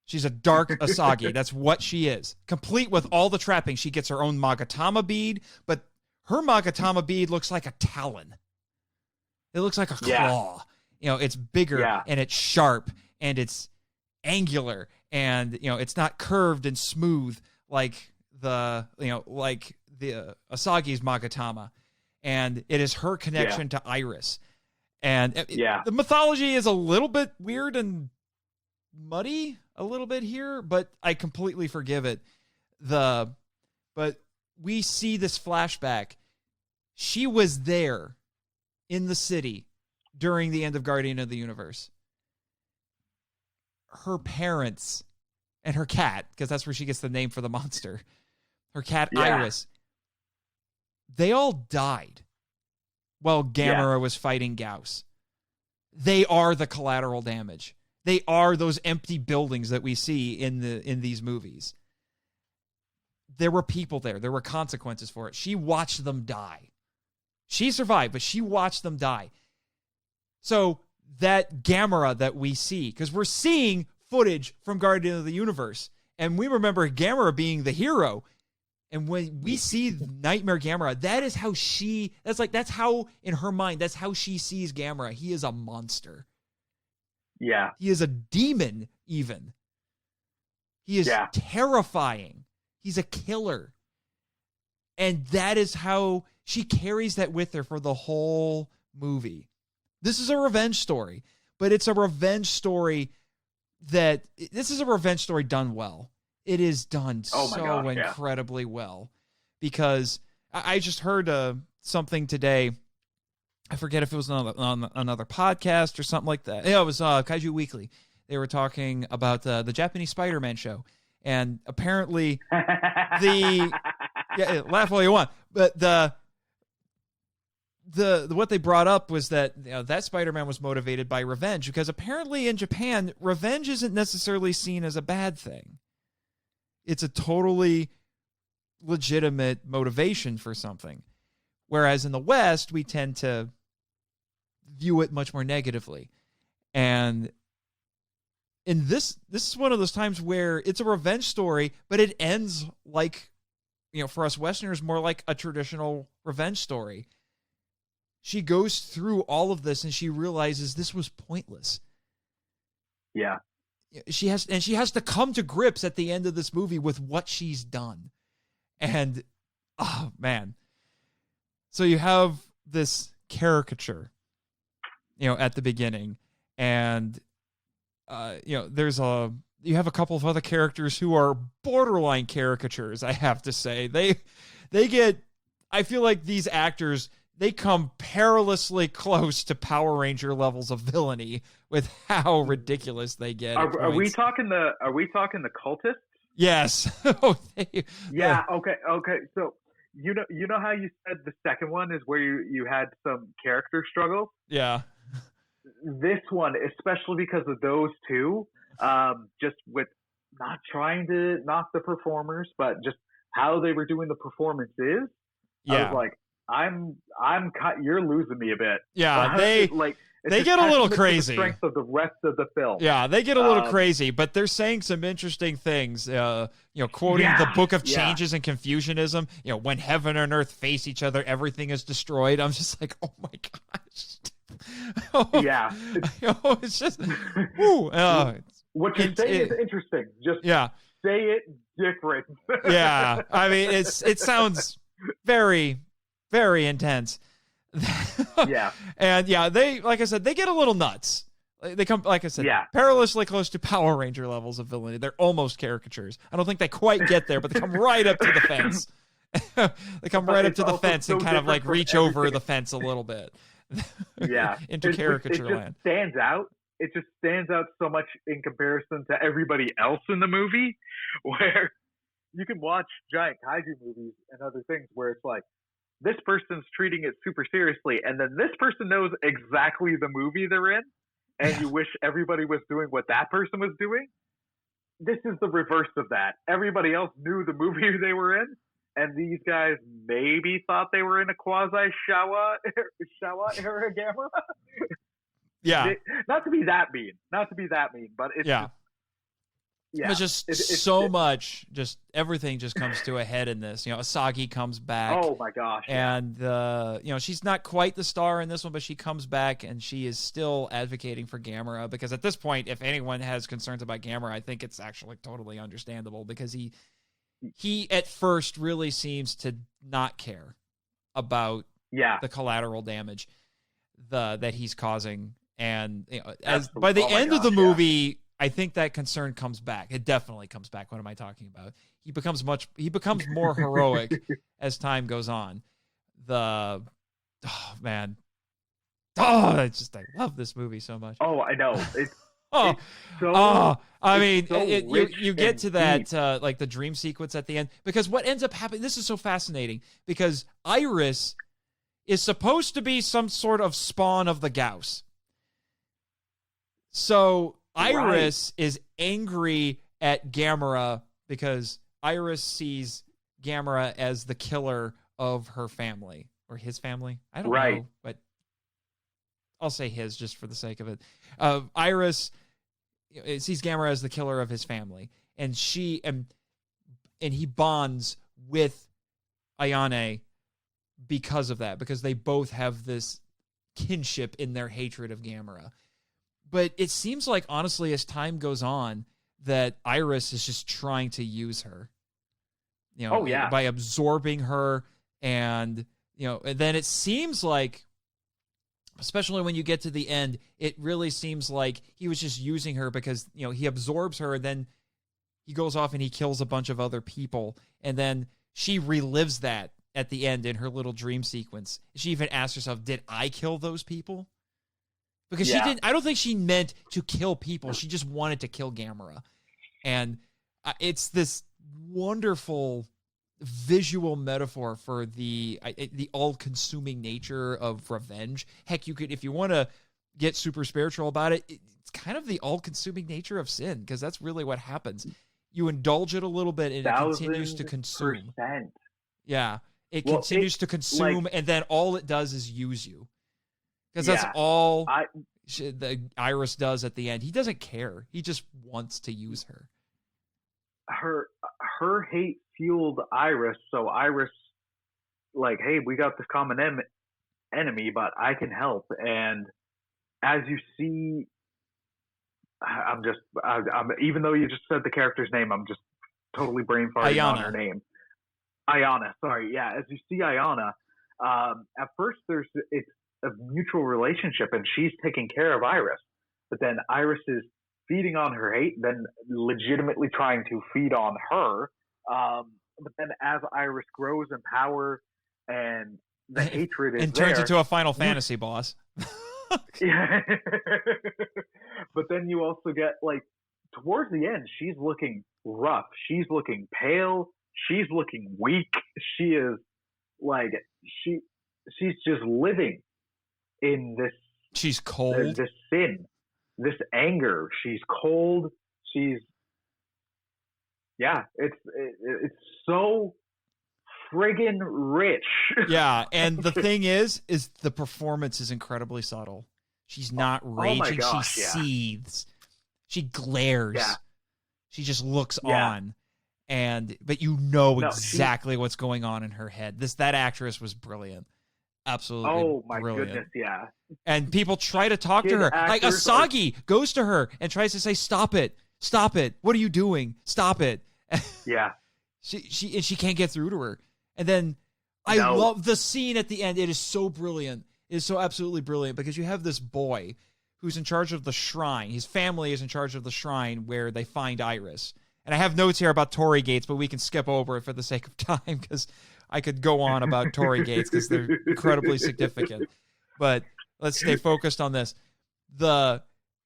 She's a dark Asagi. That's what she is. Complete with all the trappings. She gets her own Magatama bead, but her Magatama bead looks like a talon. It looks like a claw. It's bigger and it's sharp and it's angular and, it's not curved and smooth like the Asagi's Magatama. And it is her connection to Iris. And the mythology is a little bit weird and muddy a little bit here, but I completely forgive it. But we see this flashback. She was there in the city during the end of Guardian of the Universe. Her parents and her cat, because that's where she gets the name for the monster. Her cat, Iris, they all died while Gamera was fighting Gauss. They are the collateral damage. They are those empty buildings that we see in these movies. There were people there. There were consequences for it. She watched them die. She survived, but she watched them die. So that Gamera that we see, because we're seeing footage from Guardian of the Universe, and we remember Gamera being the hero. And when we see Nightmare Gamera, that's how, in her mind, that's how she sees Gamera. He is a monster. Yeah. He is a demon, even. He is terrifying. He's a killer. And that is how she carries that with her for the whole movie. This is a revenge story, but it's a revenge story this is a revenge story done well. It is done incredibly well, because I just heard something today. I forget if it was on another podcast or something like that. Yeah, it was Kaiju Weekly. They were talking about the Japanese Spider-Man show, and apparently laugh all you want, but what they brought up was that that Spider-Man was motivated by revenge, because apparently in Japan, revenge isn't necessarily seen as a bad thing. It's a totally legitimate motivation for something. Whereas in the West, we tend to view it much more negatively. And in this is one of those times where it's a revenge story, but it ends like, for us Westerners, more like a traditional revenge story. She goes through all of this and she realizes this was pointless. Yeah. She has to come to grips at the end of this movie with what she's done. And, oh, man. So you have this caricature, at the beginning. And, you have a couple of other characters who are borderline caricatures, I have to say. I feel like these actors, they come perilously close to Power Ranger levels of villainy with how ridiculous they get. Are we talking the cultists? Yes. Yeah. Okay. So you know how you said the second one is where you had some character struggles? Yeah. This one, especially because of those two, just with not trying to knock the performers, but just how they were doing the performances. Yeah. I was like, you're losing me a bit. Yeah, they get a little crazy. The strength of the rest of the film. Yeah, they get a little crazy, but they're saying some interesting things. Quoting the Book of Changes and Confucianism. When heaven and earth face each other, everything is destroyed. I'm just like, oh my gosh. Yeah. It's just. Woo, what you're saying is interesting. Just say it different. Yeah, I mean it sounds very, very intense. Yeah. And they, like I said, they get a little nuts. They come, like I said, perilously close to Power Ranger levels of villainy. They're almost caricatures. I don't think they quite get there, but they come right up to the fence. They come right up to the fence and kind of like reach over the fence a little bit. Yeah. Into caricature land. It just stands out so much in comparison to everybody else in the movie, where you can watch giant kaiju movies and other things where it's like, this person's treating it super seriously, and then this person knows exactly the movie they're in, and you wish everybody was doing what that person was doing. This is the reverse of that. Everybody else knew the movie they were in, and these guys maybe thought they were in a quasi-Showa era Gamera. Yeah. Not to be that mean, but it's but just so much, just everything just comes to a head in this. Asagi comes back. Oh my gosh! And she's not quite the star in this one, but she comes back and she is still advocating for Gamera, because at this point, if anyone has concerns about Gamera, I think it's actually totally understandable, because he at first really seems to not care about the collateral damage that he's causing, and by the end of the movie. I think that concern comes back. It definitely comes back. What am I talking about? He becomes more heroic as time goes on. I love this movie so much. Oh, I know. It's so, I mean, so you get to that, deep. like the dream sequence at the end, because what ends up happening, this is so fascinating, because Iris is supposed to be some sort of spawn of the Gauss. So Iris is angry at Gamera because Iris sees Gamera as the killer of her family, or his family. I don't know, but I'll say his just for the sake of it. Iris sees Gamera as the killer of his family, and he bonds with Ayane because of that, because they both have this kinship in their hatred of Gamera. But it seems like, honestly, as time goes on, that Iris is just trying to use her, by absorbing her. And, and then it seems like, especially when you get to the end, it really seems like he was just using her because, he absorbs her, and then he goes off and he kills a bunch of other people. And then she relives that at the end in her little dream sequence. She even asks herself, did I kill those people? Because I don't think she meant to kill people. She just wanted to kill Gamera. And it's this wonderful visual metaphor for the all-consuming nature of revenge. Heck, you could, if you want to get super spiritual about it, it's kind of the all-consuming nature of sin, because that's really what happens. You indulge it a little bit, and it continues to consume. Yeah, it continues to consume, and then all it does is use you. Because that's all the Iris does at the end. He doesn't care. He just wants to use her. Her hate fueled Iris, so Iris, like, hey, we got this common enemy, but I can help. And as you see, I'm even though you just said the character's name, I'm just totally brain farting on her name. Ayana, sorry. Yeah, as you see Ayana, at first it's a mutual relationship, and she's taking care of Iris, but then Iris is feeding on her hate, then legitimately trying to feed on her. But then as Iris grows in power and the hatred is and turns into a Final Fantasy boss. Yeah. But then you also get, like, towards the end, she's looking rough. She's looking pale. She's looking weak. She is like, she's just living in this. She's cold. This sin, this anger. She's cold. She's, it's so friggin' rich. Yeah, and the thing is the performance is incredibly subtle. She's not raging. She seethes. She glares. Yeah. She just looks on. But exactly what's going on in her head. That actress was brilliant. Absolutely brilliant. Goodness, yeah. And people try to talk to her. Like Asagi goes to her and tries to say, "Stop it. Stop it. What are you doing? Stop it." Yeah. She can't get through to her. And then I love the scene at the end. It is so brilliant. It is so absolutely brilliant, because you have this boy who's in charge of the shrine. His family is in charge of the shrine where they find Iris. And I have notes here about Torii Gates, but we can skip over it for the sake of time, because I could go on about Torii Gates because they're incredibly significant. But let's stay focused on this.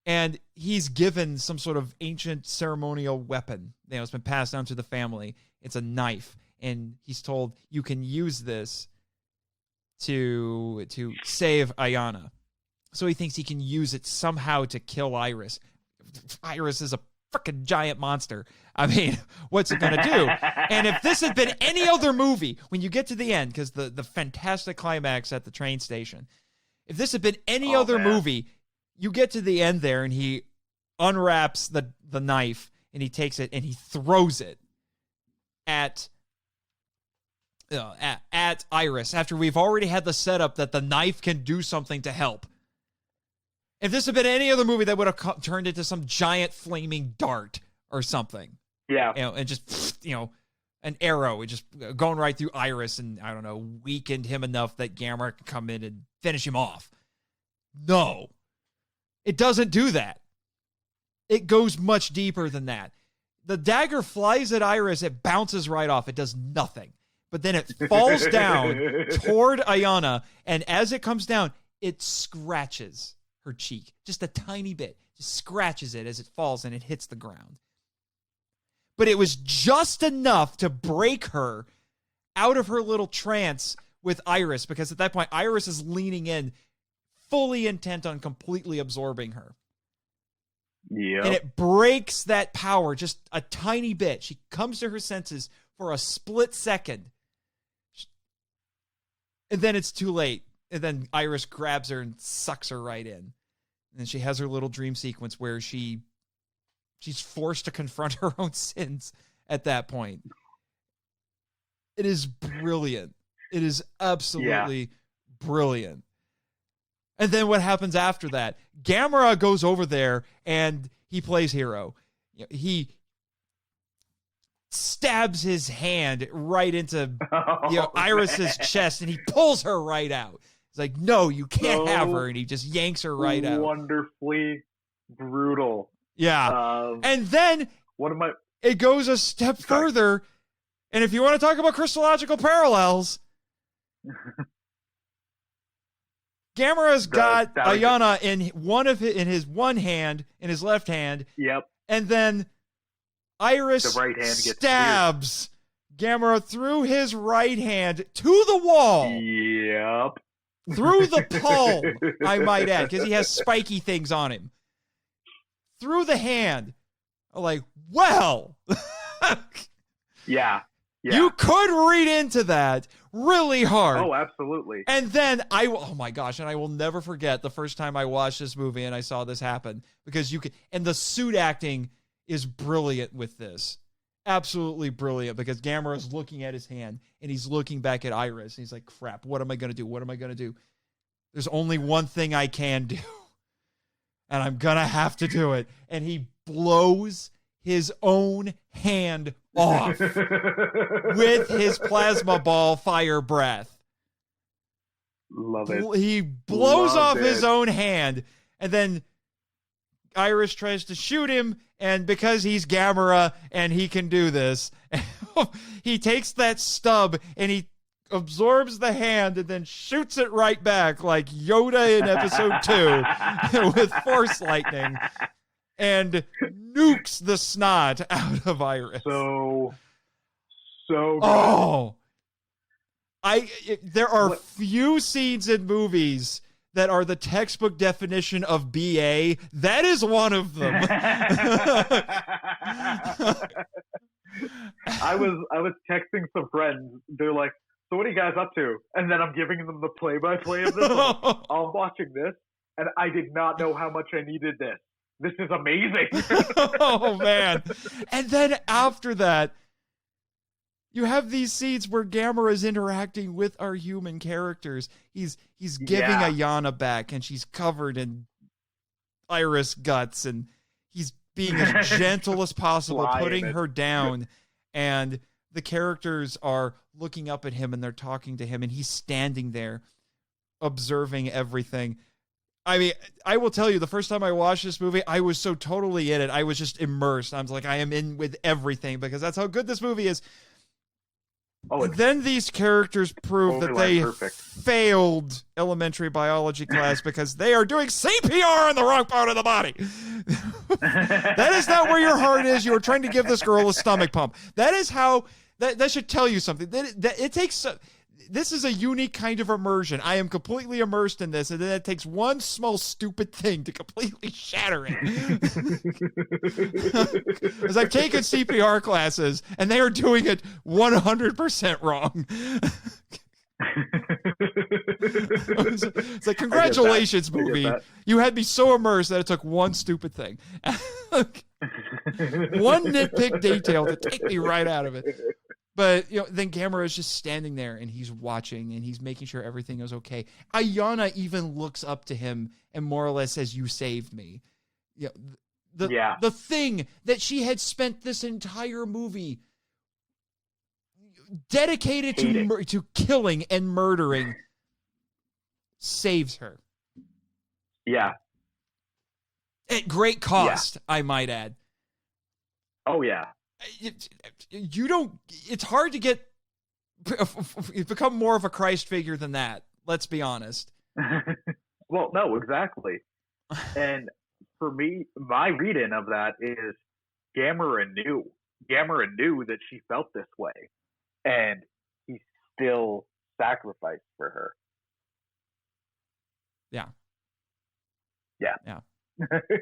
And he's given some sort of ancient ceremonial weapon. It's been passed down to the family. It's a knife. And he's told, you can use this to save Ayana. So he thinks he can use it somehow to kill Iris. Iris is a freaking giant monster. I mean, what's it going to do? And if this had been any other movie, when you get to the end, because the fantastic climax at the train station, if this had been any other movie, you get to the end there, and he unwraps the knife, and he takes it, and he throws it at Iris, after we've already had the setup that the knife can do something to help. If this had been any other movie, that would have turned into some giant flaming dart or something. Yeah. And just, an arrow, just going right through Iris, and, I don't know, weakened him enough that Gamera could come in and finish him off. No. It doesn't do that. It goes much deeper than that. The dagger flies at Iris, it bounces right off. It does nothing. But then it falls down toward Ayana, and as it comes down, it scratches her cheek just a tiny bit. just scratches it as it falls and it hits the ground. But it was just enough to break her out of her little trance with Iris, because at that point, Iris is leaning in, fully intent on completely absorbing her. Yeah. And it breaks that power just a tiny bit. She comes to her senses for a split second. And then it's too late. And then Iris grabs her and sucks her right in. And then she has her little dream sequence where she's forced to confront her own sins at that point. It is brilliant. It is absolutely brilliant. And then what happens after that? Gamera goes over there and he plays hero. He stabs his hand right into Iris's chest and he pulls her right out. He's like, no, you can't have her. And he just yanks her right out. Wonderfully brutal. Yeah. And then it goes a step further. And if you want to talk about Christological parallels, Gamera's got Ayana in his one hand, in his left hand. Yep. And then Iris the right hand stabs Gamera through his right hand to the wall. Yep. Through the palm, I might add, because he has spiky things on him. Through the hand. I'm like, well. Yeah. You could read into that really hard. Oh, absolutely. And then oh my gosh, and I will never forget the first time I watched this movie and I saw this happen, because and the suit acting is brilliant with this. Absolutely brilliant, because Gamera is looking at his hand and he's looking back at Iris and he's like, crap, what am I going to do? What am I going to do? There's only one thing I can do. And I'm going to have to do it. And he blows his own hand off with his plasma ball fire breath. Love it. He blows off his own hand, and then Iris tries to shoot him, and because he's Gamera and he can do this, he takes that stub and he absorbs the hand and then shoots it right back like Yoda in episode 2 with Force Lightning, and nukes the snot out of Iris. So good. Oh, there are few scenes in movies that are the textbook definition of BA. That is one of them. I was texting some friends. They're like, so what are you guys up to? And then I'm giving them the play-by-play of this. I'm watching this, and I did not know how much I needed this. This is amazing. Oh, man. And then after that, you have these scenes where Gamera is interacting with our human characters. He's giving Ayana back, and she's covered in Iris guts, and he's being as gentle as possible, putting her down. And the characters are looking up at him, and they're talking to him, and he's standing there observing everything. I mean, I will tell you, the first time I watched this movie, I was so totally in it. I was just immersed. I was like, I am in with everything, because that's how good this movie is. Oh, and then these characters prove that they failed elementary biology class because they are doing CPR on the wrong part of the body. That is not where your heart is. You are trying to give this girl a stomach pump. That is how that should tell you something. That it takes. This is a unique kind of immersion. I am completely immersed in this, and then it takes one small stupid thing to completely shatter it. As I've taken CPR classes, and they are doing it 100% wrong. It's like, congratulations, movie. You had me so immersed that it took one stupid thing. One nitpick detail to take me right out of it. But then Gamera is just standing there, and he's watching, and he's making sure everything is okay. Ayana even looks up to him and more or less says, "You saved me." The thing that she had spent this entire movie dedicated to killing and murdering saves her. Yeah. At great cost, I might add. Oh, yeah. It's hard to become more of a Christ figure than that. Let's be honest. Well, no, exactly. And for me, my read-in of that is Gamera knew that she felt this way, and he still sacrificed for her. Yeah. Yeah.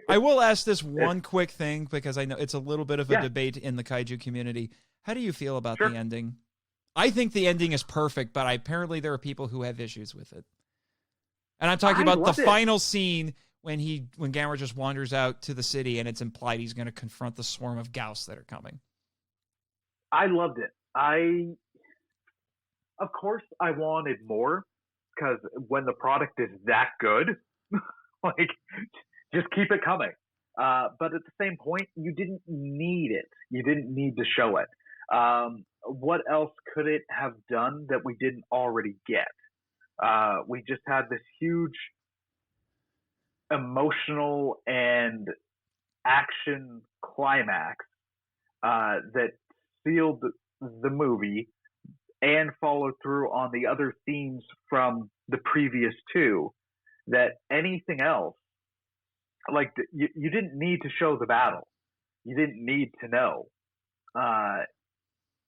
I will ask this one quick thing because I know it's a little bit of a debate in the kaiju community. How do you feel about the ending? I think the ending is perfect, but apparently there are people who have issues with it. And I'm talking about the final scene when Gamera just wanders out to the city and it's implied he's going to confront the swarm of Gauss that are coming. I loved it. Of course, I wanted more because when the product is that good, like, just keep it coming. But at the same point, you didn't need it. You didn't need to show it. What else could it have done that we didn't already get? We just had this huge emotional and action climax that sealed the movie and followed through on the other themes from the previous two, that anything else, like, you didn't need to show the battle. You didn't need to know,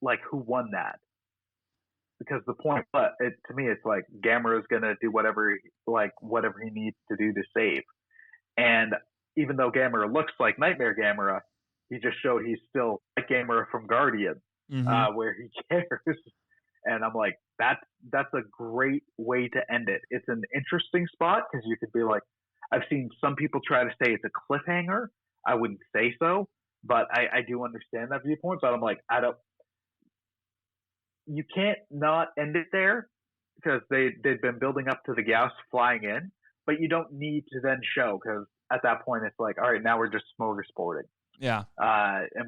like, who won that. Because the point, to me, it's like Gamera's gonna do whatever he needs to do to save. And even though Gamera looks like Nightmare Gamera, he just showed he's still like Gamera from Guardian, where he cares. And I'm like, that's a great way to end it. It's an interesting spot because you could be like, I've seen some people try to say it's a cliffhanger. I wouldn't say so, but I do understand that viewpoint. But I'm like, you can't not end it there because they've been building up to the Gauss flying in, but you don't need to then show because at that point it's like, all right, now we're just smorgasbording. Yeah. And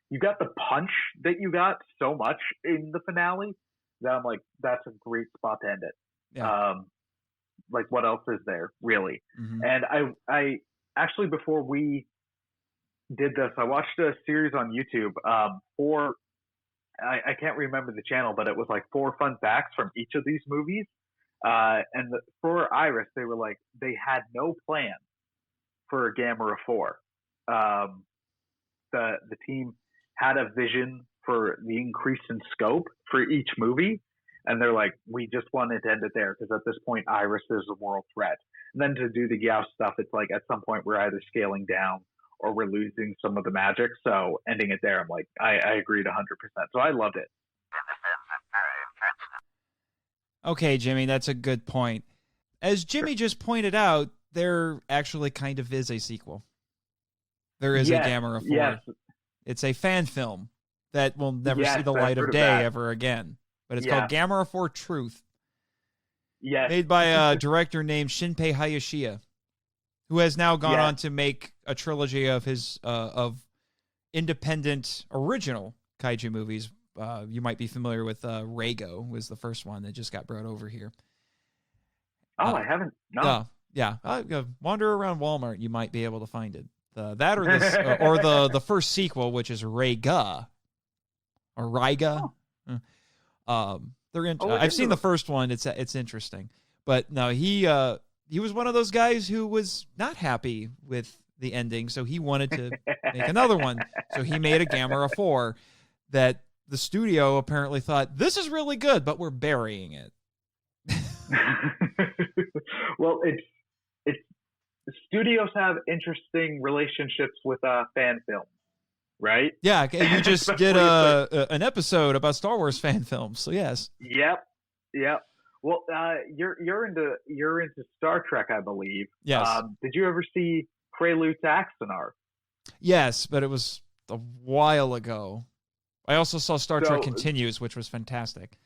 you got the punch that you got so much in the finale that I'm like, that's a great spot to end it. Yeah. Like, what else is there really? And I actually, before we did this, I watched a series on YouTube I can't remember the channel, but it was like 4 fun facts from each of these movies. And for Iris, they were like, they had no plan for Gamera 4. The team had a vision for the increase in scope for each movie. And they're like, we just wanted to end it there because at this point, Iris is a moral threat. And then to do the Gauss stuff, it's like at some point we're either scaling down or we're losing some of the magic. So ending it there, I'm like, I agreed 100%. So I loved it. Okay, Jimmy, that's a good point. As Jimmy just pointed out, there actually kind of is a sequel. There is a Gamera 4. Yes. It's a fan film that will never see the light of day ever again. But it's called Gamera 4 Truth. Yes. Made by a director named Shinpei Hayashiya, who has now gone on to make a trilogy of his of independent original kaiju movies. You might be familiar with Rego was the first one that just got brought over here. Oh, I haven't. No. Wander around Walmart, you might be able to find it. That or this, or the first sequel, which is Rega or Riga. I've seen the first one. It's interesting, but no, he was one of those guys who was not happy with the ending, so he wanted to make another one. So he made a Gamera 4 that the studio apparently thought, this is really good, but we're burying it. Well, it's studios have interesting relationships with fan films, right? Yeah, you just did an episode about Star Wars fan films, so yes. Yep. Well, you're into Star Trek, I believe. Yes. Did you ever see Prelude to Axanar? Yes, but it was a while ago. I also saw Star Trek Continues, which was fantastic.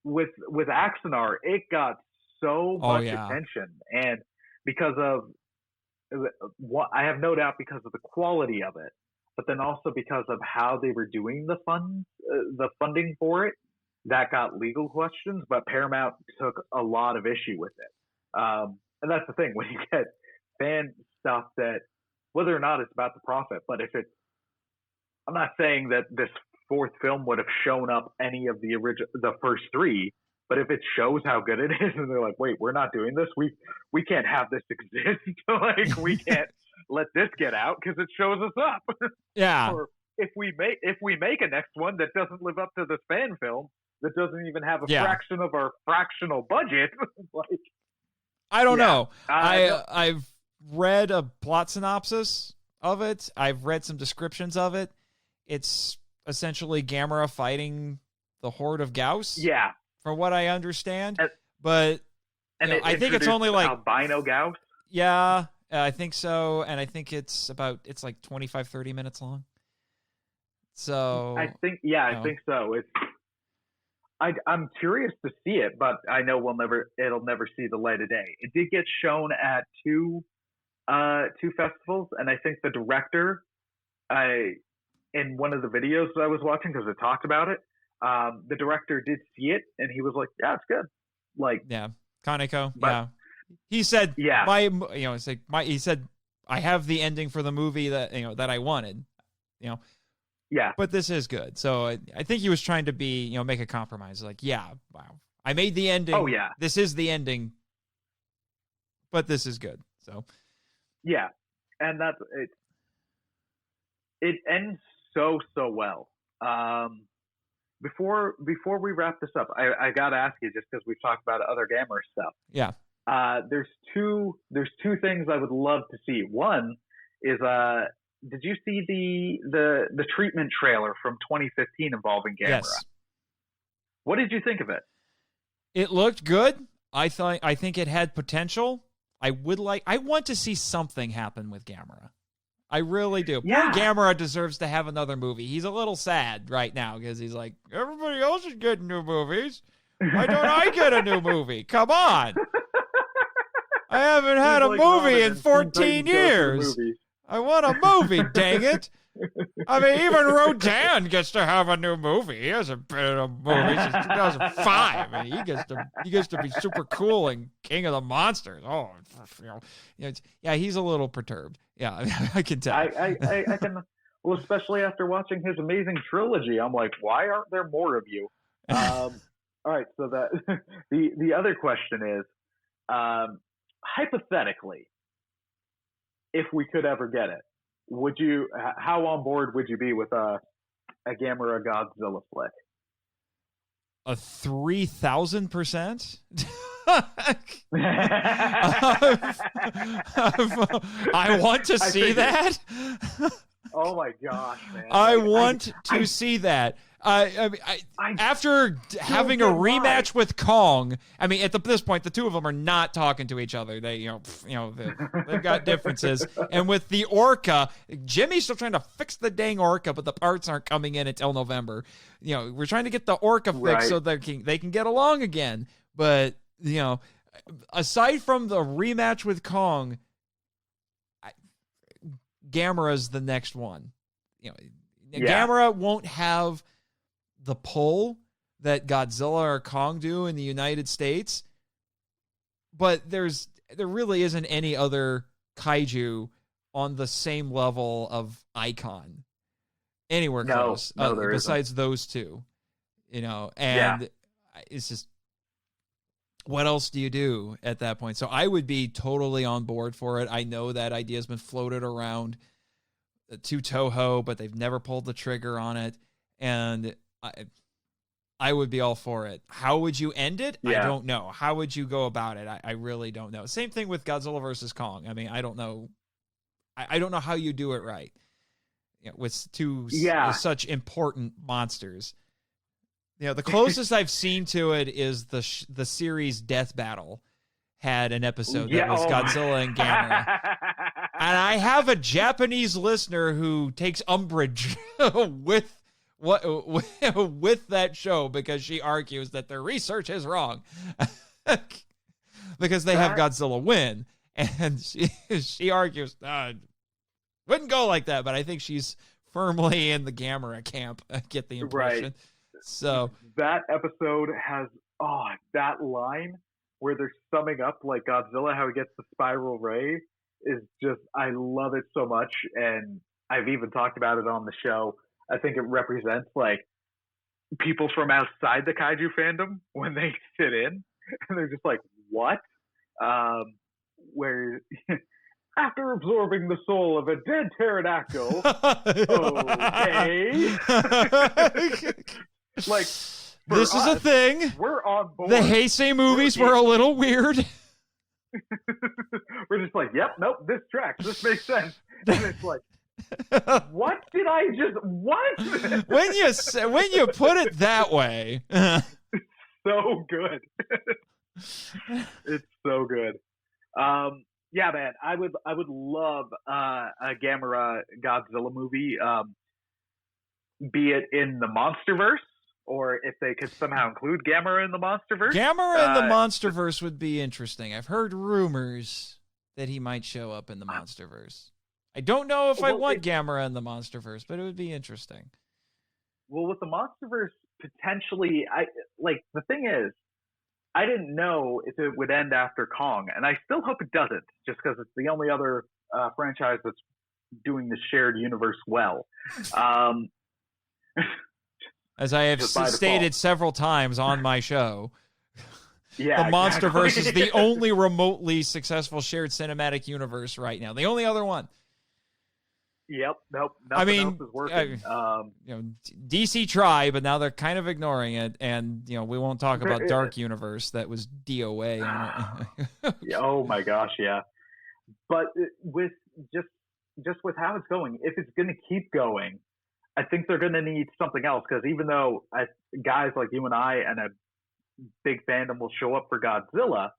With Axanar, it got so much attention, and because of what I have no doubt because of the quality of it, but then also because of how they were doing the funding for it, that got legal questions. But Paramount took a lot of issue with it, and that's the thing when you get fan stuff that whether or not it's about the profit, but if it's, I'm not saying that this fourth film would have shown up any of the first three, But if it shows how good it is, and they're like, wait, we're not doing this. We can't have this exist. Like we can't let this get out because it shows us up. Yeah. Or if we make a next one that doesn't live up to this fan film, that doesn't even have a fraction of our fractional budget, like I don't know. I've read a plot synopsis of it. I've read some descriptions of it. It's essentially Gamera fighting the Horde of Gauss. Yeah. From what I understand. But I think it's only like albino Gauss. Yeah, I think so. And I think it's like 25, 30 minutes long. So I think so. I'm curious to see it, but I know it'll never see the light of day. It did get shown at two festivals, and I think the director, in one of the videos that I was watching, because it talked about it, the director did see it, and he was like, "Yeah, it's good." Like, yeah, Kaneko, yeah. He said, "Yeah, he said I have the ending for the movie that that I wanted, Yeah, but this is good." So I think he was trying to be, make a compromise. Like, yeah, wow, I made the ending. Oh yeah, this is the ending, but this is good. So yeah, and that's it. It ends so well. Before we wrap this up, I gotta ask you, just because we've talked about other Gamera stuff. Yeah. There's two things I would love to see. One is did you see the treatment trailer from 2015 involving Gamera? Yes. What did you think of it? It looked good. I think it had potential. I want to see something happen with Gamera. I really do. Yeah. Poor Gamera deserves to have another movie. He's a little sad right now because he's like, everybody else is getting new movies. Why don't I get a new movie? Come on. I haven't had a movie in 14 years. I want a movie, dang it. I mean, even Rodan gets to have a new movie. He hasn't been in a movie since 2005. And he gets to be super cool and king of the monsters. Oh, yeah, he's a little perturbed. Yeah, I can tell. I can, well, especially after watching his amazing trilogy. I'm like, why aren't there more of you? All right, so that the other question is, hypothetically, if we could ever get it, how on board would you be with a Gamera Godzilla flick? 3,000%? I want to see that. Oh my gosh, man! I want to see that. After having a rematch with Kong, I mean, at this point, the two of them are not talking to each other. They, they've got differences. And with the Orca, Jimmy's still trying to fix the dang Orca, but the parts aren't coming in until November. We're trying to get the Orca fixed so they can get along again. But aside from the rematch with Kong, Gamera's the next one. Gamera won't have the pull that Godzilla or Kong do in the United States, but there really isn't any other kaiju on the same level of icon anywhere close besides those two. And it's just, what else do you do at that point? So I would be totally on board for it. I know that idea has been floated around to Toho, but they've never pulled the trigger on it. And I would be all for it. How would you end it? Yeah. I don't know. How would you go about it? I really don't know. Same thing with Godzilla versus Kong. I mean, I don't know. I don't know how you do it right with such important monsters. The closest I've seen to it is the series Death Battle had an episode that was Godzilla and Gamera. And I have a Japanese listener who takes umbrage with that show because she argues that their research is wrong because they have Godzilla win, and she argues wouldn't go like that, but I think she's firmly in the Gamera camp. I get the impression. Right. So that episode has that line where they're summing up like Godzilla, how he gets the spiral ray, is just, I love it so much, and I've even talked about it on the show. I think it represents like people from outside the kaiju fandom when they sit in, and they're just like, "What?" Where after absorbing the soul of a dead pterodactyl, okay, like this is a thing. We're on board. The Heisei movies were a little weird. We're just like, yep, nope, this tracks. This makes sense. And it's like, what did I just what? when you put it that way, it's so good. It's so good. Yeah, man, I would love a Gamera Godzilla movie. Be it in the MonsterVerse, or if they could somehow include Gamera in the MonsterVerse. Gamera in the MonsterVerse would be interesting. I've heard rumors that he might show up in the MonsterVerse. I don't know if I want Gamera in the MonsterVerse, but it would be interesting. Well, with the MonsterVerse, potentially, the thing is, I didn't know if it would end after Kong, and I still hope it doesn't, just because it's the only other franchise that's doing the shared universe well. As I have stated several times on my show, yeah, the MonsterVerse is the only remotely successful shared cinematic universe right now. The only other one. Yep. Nope. Nothing else is working. DC tried, but now they're kind of ignoring it. And we won't talk about Dark Universe. That was DOA. Oh my gosh, yeah. But with just with how it's going, if it's going to keep going, I think they're going to need something else. Because even though guys like you and I and a big fandom will show up for Godzilla,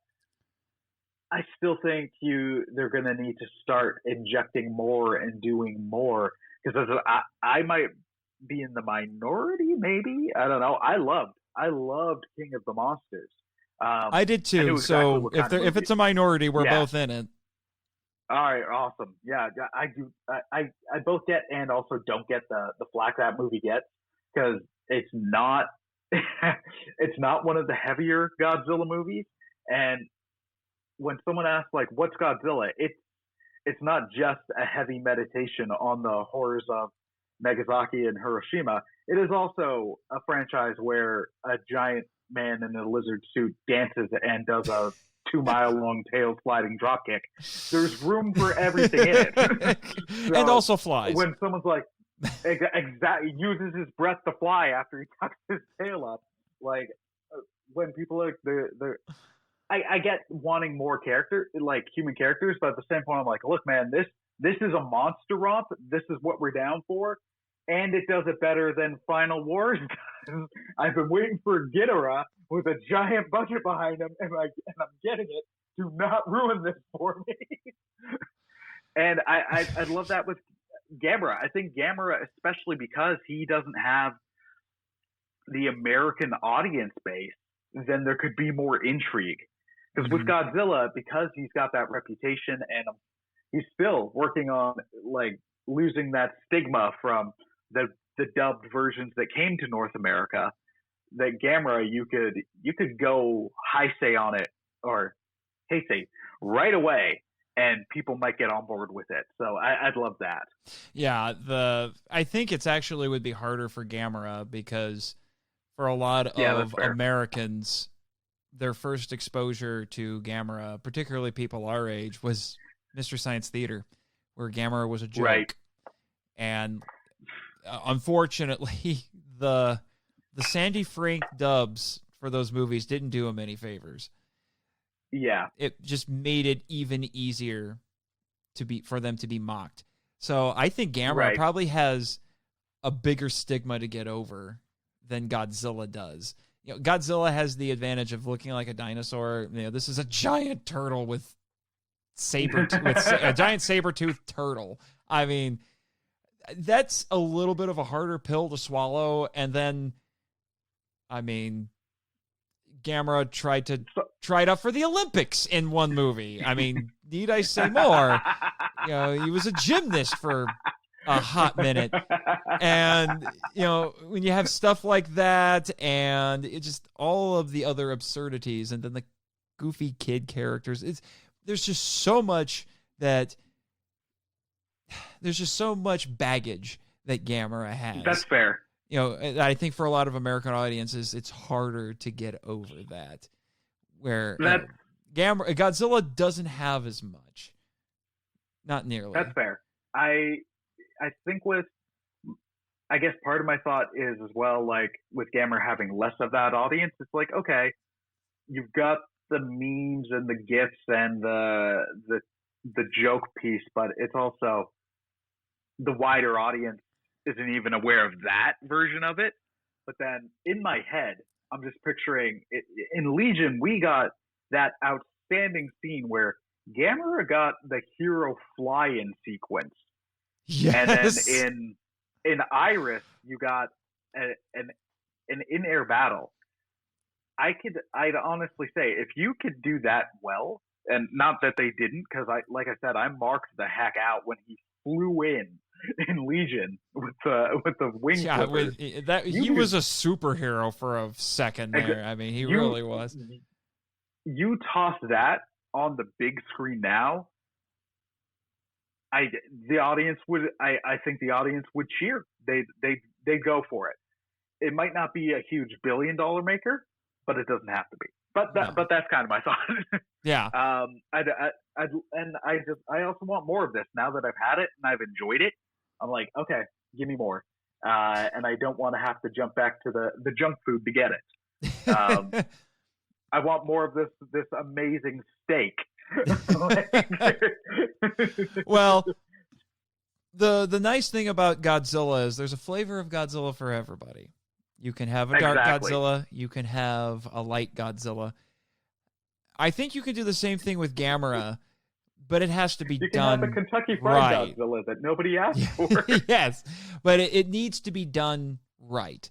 I still think they're going to need to start injecting more and doing more, because I might be in the minority, maybe. I don't know. I loved King of the Monsters. I did too. So if it's a minority, we're both in it. All right, awesome. Yeah, I do. I both get and also don't get the flack that movie gets, because it's not it's not one of the heavier Godzilla movies. And when someone asks, like, what's Godzilla, it's not just a heavy meditation on the horrors of Nagasaki and Hiroshima. It is also a franchise where a giant man in a lizard suit dances and does a 2-mile-long tail sliding dropkick. There's room for everything in it. So and also flies. When someone's like, exactly, uses his breath to fly after he tucks his tail up, like, when people are I get wanting more like human characters, but at the same point, I'm like, look, man, this is a monster romp. This is what we're down for, and it does it better than Final Wars does. I've been waiting for Ghidorah with a giant budget behind him, and I'm getting it. Do not ruin this for me. And I love that with Gamera. I think Gamera, especially because he doesn't have the American audience base, then there could be more intrigue. Because with Godzilla, because he's got that reputation, and he's still working on like losing that stigma from the dubbed versions that came to North America, that Gamera, you could go Heisei on it, or Heisei right away, and people might get on board with it. So I'd love that. Yeah, I think it's actually would be harder for Gamera, because for a lot of Americans, their first exposure to Gamera, particularly people our age, was Mystery Science Theater, where Gamera was a joke. Right. And unfortunately, the Sandy Frank dubs for those movies didn't do him any favors. Yeah. It just made it even easier for them to be mocked. So I think Gamera probably has a bigger stigma to get over than Godzilla does. Godzilla has the advantage of looking like a dinosaur. This is a giant turtle with a giant saber-toothed turtle. I mean, that's a little bit of a harder pill to swallow. And then, I mean, Gamera tried out for the Olympics in one movie. I mean, need I say more? He was a gymnast for a hot minute. And when you have stuff like that, and it just all of the other absurdities, and then the goofy kid characters, there's just so much baggage that Gamera has. That's fair. I think for a lot of American audiences, it's harder to get over that. Where Godzilla doesn't have as much, not nearly. That's fair. I think I guess part of my thought is as well, like with Gamera having less of that audience, it's like, okay, you've got the memes and the gifs and the joke piece, but it's also the wider audience isn't even aware of that version of it. But then in my head, I'm just picturing it, in Legion, we got that outstanding scene where Gamera got the hero fly-in sequence. Yes. And then in Iris, you got an in-air battle. I'd honestly say if you could do that well, and not that they didn't, because like I said, I marked the heck out when he flew in Legion with the wing flippers. He was a superhero for a second there. I mean, he really was. You toss that on the big screen now, I think the audience would cheer. They'd go for it. It might not be a huge billion-dollar maker, but it doesn't have to be. But that's kind of my thought. Yeah. I also want more of this now that I've had it and I've enjoyed it. I'm like, okay, give me more. And I don't want to have to jump back to the junk food to get it. I want more of this amazing steak. Well, the nice thing about Godzilla is there's a flavor of Godzilla for everybody. You can have a dark Godzilla. You can have a light Godzilla. I think you can do the same thing with Gamera, but it has to be done right. You can have a Kentucky Fried Godzilla that nobody asked for. Yes, but it needs to be done right.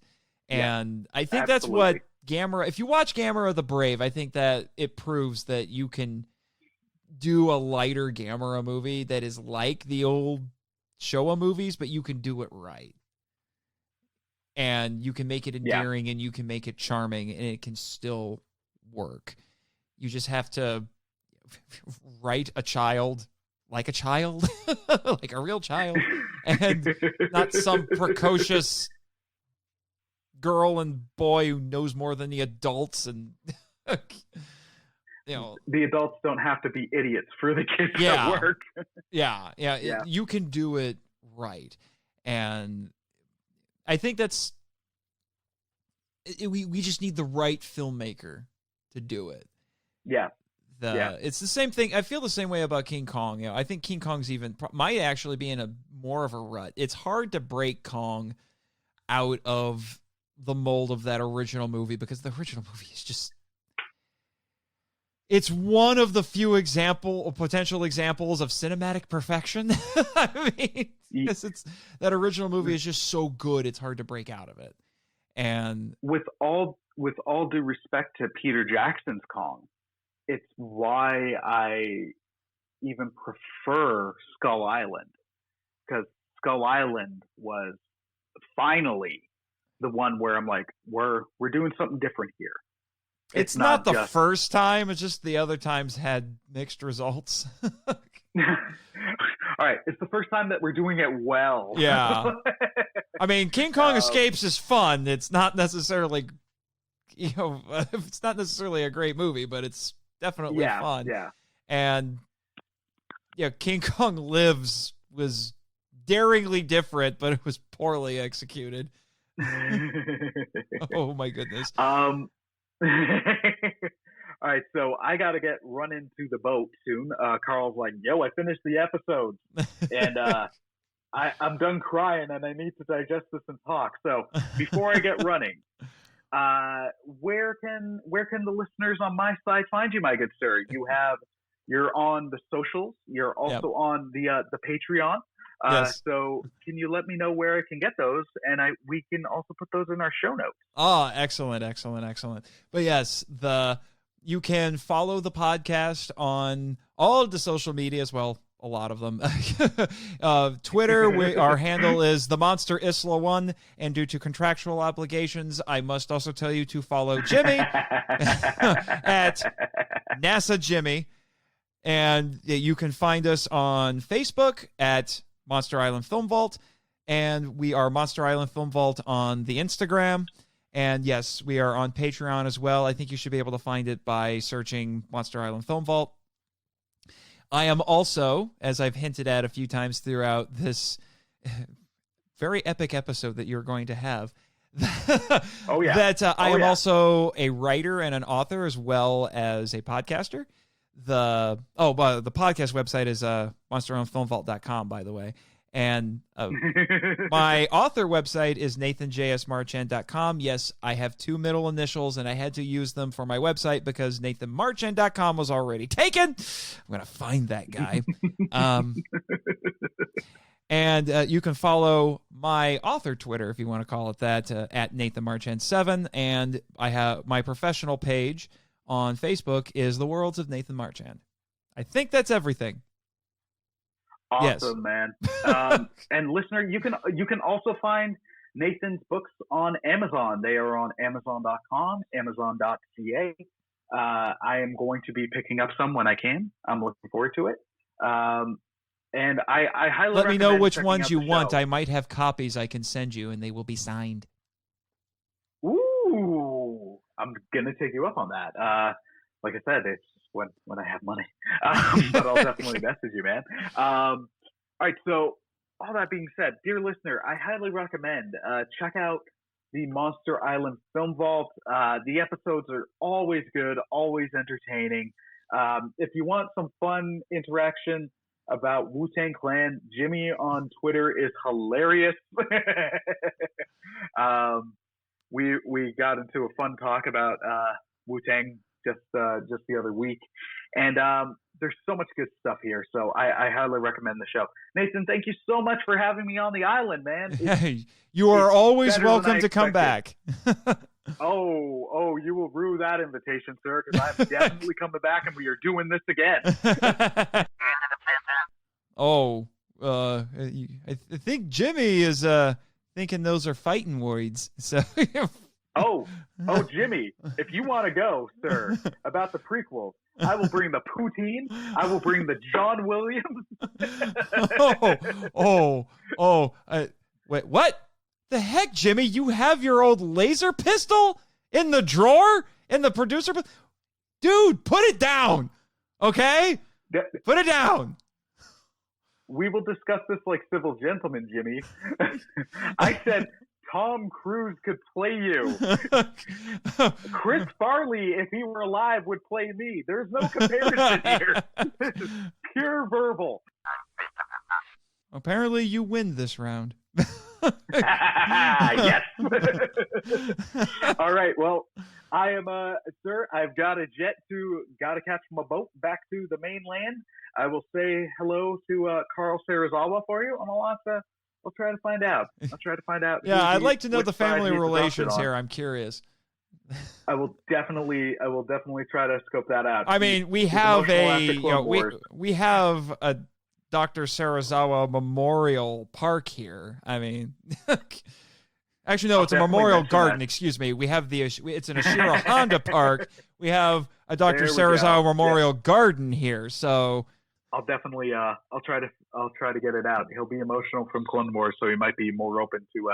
And I think that's what Gamera... If you watch Gamera the Brave, I think that it proves that you can do a lighter Gamera movie that is like the old Showa movies, but you can do it right. And you can make it endearing and you can make it charming and it can still work. You just have to write a child like a child, like a real child, and not some precocious girl and boy who knows more than the adults. And the adults don't have to be idiots for the kids to work. Yeah. You can do it right. And I think that's we just need the right filmmaker to do it. Yeah. It's the same thing. I feel the same way about King Kong. I think King Kong's might actually be in a more of a rut. It's hard to break Kong out of the mold of that original movie because the original movie is just... It's one of the few potential examples of cinematic perfection. I mean, because that original movie is just so good, it's hard to break out of it. And with all due respect to Peter Jackson's Kong, it's why I even prefer Skull Island, because Skull Island was finally the one where I'm like, we're doing something different here. It's not the first time. It's just the other times had mixed results. All right. It's the first time that we're doing it well. Yeah. I mean, King Kong Escapes is fun. It's not necessarily, it's not necessarily a great movie, but it's definitely fun. Yeah. And King Kong Lives was daringly different, but it was poorly executed. Oh my goodness. All right, so I got to get run into the boat soon. Carl's like, yo, I finished the episode. And I'm done crying, and I need to digest this and talk. So before I get running, where can the listeners on my side find you, my good sir? You're on the socials. You're also on the Patreon. Yes. So can you let me know where I can get those? And we can also put those in our show notes. Oh, excellent. But yes, you can follow the podcast on all of the social medias. Well, a lot of them. Twitter, our handle is the Monster Isla 1. And due to contractual obligations, I must also tell you to follow Jimmy at NASA Jimmy. And you can find us on Facebook at Monster Island Film Vault, And we are Monster Island Film Vault on the Instagram. And yes, we are on Patreon as well. I think you should be able to find it by searching Monster Island Film Vault. I am also, as I've hinted at a few times throughout this very epic episode that you're going to have, oh yeah, that I am also a writer and an author as well as a podcaster. The podcast website is monsterislandfilmvault.com, by the way. And my author website is nathanjsmarchand.com. Yes, I have 2 middle initials, and I had to use them for my website because nathanmarchand.com was already taken. I'm going to find that guy. And you can follow my author Twitter, if you want to call it that, at nathanmarchand7. And I have my professional page on Facebook is The Worlds of Nathan Marchand. I think that's everything. Awesome, yes. Man. And listener, you can also find Nathan's books on Amazon. They are on Amazon.com, Amazon.ca. I am going to be picking up some when I can. I'm looking forward to it. And I highly let me know which ones you want. Show. I might have copies I can send you, and they will be signed. Ooh, I'm gonna take you up on that. Like I said, it's when I have money. But I'll definitely message you, man. All right, so all that being said, dear listener, I highly recommend check out the Monster Island Film Vault. The episodes are always good, always entertaining. If you want some fun interaction about Wu-Tang Clan, Jimmy on Twitter is hilarious. We got into a fun talk about Wu-Tang just the other week, and there's so much good stuff here, so I highly recommend the show. Nathan, thank you so much for having me on the island, man. You are always welcome to come back. Oh, you will rue that invitation, sir, because I'm definitely coming back, and we are doing this again. I think Jimmy is thinking those are fighting words. So. Oh, Jimmy, if you want to go, sir, about the prequel, I will bring the poutine. I will bring the John Williams. Wait, what? The heck, Jimmy? You have your old laser pistol in the drawer? In the producer? Dude, put it down, okay? Put it down. We will discuss this like civil gentlemen, Jimmy. I said Tom Cruise could play you. Chris Farley, if he were alive, would play me. There's no comparison here. This is pure verbal. Apparently, you win this round. Yes. All right. Well, I am, sir. I've got to gotta catch my boat back to the mainland. I will say hello to Carl Sarazawa for you, and I'll try to find out. Yeah, I'd like to know the family relations here. I'm curious. I will definitely try to scope that out. I mean, we have we have a Dr. Sarazawa Memorial Park here. I mean, actually, no, it's a memorial garden. Excuse me. We have it's an Ashira Honda Park. We have a Dr. Sarazawa Memorial Garden here. So I'll definitely I'll try to get it out. He'll be emotional from Clone Wars, so he might be more open to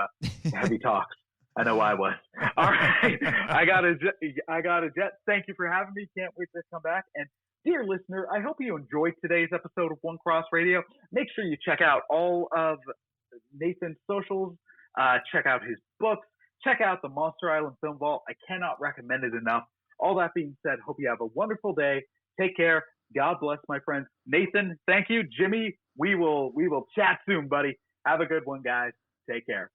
heavy talks. I know I was. All right, I got a jet. Thank you for having me. Can't wait to come back. And dear listener, I hope you enjoyed today's episode of One Cross Radio. Make sure you check out all of Nathan's socials. Check out his books. Check out the Monster Island Film Vault. I cannot recommend it enough. All that being said, hope you have a wonderful day. Take care. God bless, my friends. Nathan, thank you. Jimmy, we will chat soon, buddy. Have a good one, guys. Take care.